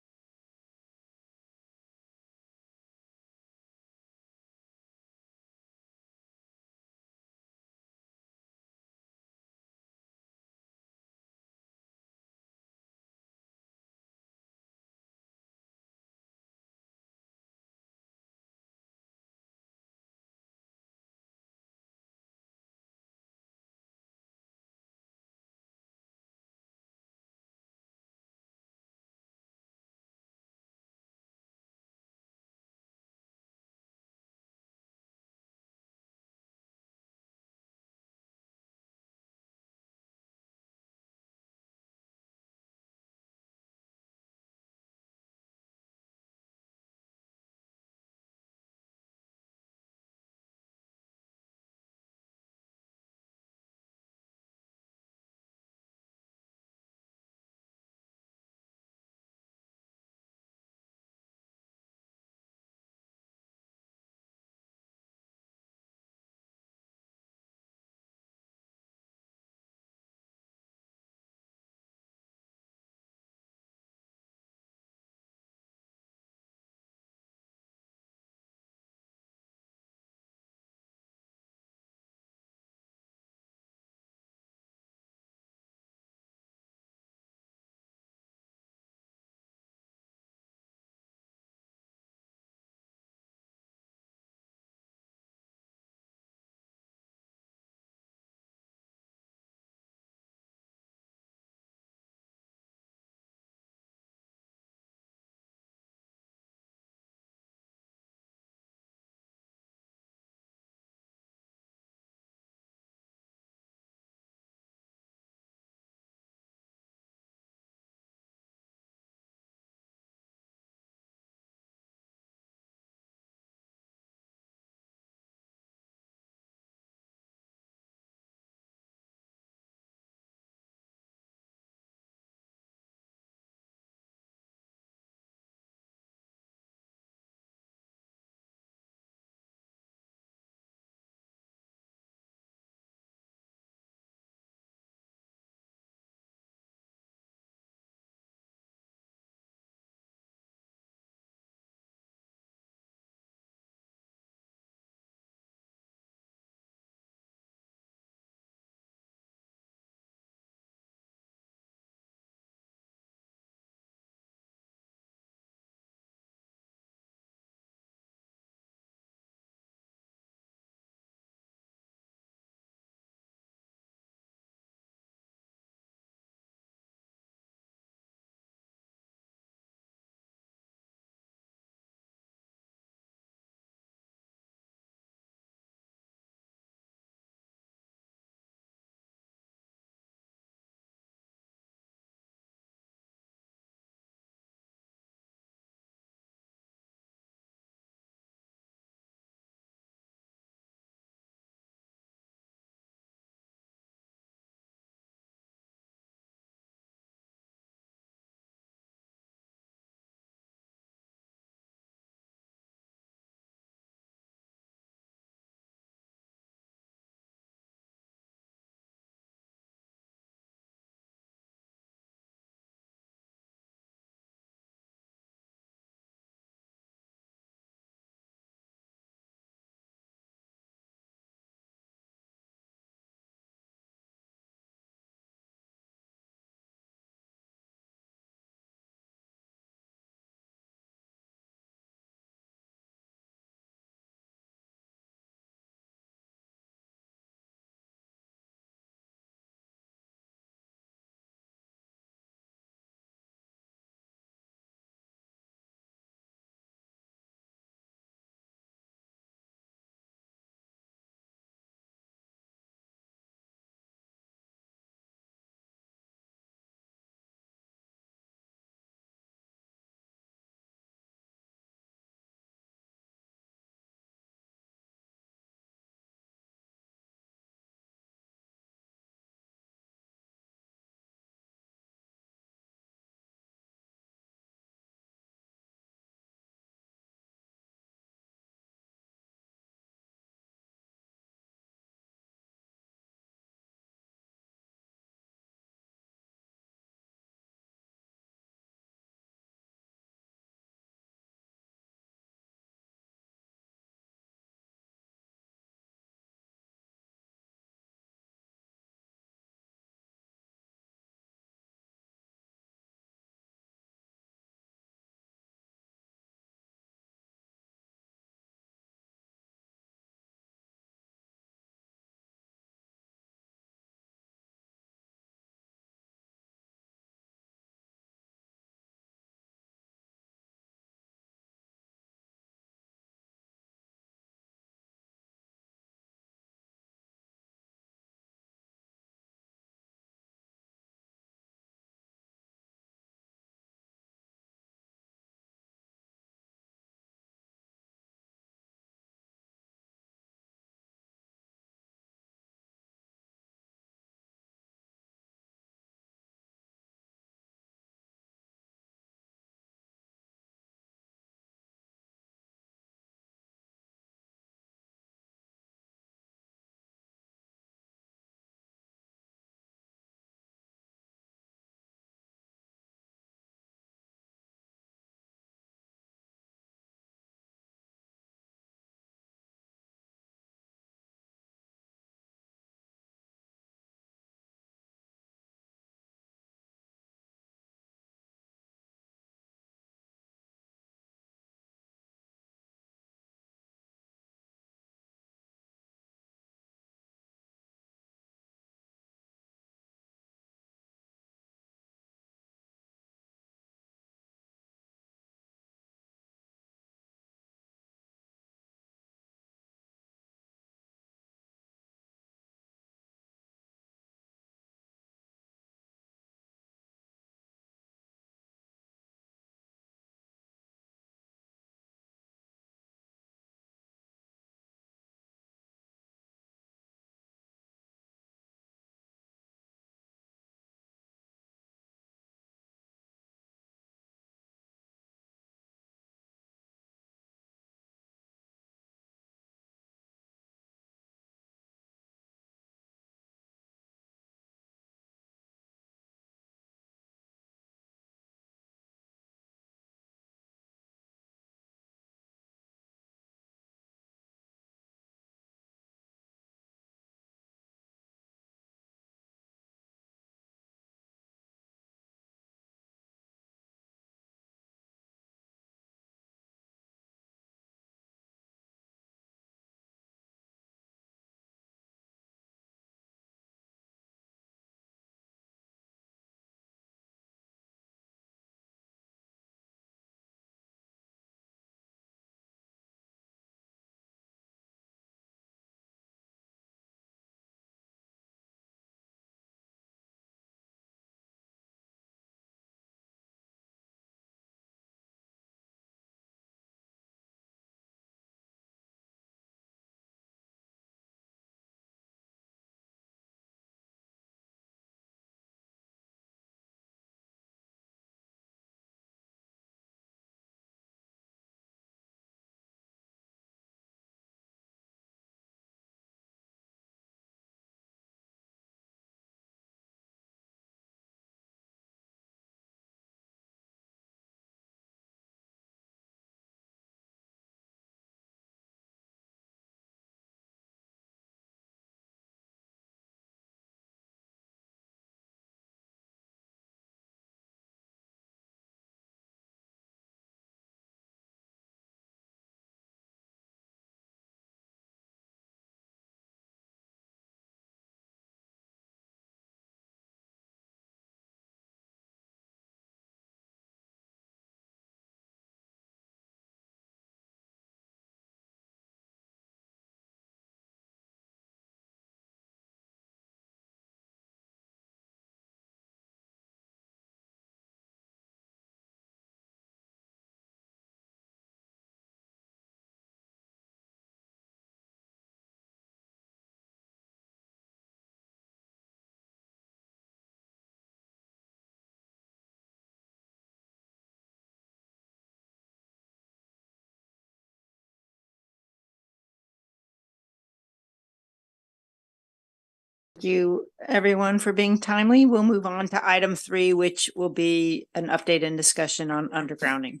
Thank you, everyone, for being timely. We'll move on to item 3, which will be an update and discussion on undergrounding.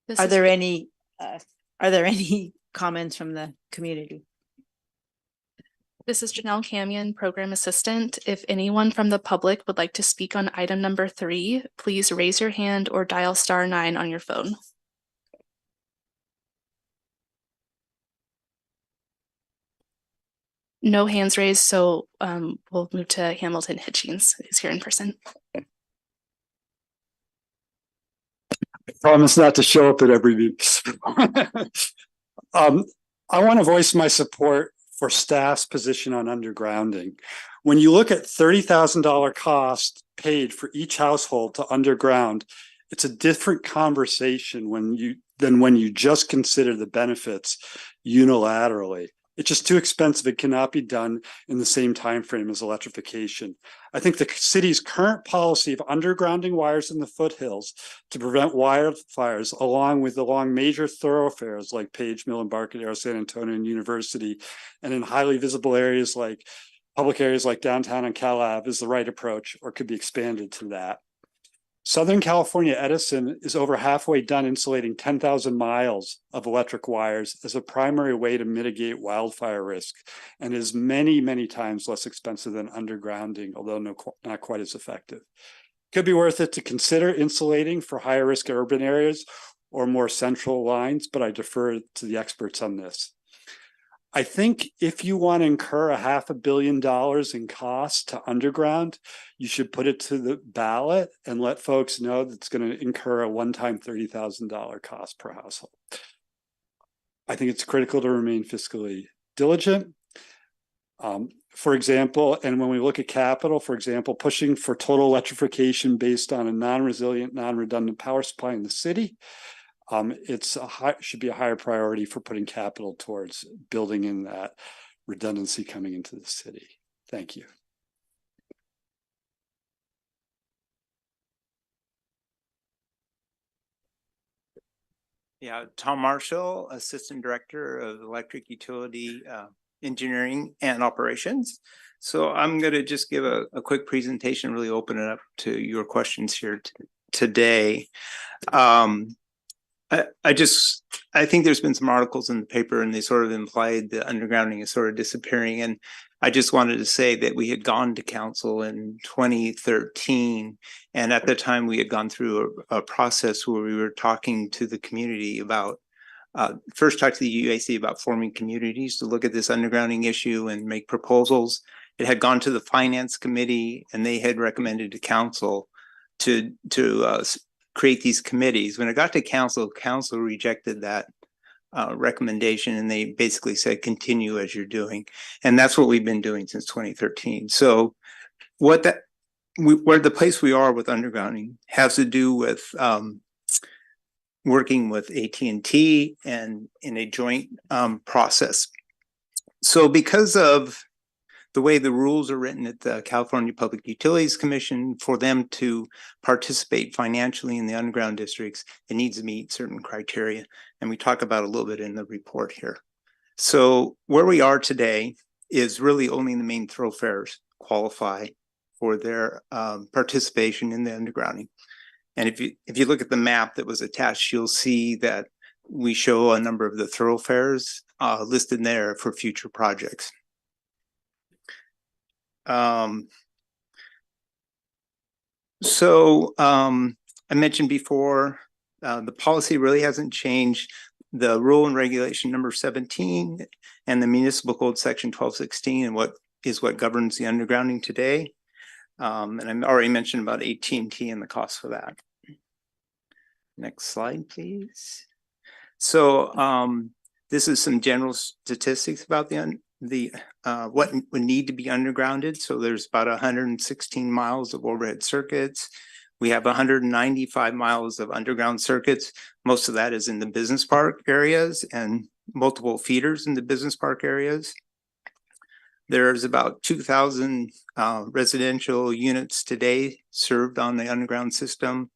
This Are is- there any comments from the community? This is Janelle Camion, Program Assistant. If anyone from the public would like to speak on item number 3, please raise your hand or dial *9 on your phone. No hands raised, so we'll move to Hamilton Hitchings, who's here in person. Promise not to show up at every meeting. I want to voice my support for staff's position on undergrounding. When you look at $30,000 cost paid for each household to underground, it's a different conversation than when you just consider the benefits unilaterally. It's just too expensive. It cannot be done in the same time frame as electrification. I think the city's current policy of undergrounding wires in the foothills to prevent wildfires, along major thoroughfares like Page Mill, Embarcadero, San Antonio, and University, and in highly visible areas like public areas like downtown and Cal Ave, is the right approach, or could be expanded to that. Southern California Edison is over halfway done insulating 10,000 miles of electric wires as a primary way to mitigate wildfire risk, and is many, many times less expensive than undergrounding, although not quite as effective. Could be worth it to consider insulating for higher risk urban areas or more central lines, but I defer to the experts on this. I think if you want to incur $500 million in costs to underground, you should put it to the ballot and let folks know that it's going to incur a one-time $30,000 cost per household. I think it's critical to remain fiscally diligent. For example, and when we look at capital, for example, pushing for total electrification based on a non-resilient, non-redundant power supply in the city, should be a higher priority for putting capital towards building in that redundancy coming into the city. Thank you. Yeah, Tom Marshall, Assistant Director of Electric Utility Engineering and Operations. So I'm going to just give a quick presentation, really open it up to your questions here today. I think there's been some articles in the paper and they sort of implied the undergrounding is sort of disappearing. And I just wanted to say that we had gone to council in 2013. And at the time we had gone through a process where we were talking to the community about, first talked to the UAC about forming communities to look at this undergrounding issue and make proposals. It had gone to the finance committee and they had recommended to council to create these committees. When it got to council rejected that recommendation, and they basically said, continue as you're doing. And that's what we've been doing since 2013. So where the place we are with undergrounding has to do with working with AT&T and in a joint process. So because of the way the rules are written at the California Public Utilities Commission, for them to participate financially in the underground districts, it needs to meet certain criteria. And we talk about a little bit in the report here. So where we are today is really only the main thoroughfares qualify for their participation in the undergrounding. And if you look at the map that was attached, you'll see that we show a number of the thoroughfares listed there for future projects. I mentioned before, the policy really hasn't changed. The rule and regulation number 17 and the municipal code section 1216 and what governs the undergrounding today. And I've already mentioned about AT&T and the cost for that. Next slide, please. So this is some general statistics about what would need to be undergrounded. So there's about 116 miles of overhead circuits. We have 195 miles of underground circuits. Most of that is in the business park areas and multiple feeders in the business park areas. There's about 2,000 residential units today served on the underground system.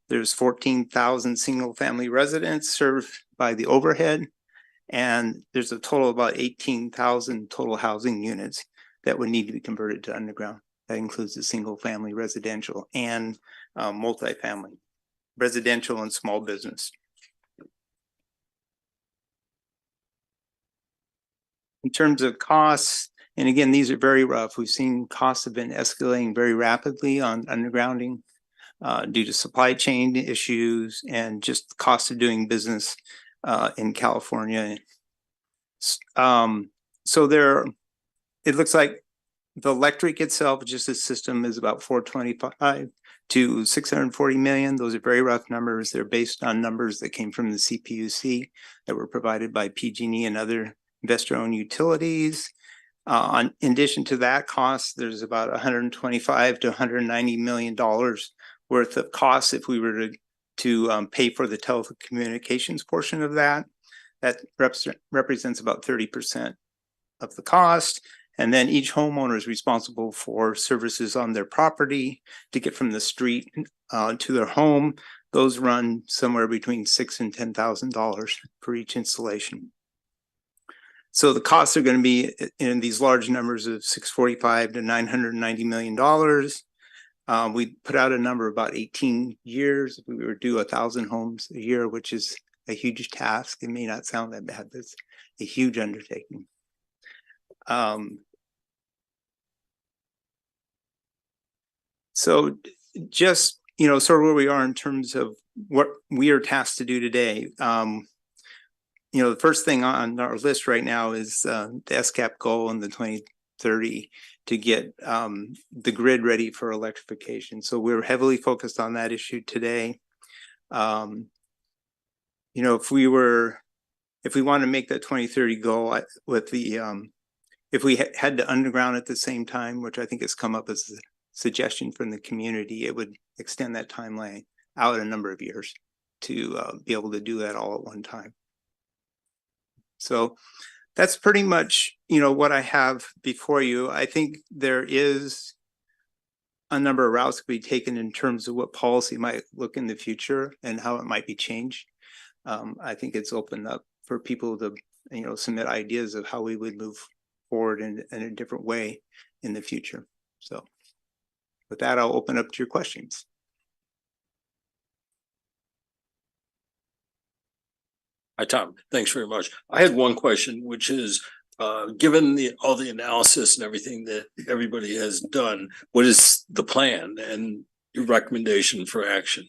There's 14,000 single family residents served by the overhead. And there's a total of about 18,000 total housing units that would need to be converted to underground. That includes the single family residential and multifamily, residential and small business. In terms of costs, and again, these are very rough. We've seen costs have been escalating very rapidly on undergrounding due to supply chain issues and just the cost of doing business in California. So there, it looks like the electric itself, just the system, is about 425 to 640 million. Those are very rough numbers. They're based on numbers that came from the CPUC that were provided by PG&E and other investor-owned utilities. In addition to that cost, there's about 125 to 190 million dollars worth of costs if we were to pay for the telecommunications portion of that. That represents about 30% of the cost. And then each homeowner is responsible for services on their property to get from the street to their home. Those run somewhere between $6,000 and $10,000 for each installation. So the costs are going to be in these large numbers of $645 to $990 million. We put out a number about 18 years. If we were to do 1,000 homes a year, which is a huge task. It may not sound that bad, but it's a huge undertaking. So just, sort of where we are in terms of what we are tasked to do today. The first thing on our list right now is the SCAP goal in the 2030 to get the grid ready for electrification. So we're heavily focused on that issue today. If we want to make that 2030 goal with the, if we had to underground at the same time, which I think has come up as a suggestion from the community, it would extend that timeline out a number of years to be able to do that all at one time. So that's pretty much, what I have before you. I think there is a number of routes to be taken in terms of what policy might look in the future and how it might be changed. I think it's opened up for people to, submit ideas of how we would move forward in a different way in the future. So with that, I'll open up to your questions. Hi, Tom. Thanks very much. I had one question, which is, given all the analysis and everything that everybody has done, what is the plan and your recommendation for action?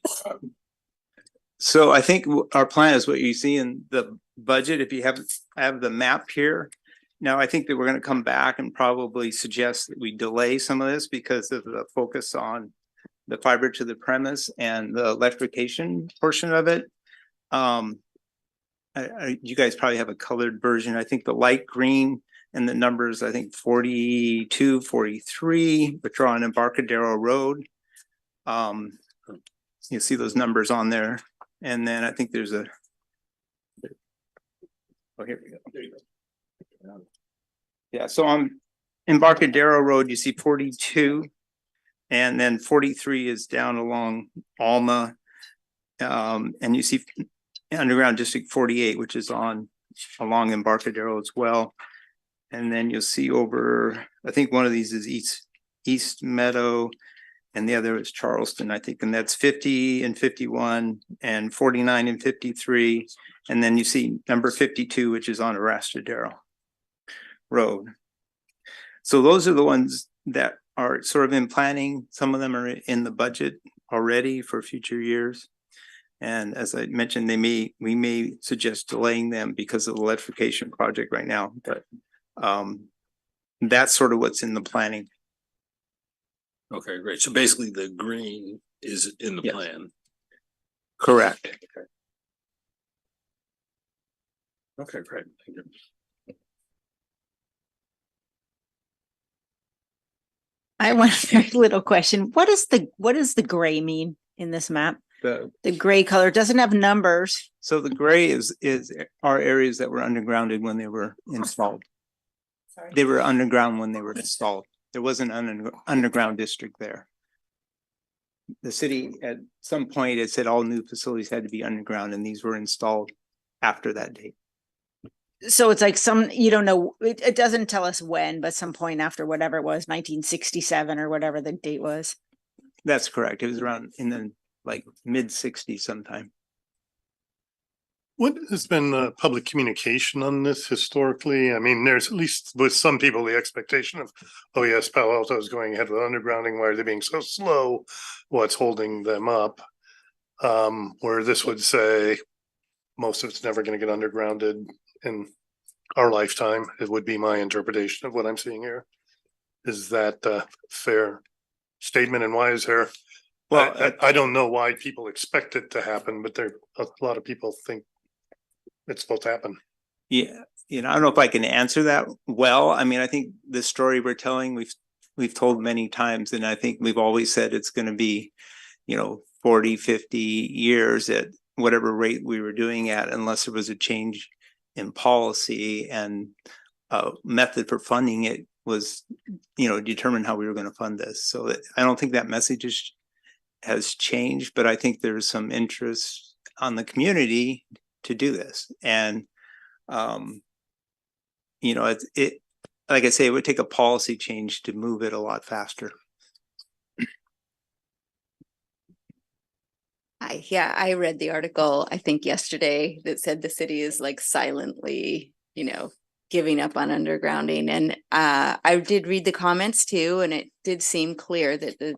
So I think our plan is what you see in the budget. If you have the map here. Now, I think that we're going to come back and probably suggest that we delay some of this because of the focus on the fiber to the premise and the electrification portion of it. You guys probably have a colored version. I think the light green and the numbers, I think 42, 43, which are on Embarcadero Road. You see those numbers on there. And then I think there's a, oh, here we go. There you go. Yeah, so on Embarcadero Road, you see 42, and then 43 is down along Alma. And you see underground district 48, which is along Embarcadero as well. And then you'll see over, I think one of these is East Meadow, and the other is Charleston, I think, and that's 50 and 51 and 49 and 53. And then you see number 52, which is on Arastradero Road. So those are the ones that are sort of in planning. Some of them are in the budget already for future years. And as I mentioned, we may suggest delaying them because of the electrification project right now, but that's sort of what's in the planning. Okay, great. So basically the green is in the Yes. plan. Correct. Okay, great. Thank you. I want a very little question. What does the gray mean in this map? The gray color doesn't have numbers. So the gray are areas that were undergrounded when they were installed. Sorry. They were underground when they were installed. There wasn't an underground district there. The city at some point had said all new facilities had to be underground, and these were installed after that date. So it's like you don't know, it doesn't tell us when, but some point after whatever it was, 1967 or whatever the date was. That's correct. It was around in the like mid-60s sometime. What has been public communication on this historically? I mean, there's at least with some people, the expectation of, oh yes, Palo Alto is going ahead with undergrounding. Why are they being so slow? What's holding them up? Where this would say most of it's never going to get undergrounded in our lifetime. It would be my interpretation of what I'm seeing here. Is that a fair statement? And why is there? Well, I don't know why people expect it to happen, but there a lot of people think it's supposed to happen. Yeah, I don't know if I can answer that well. I mean, I think the story we're telling, we've told many times, and I think we've always said it's going to be, 40, 50 years at whatever rate we were doing at, unless there was a change in policy and method for funding it was, determine how we were going to fund this. So I don't think that message has changed, but I think there's some interest on the community to do this. And, it like I say, it would take a policy change to move it a lot faster. I read the article, I think yesterday, that said the city is like silently, giving up on undergrounding. And I did read the comments too, and it did seem clear that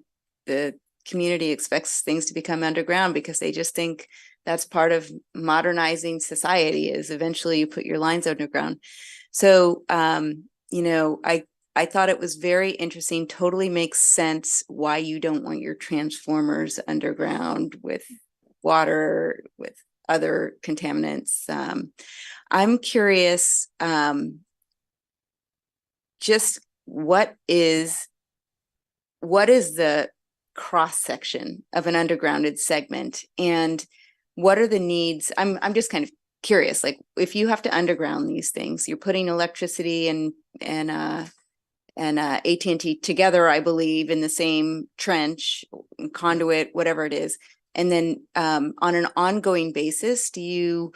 the community expects things to become underground because they just think that's part of modernizing society, is eventually you put your lines underground. So, I thought it was very interesting, totally makes sense why you don't want your transformers underground with water, with other contaminants. I'm curious, just what is the cross section of an undergrounded segment, and what are the needs? I'm just kind of curious, like if you have to underground these things, you're putting electricity and AT&T together, I believe, in the same trench, conduit, whatever it is. And then on an ongoing basis, do you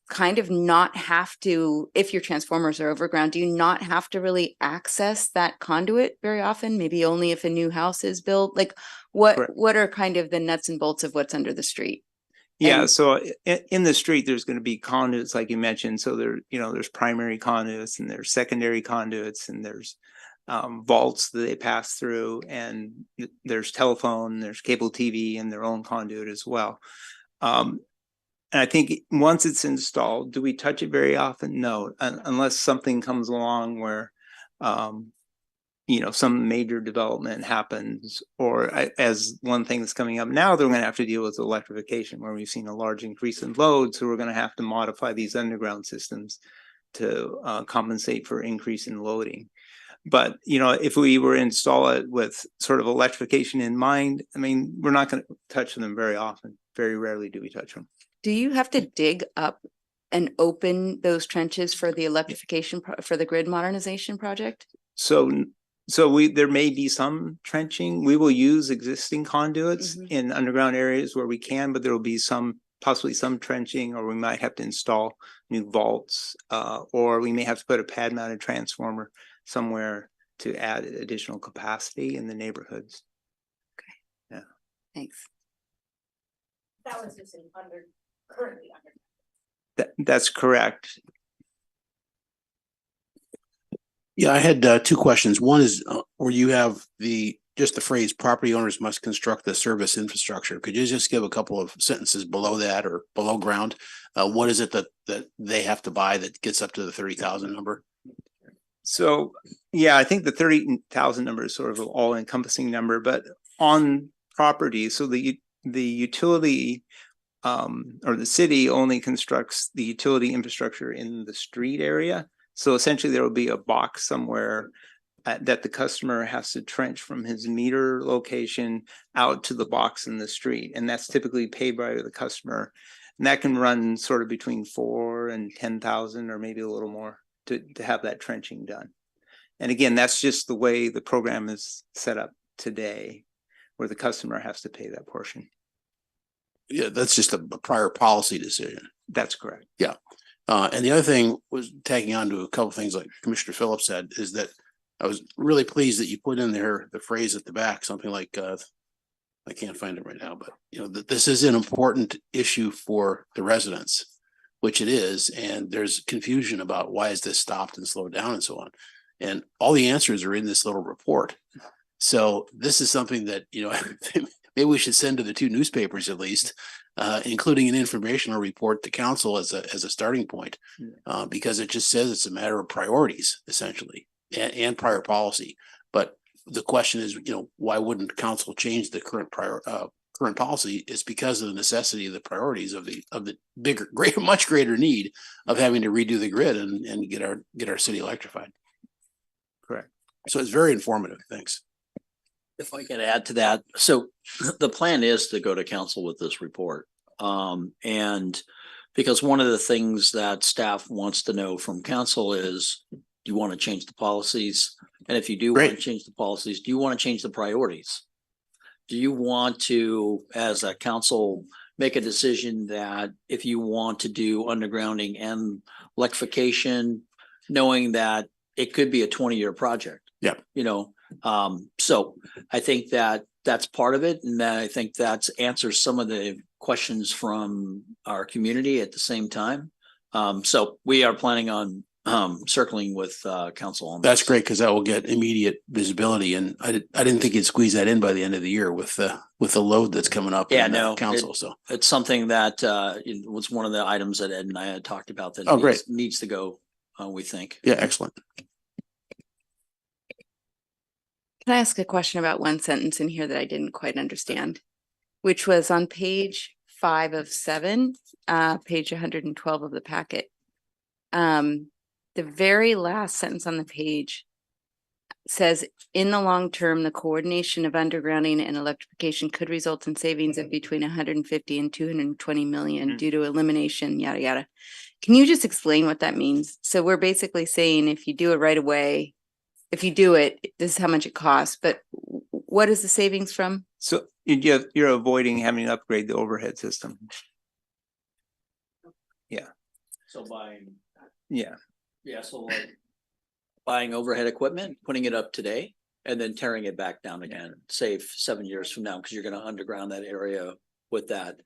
kind of not have to, if your transformers are overground, do you not have to really access that conduit very often? Maybe only if a new house is built? Like what are kind of the nuts and bolts of what's under the street? Yeah, so in the street, there's going to be conduits, like you mentioned. So there's primary conduits and there's secondary conduits and there's vaults that they pass through, and there's telephone, there's cable TV, and their own conduit as well. And I think once it's installed, do we touch it very often? No, unless something comes along where, some major development happens, or as one thing that's coming up now, they're going to have to deal with electrification, where we've seen a large increase in load. So we're going to have to modify these underground systems to compensate for increase in loading. But, if we were to install it with sort of electrification in mind, I mean, we're not going to touch them very often. Very rarely do we touch them. Do you have to dig up and open those trenches for the electrification, for the grid modernization project? So there may be some trenching. We will use existing conduits in underground areas where we can, but there will be possibly some trenching, or we might have to install new vaults, or we may have to put a pad mounted transformer somewhere to add additional capacity in the neighborhoods. Okay. Yeah. Thanks. That was just currently under. That's correct. Yeah, I had two questions. One is where you have just the phrase property owners must construct the service infrastructure. Could you just give a couple of sentences below that or below ground? What is it that they have to buy that gets up to the 30,000 number? So, yeah, I think the 30,000 number is sort of an all encompassing number, but on property, so the utility or the city only constructs the utility infrastructure in the street area. So essentially there will be a box somewhere that the customer has to trench from his meter location out to the box in the street. And that's typically paid by the customer. And that can run sort of between 4,000 and 10,000 or maybe a little more to have that trenching done. And again, that's just the way the program is set up today, where the customer has to pay that portion. Yeah, that's just a prior policy decision. That's correct. Yeah. And the other thing was tagging on to a couple of things like Commissioner Phillips said, is that I was really pleased that you put in there the phrase at the back, something like, I can't find it right now, but that this is an important issue for the residents, which it is. And there's confusion about why is this stopped and slowed down and so on. And all the answers are in this little report. So this is something that, maybe we should send to the 2 newspapers at least, including an informational report to council as a starting point, because it just says it's a matter of priorities essentially and prior policy. But the question is, why wouldn't council change the current policy? It's because of the necessity of the priorities of the bigger, greater, much greater need of having to redo the grid and get our city electrified. Correct. So it's very informative. Thanks. If I could add to that, so the plan is to go to council with this report. And because one of the things that staff wants to know from council is, do you want to change the policies? And if you do want to change the policies, do you want to change the priorities? Do you want to, as a council, make a decision that if you want to do undergrounding and electrification, knowing that it could be a 20-year project? Yeah. So I think that that's part of it. And I think that's answers some of the questions from our community at the same time. So we are planning on circling with council on That's this. great, because that will get immediate visibility. And I didn't think you'd squeeze that in by the end of the year with the load that's coming up. Yeah, in no, council. So it's something that it was one of the items that Ed and I had talked about that needs to go, we think. Yeah, excellent. Can I ask a question about one sentence in here that I didn't quite understand, which was on page 5 of 7, page 112 of the packet. The very last sentence on the page says, in the long term, the coordination of undergrounding and electrification could result in savings of between 150 and 220 million due to elimination, yada, yada. Can you just explain what that means? So we're basically saying if you do it right away, if you do it, this is how much it costs, but what is the savings from? So you're avoiding having to upgrade the overhead system. Yeah. So buying. Yeah. Yeah, so like buying overhead equipment, putting it up today, and then tearing it back down again, save 7 years from now, because you're going to underground that area with that.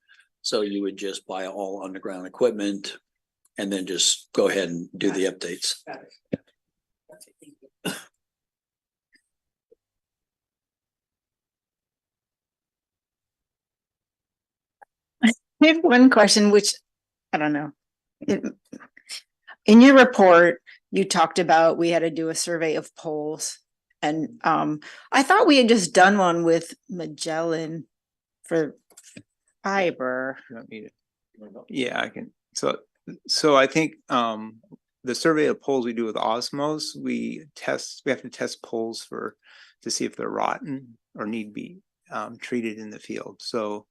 So you would just buy all underground equipment and then just go ahead and do the updates. I have one question, which I don't know. In your report, you talked about we had to do a survey of poles. And I thought we had just done one with Magellan for fiber. You want me to? Yeah, I can. So I think the survey of poles we do with Osmos, we have to test poles to see if they're rotten or need to be treated in the field. So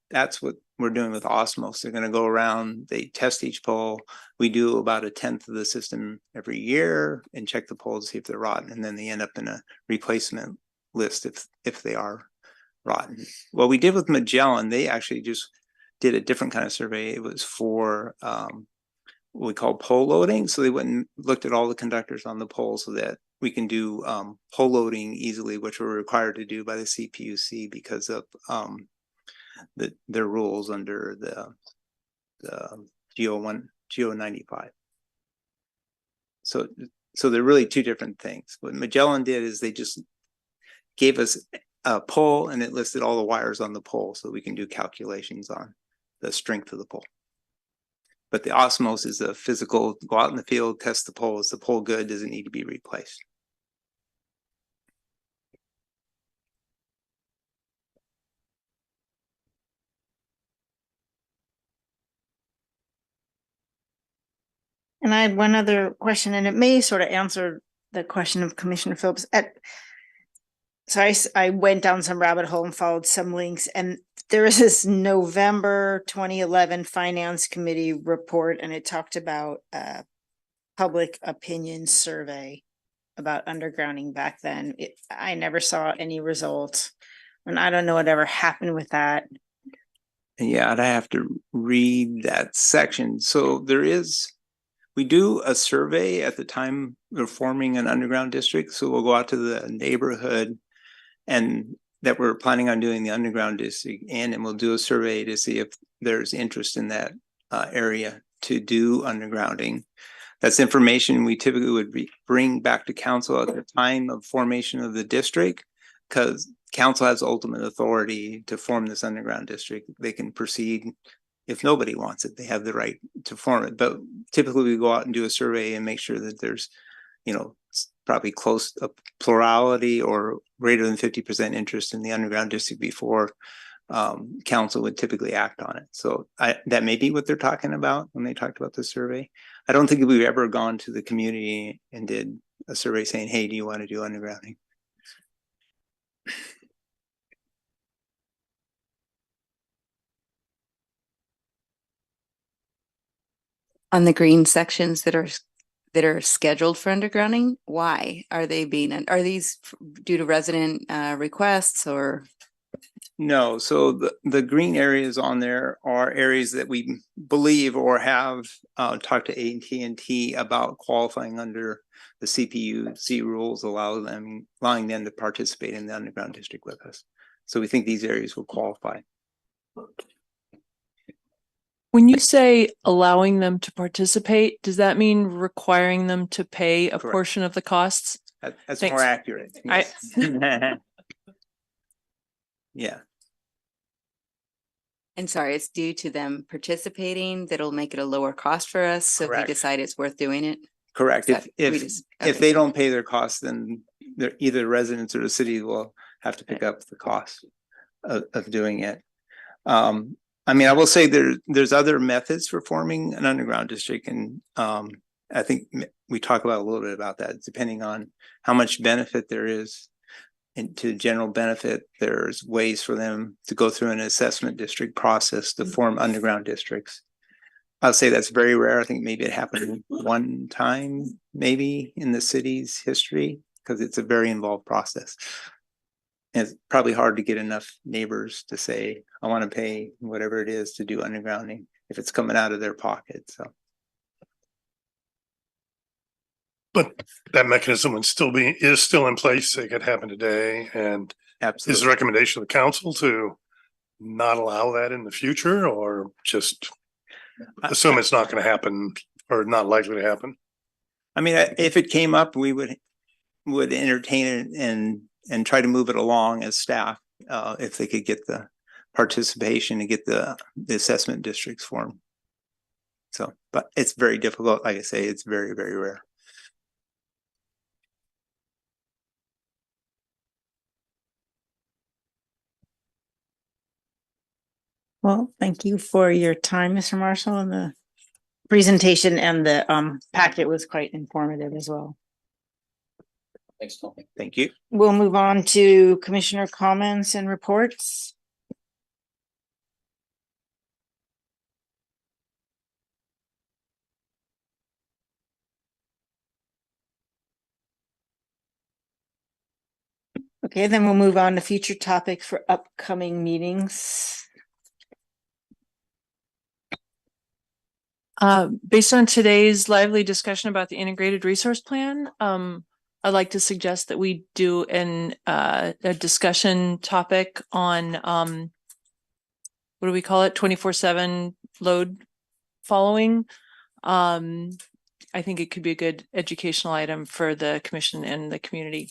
that's what we're doing with Osmos. They're going to go around, they test each pole. We do about 1/10 of the system every year and check the poles to see if they're rotten. And then they end up in a replacement list if they are rotten. What we did with Magellan, they actually just did a different kind of survey. It was for what we call pole loading. So they went and looked at all the conductors on the pole so that we can do pole loading easily, which we're required to do by the CPUC because of their rules under the GO 95. So they're really two different things. What Magellan did is they just gave us a pole and it listed all the wires on the pole so we can do calculations on the strength of the pole. But the Osmos is a physical, go out in the field, test the pole. Is the pole good? Does it need to be replaced? And I had one other question, and it may sort of answer the question of Commissioner Phillips. So I went down some rabbit hole and followed some links, and there is this November 2011 Finance Committee report, and it talked about a public opinion survey about undergrounding back then. I never saw any results, and I don't know whatever happened with that. Yeah, I'd have to read that section. So there is We do a survey at the time we're forming an underground district, so we'll go out to the neighborhood and that we're planning on doing the underground district and we'll do a survey to see if there's interest in that area to do undergrounding. That's information we typically would bring back to council at the time of formation of the district, because council has ultimate authority to form this underground district. They can proceed if nobody wants it. They have the right to form it. But typically we go out and do a survey and make sure that there's, you know, probably close to plurality or greater than 50% interest in the underground district before council would typically act on it. So that may be what they're talking about when they talked about the survey. I don't think we've ever gone to the community and did a survey saying, hey, do you want to do undergrounding? On the green sections that are scheduled for undergrounding, why are they being, are these due to resident requests or? No, so the green areas on there are areas that we believe or have talked to AT&T about qualifying under the CPUC rules, allowing them to participate in the underground district with us. So we think these areas will qualify. When you say allowing them to participate, does that mean requiring them to pay a Correct. portion of the costs? That's Thanks. more accurate. Yes. Yeah. And sorry, it's due to them participating that'll make it a lower cost for us. So if we Correct. decide it's worth doing it. Correct. That we If just- if okay. they don't pay their costs, then they're either residents or the city will have to pick up the cost of doing it. I mean, I will say there's other methods for forming an underground district, and I think we talk about a little bit about that, depending on how much benefit there is. And to general benefit, there's ways for them to go through an assessment district process to form underground districts. I'll say that's very rare. I think maybe it happened one time, maybe in the city's history, because it's a very involved process. And it's probably hard to get enough neighbors to say, I want to pay whatever it is to do undergrounding if it's coming out of their pocket. So. But that mechanism is still in place. It could happen today. And Absolutely. is the recommendation of the council to not allow that in the future, or just assume it's not going to happen or not likely to happen? I mean, if it came up, we would entertain it and try to move it along as staff, if they could get the participation and get the assessment districts formed. So, but it's very difficult. Like I say, it's very, very rare. Well, thank you for your time, Mr. Marshall, and the presentation, and the packet was quite informative as well. Thanks, Tony. Thank you. We'll move on to commissioner comments and reports. Okay, then we'll move on to future topic for upcoming meetings. Based on today's lively discussion about the integrated resource plan, I'd like to suggest that we do a discussion topic on what do we call it? 24/7 load following. I think it could be a good educational item for the commission and the community.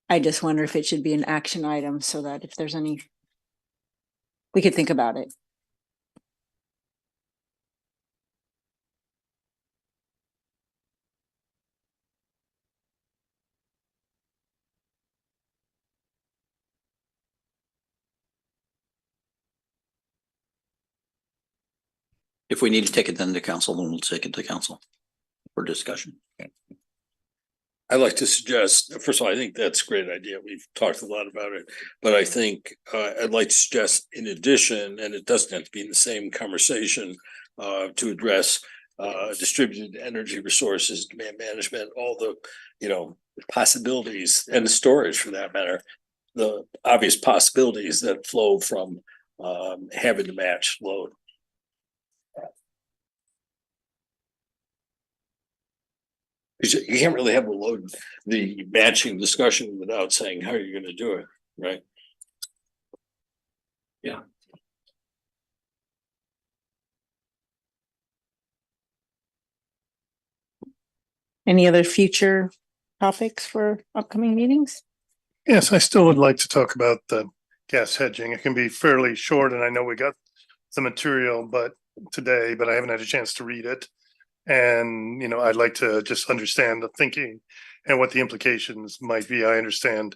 I just wonder if it should be an action item so that if there's any, we could think about it. If we need to take it then to council, then we'll take it to council for discussion. I'd like to suggest, first of all, I think that's a great idea. We've talked a lot about it, but I think I'd like to suggest in addition, and it doesn't have to be in the same conversation, to address distributed energy resources, demand management, all the, possibilities, and the storage for that matter, the obvious possibilities that flow from having to match load. You can't really have the matching discussion without saying how you're going to do it, right? Yeah. Any other future topics for upcoming meetings? Yes, I still would like to talk about the gas hedging. It can be fairly short, and I know we got the material but I haven't had a chance to read it. And, I'd like to just understand the thinking and what the implications might be. I understand,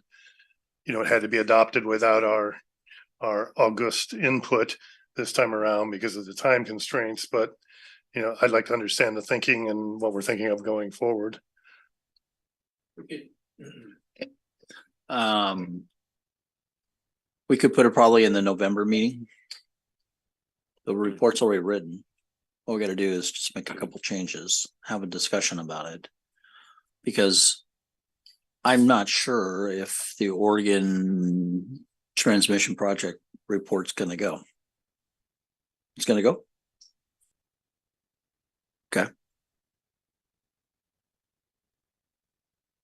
it had to be adopted without our August input this time around because of the time constraints, but, I'd like to understand the thinking and what we're thinking of going forward. We could put it probably in the November meeting. The report's already written. All we got to do is just make a couple changes, have a discussion about it. Because I'm not sure if the Oregon transmission project report's going to go. It's going to go? Okay.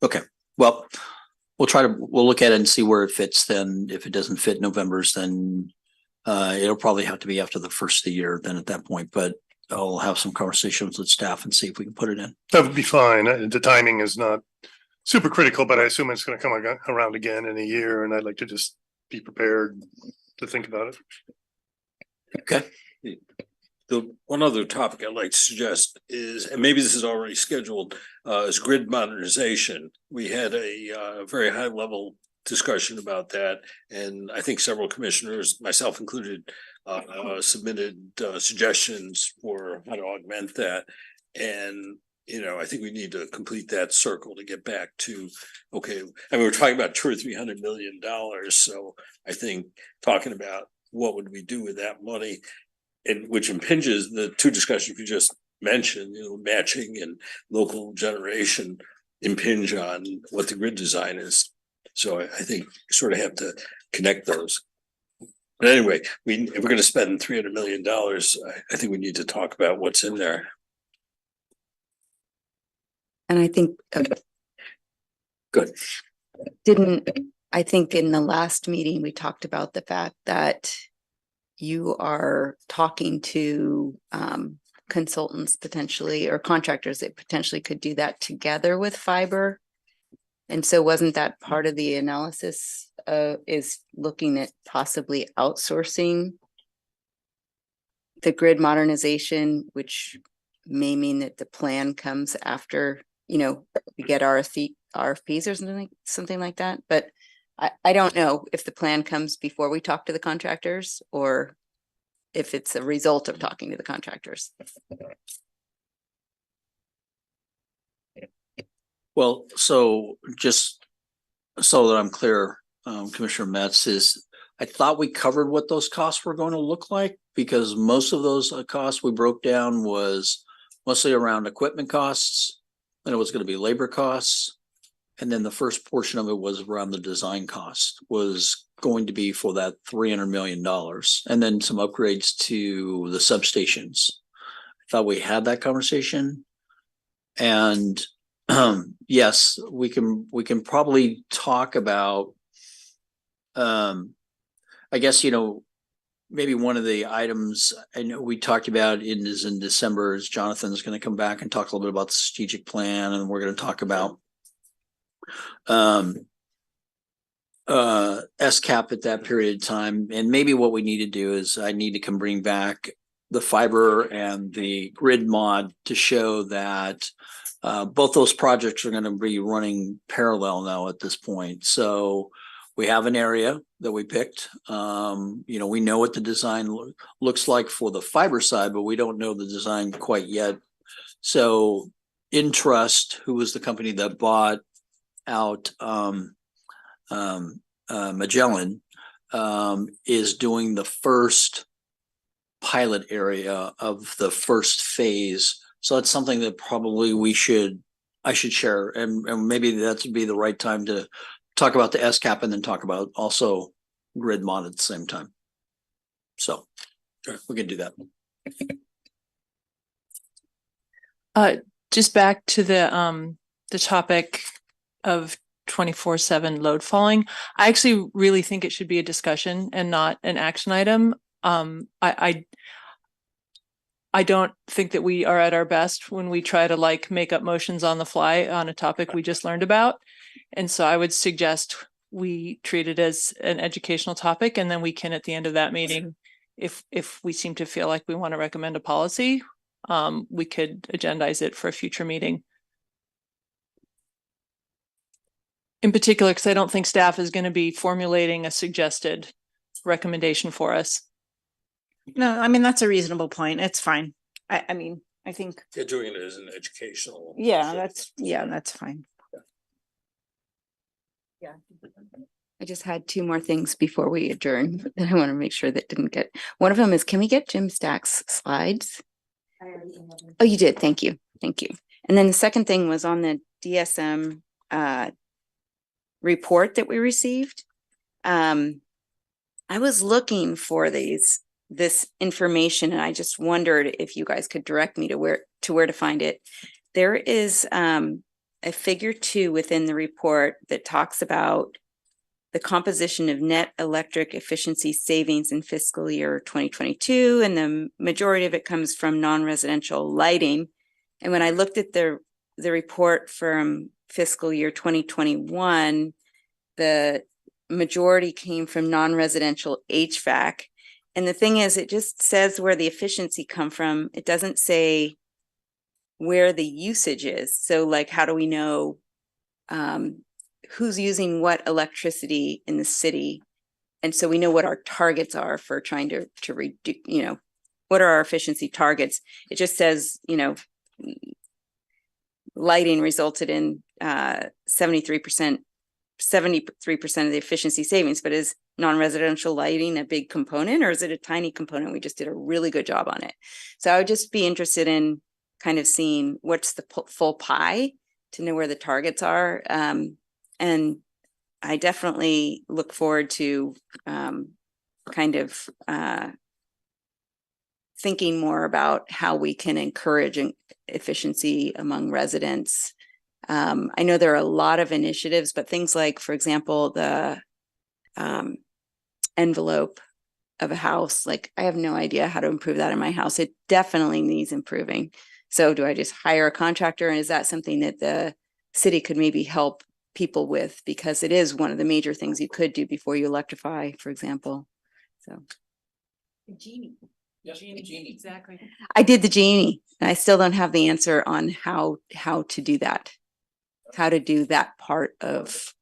Okay. Well, we'll look at it and see where it fits then. If it doesn't fit November's, then it'll probably have to be after the first of the year then at that point. But I'll have some conversations with staff and see if we can put it in. That would be fine. The timing is not super critical, but I assume it's going to come around again in a year, and I'd like to just be prepared to think about it. Okay. The one other topic I'd like to suggest is, and maybe this is already scheduled, is grid modernization. We had a very high level discussion about that, and I think several commissioners, myself included, submitted suggestions for how to augment that. And I think we need to complete that circle to get back to, okay, I mean, we're talking about $200 or $300 million. So I think talking about what would we do with that money, and which impinges the two discussions you just mentioned, matching and local generation impinge on what the grid design is. So I think you sort of have to connect those. But anyway, if we're going to spend $300 million, I think we need to talk about what's in there. And I think Good. I think in the last meeting, we talked about the fact that you are talking to consultants potentially, or contractors that potentially could do that together with fiber. And so wasn't that part of the analysis is looking at possibly outsourcing the grid modernization, which may mean that the plan comes after, we get RFPs or something like that. But I don't know if the plan comes before we talk to the contractors or if it's a result of talking to the contractors. Well, so just so that I'm clear, Commissioner Metz, I thought we covered what those costs were going to look like, because most of those costs we broke down was mostly around equipment costs, then it was going to be labor costs, and then the first portion of it was around the design cost, was going to be for that $300 million, and then some upgrades to the substations. I thought we had that conversation, and yes, we can probably talk about, I guess, maybe one of the items I know we talked about in December is Jonathan's going to come back and talk a little bit about the strategic plan, and we're going to talk about SCAP at that period of time. And maybe what we need to do is I need to come bring back the fiber and the grid mod to show that both those projects are going to be running parallel now at this point. So we have an area that we picked. We know what the design looks like for the fiber side, but we don't know the design quite yet. So Intrust, who was the company that bought out Magellan, is doing the first pilot area of the first phase. So that's something that probably I should share, and maybe that would be the right time to talk about the SCAP and then talk about also grid mod at the same time. So we can do that. Just back to the topic of 24/7 load falling. I actually really think it should be a discussion and not an action item. I don't think that we are at our best when we try to like make up motions on the fly on a topic we just learned about. And so I would suggest we treat it as an educational topic, and then we can, at the end of that meeting, if we seem to feel like we want to recommend a policy, we could agendize it for a future meeting. In particular, because I don't think staff is going to be formulating a suggested recommendation for us. No, I mean, that's a reasonable point. It's fine. I mean, I think, They're doing it as an educational. yeah, that's fine. Yeah. I just had two more things before we adjourn that I want to make sure that didn't get. One of them is, can we get Jim Stack's slides? Oh, you did. Thank you. Thank you. And then the second thing was on the DSM report that we received. I was looking for this information, and I just wondered if you guys could direct me to where to find it. There is a figure 2 within the report that talks about the composition of net electric efficiency savings in fiscal year 2022, and the majority of it comes from non-residential lighting. And when I looked at the report from fiscal year 2021, the majority came from non-residential HVAC. And the thing is, it just says where the efficiency come from. It doesn't say where the usage is. So like, how do we know who's using what electricity in the city? And so we know what our targets are for trying to reduce, what are our efficiency targets? It just says, lighting resulted in 73% of the efficiency savings, but is non-residential lighting a big component, or is it a tiny component? We just did a really good job on it. So I would just be interested in kind of seeing what's the full pie to know where the targets are. And I definitely look forward to thinking more about how we can encourage efficiency among residents. I know there are a lot of initiatives, but things like, for example, the envelope of a house, like I have no idea how to improve that in my house. It definitely needs improving. So do I just hire a contractor? And is that something that the city could maybe help people with? Because it is one of the major things you could do before you electrify, for example. So. Genie. Exactly. I did the Genie, and I still don't have the answer on how to do that. How to do that part of,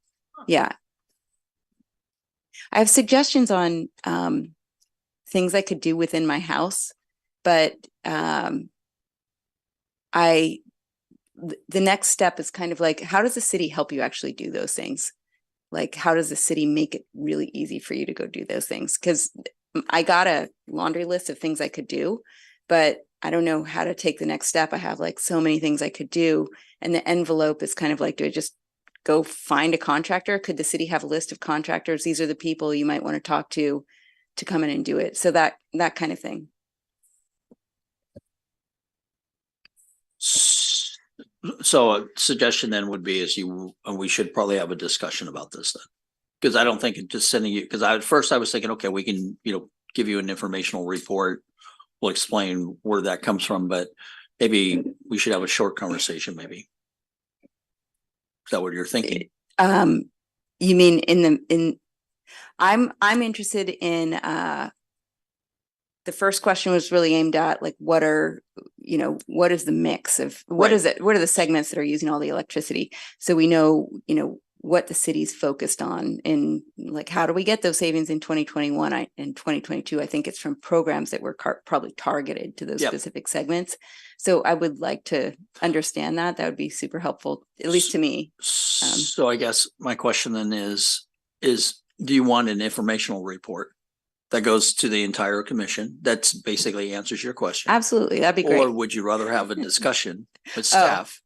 yeah. I have suggestions on things I could do within my house, but the next step is kind of like, how does the city help you actually do those things? Like, how does the city make it really easy for you to go do those things? Because I got a laundry list of things I could do, but I don't know how to take the next step. I have like so many things I could do. And the envelope is kind of like, do I just go find a contractor? Could the city have a list of contractors? These are the people you might want to talk to come in and do it. So that kind of thing. So a suggestion then would be we should probably have a discussion about this then. Because I don't think it just sending you, because at first I was thinking, okay, we can, give you an informational report. We'll explain where that comes from, but maybe we should have a short conversation, maybe. Is that what you're thinking? You mean I'm interested in, the first question was really aimed at like, what is the mix of, what is it? What are the segments that are using all the electricity? So we know, what the city's focused on, and like, how do we get those savings in 2021 and 2022? I think it's from programs that were probably targeted to those specific segments. So I would like to understand that. That would be super helpful, at least to me. So I guess my question then is do you want an informational report? that goes to the entire commission. That's basically answers your question. Absolutely, that'd be great. Or would you rather have a discussion with staff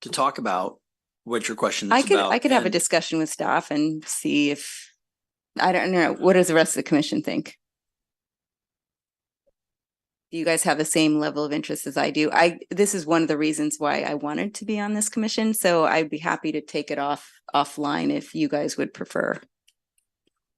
to talk about what your question I is could, about? I could have a and- discussion with staff and see if, I don't know, what does the rest of the commission think? Do you guys have the same level of interest as I do? This is one of the reasons why I wanted to be on this commission, so I'd be happy to take it offline if you guys would prefer.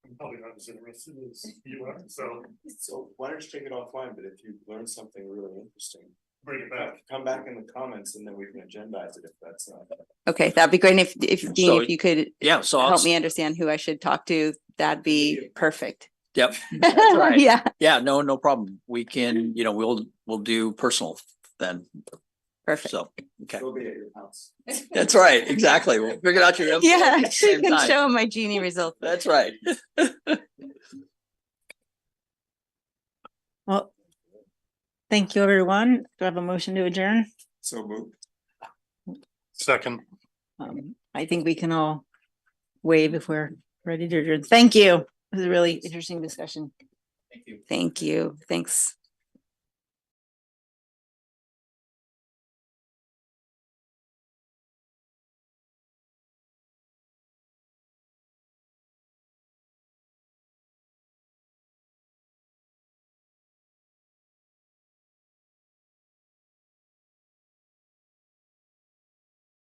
I'm probably not as interested as you are, so So why don't you take it offline, but if you learn something really interesting, bring it back. come back in the comments and then we can agendize it if that's not. Okay, that'd be great. And if Dean, So, if you could Yeah, so I'll, help me understand who I should talk to, that'd be perfect. yep. That's right. Yeah, Yeah, no problem. We can, we'll do personal then. perfect. So, okay. It'll be at your house. That's right. Exactly. We'll figure out your. info Yeah, at the you same can time. show my Genie results. That's right. Well, thank you, everyone. Do I have a motion to adjourn? So moved. Second. I think we can all wave if we're ready to adjourn. Thank you. It was a really interesting discussion. Thank you. Thank you. Thanks.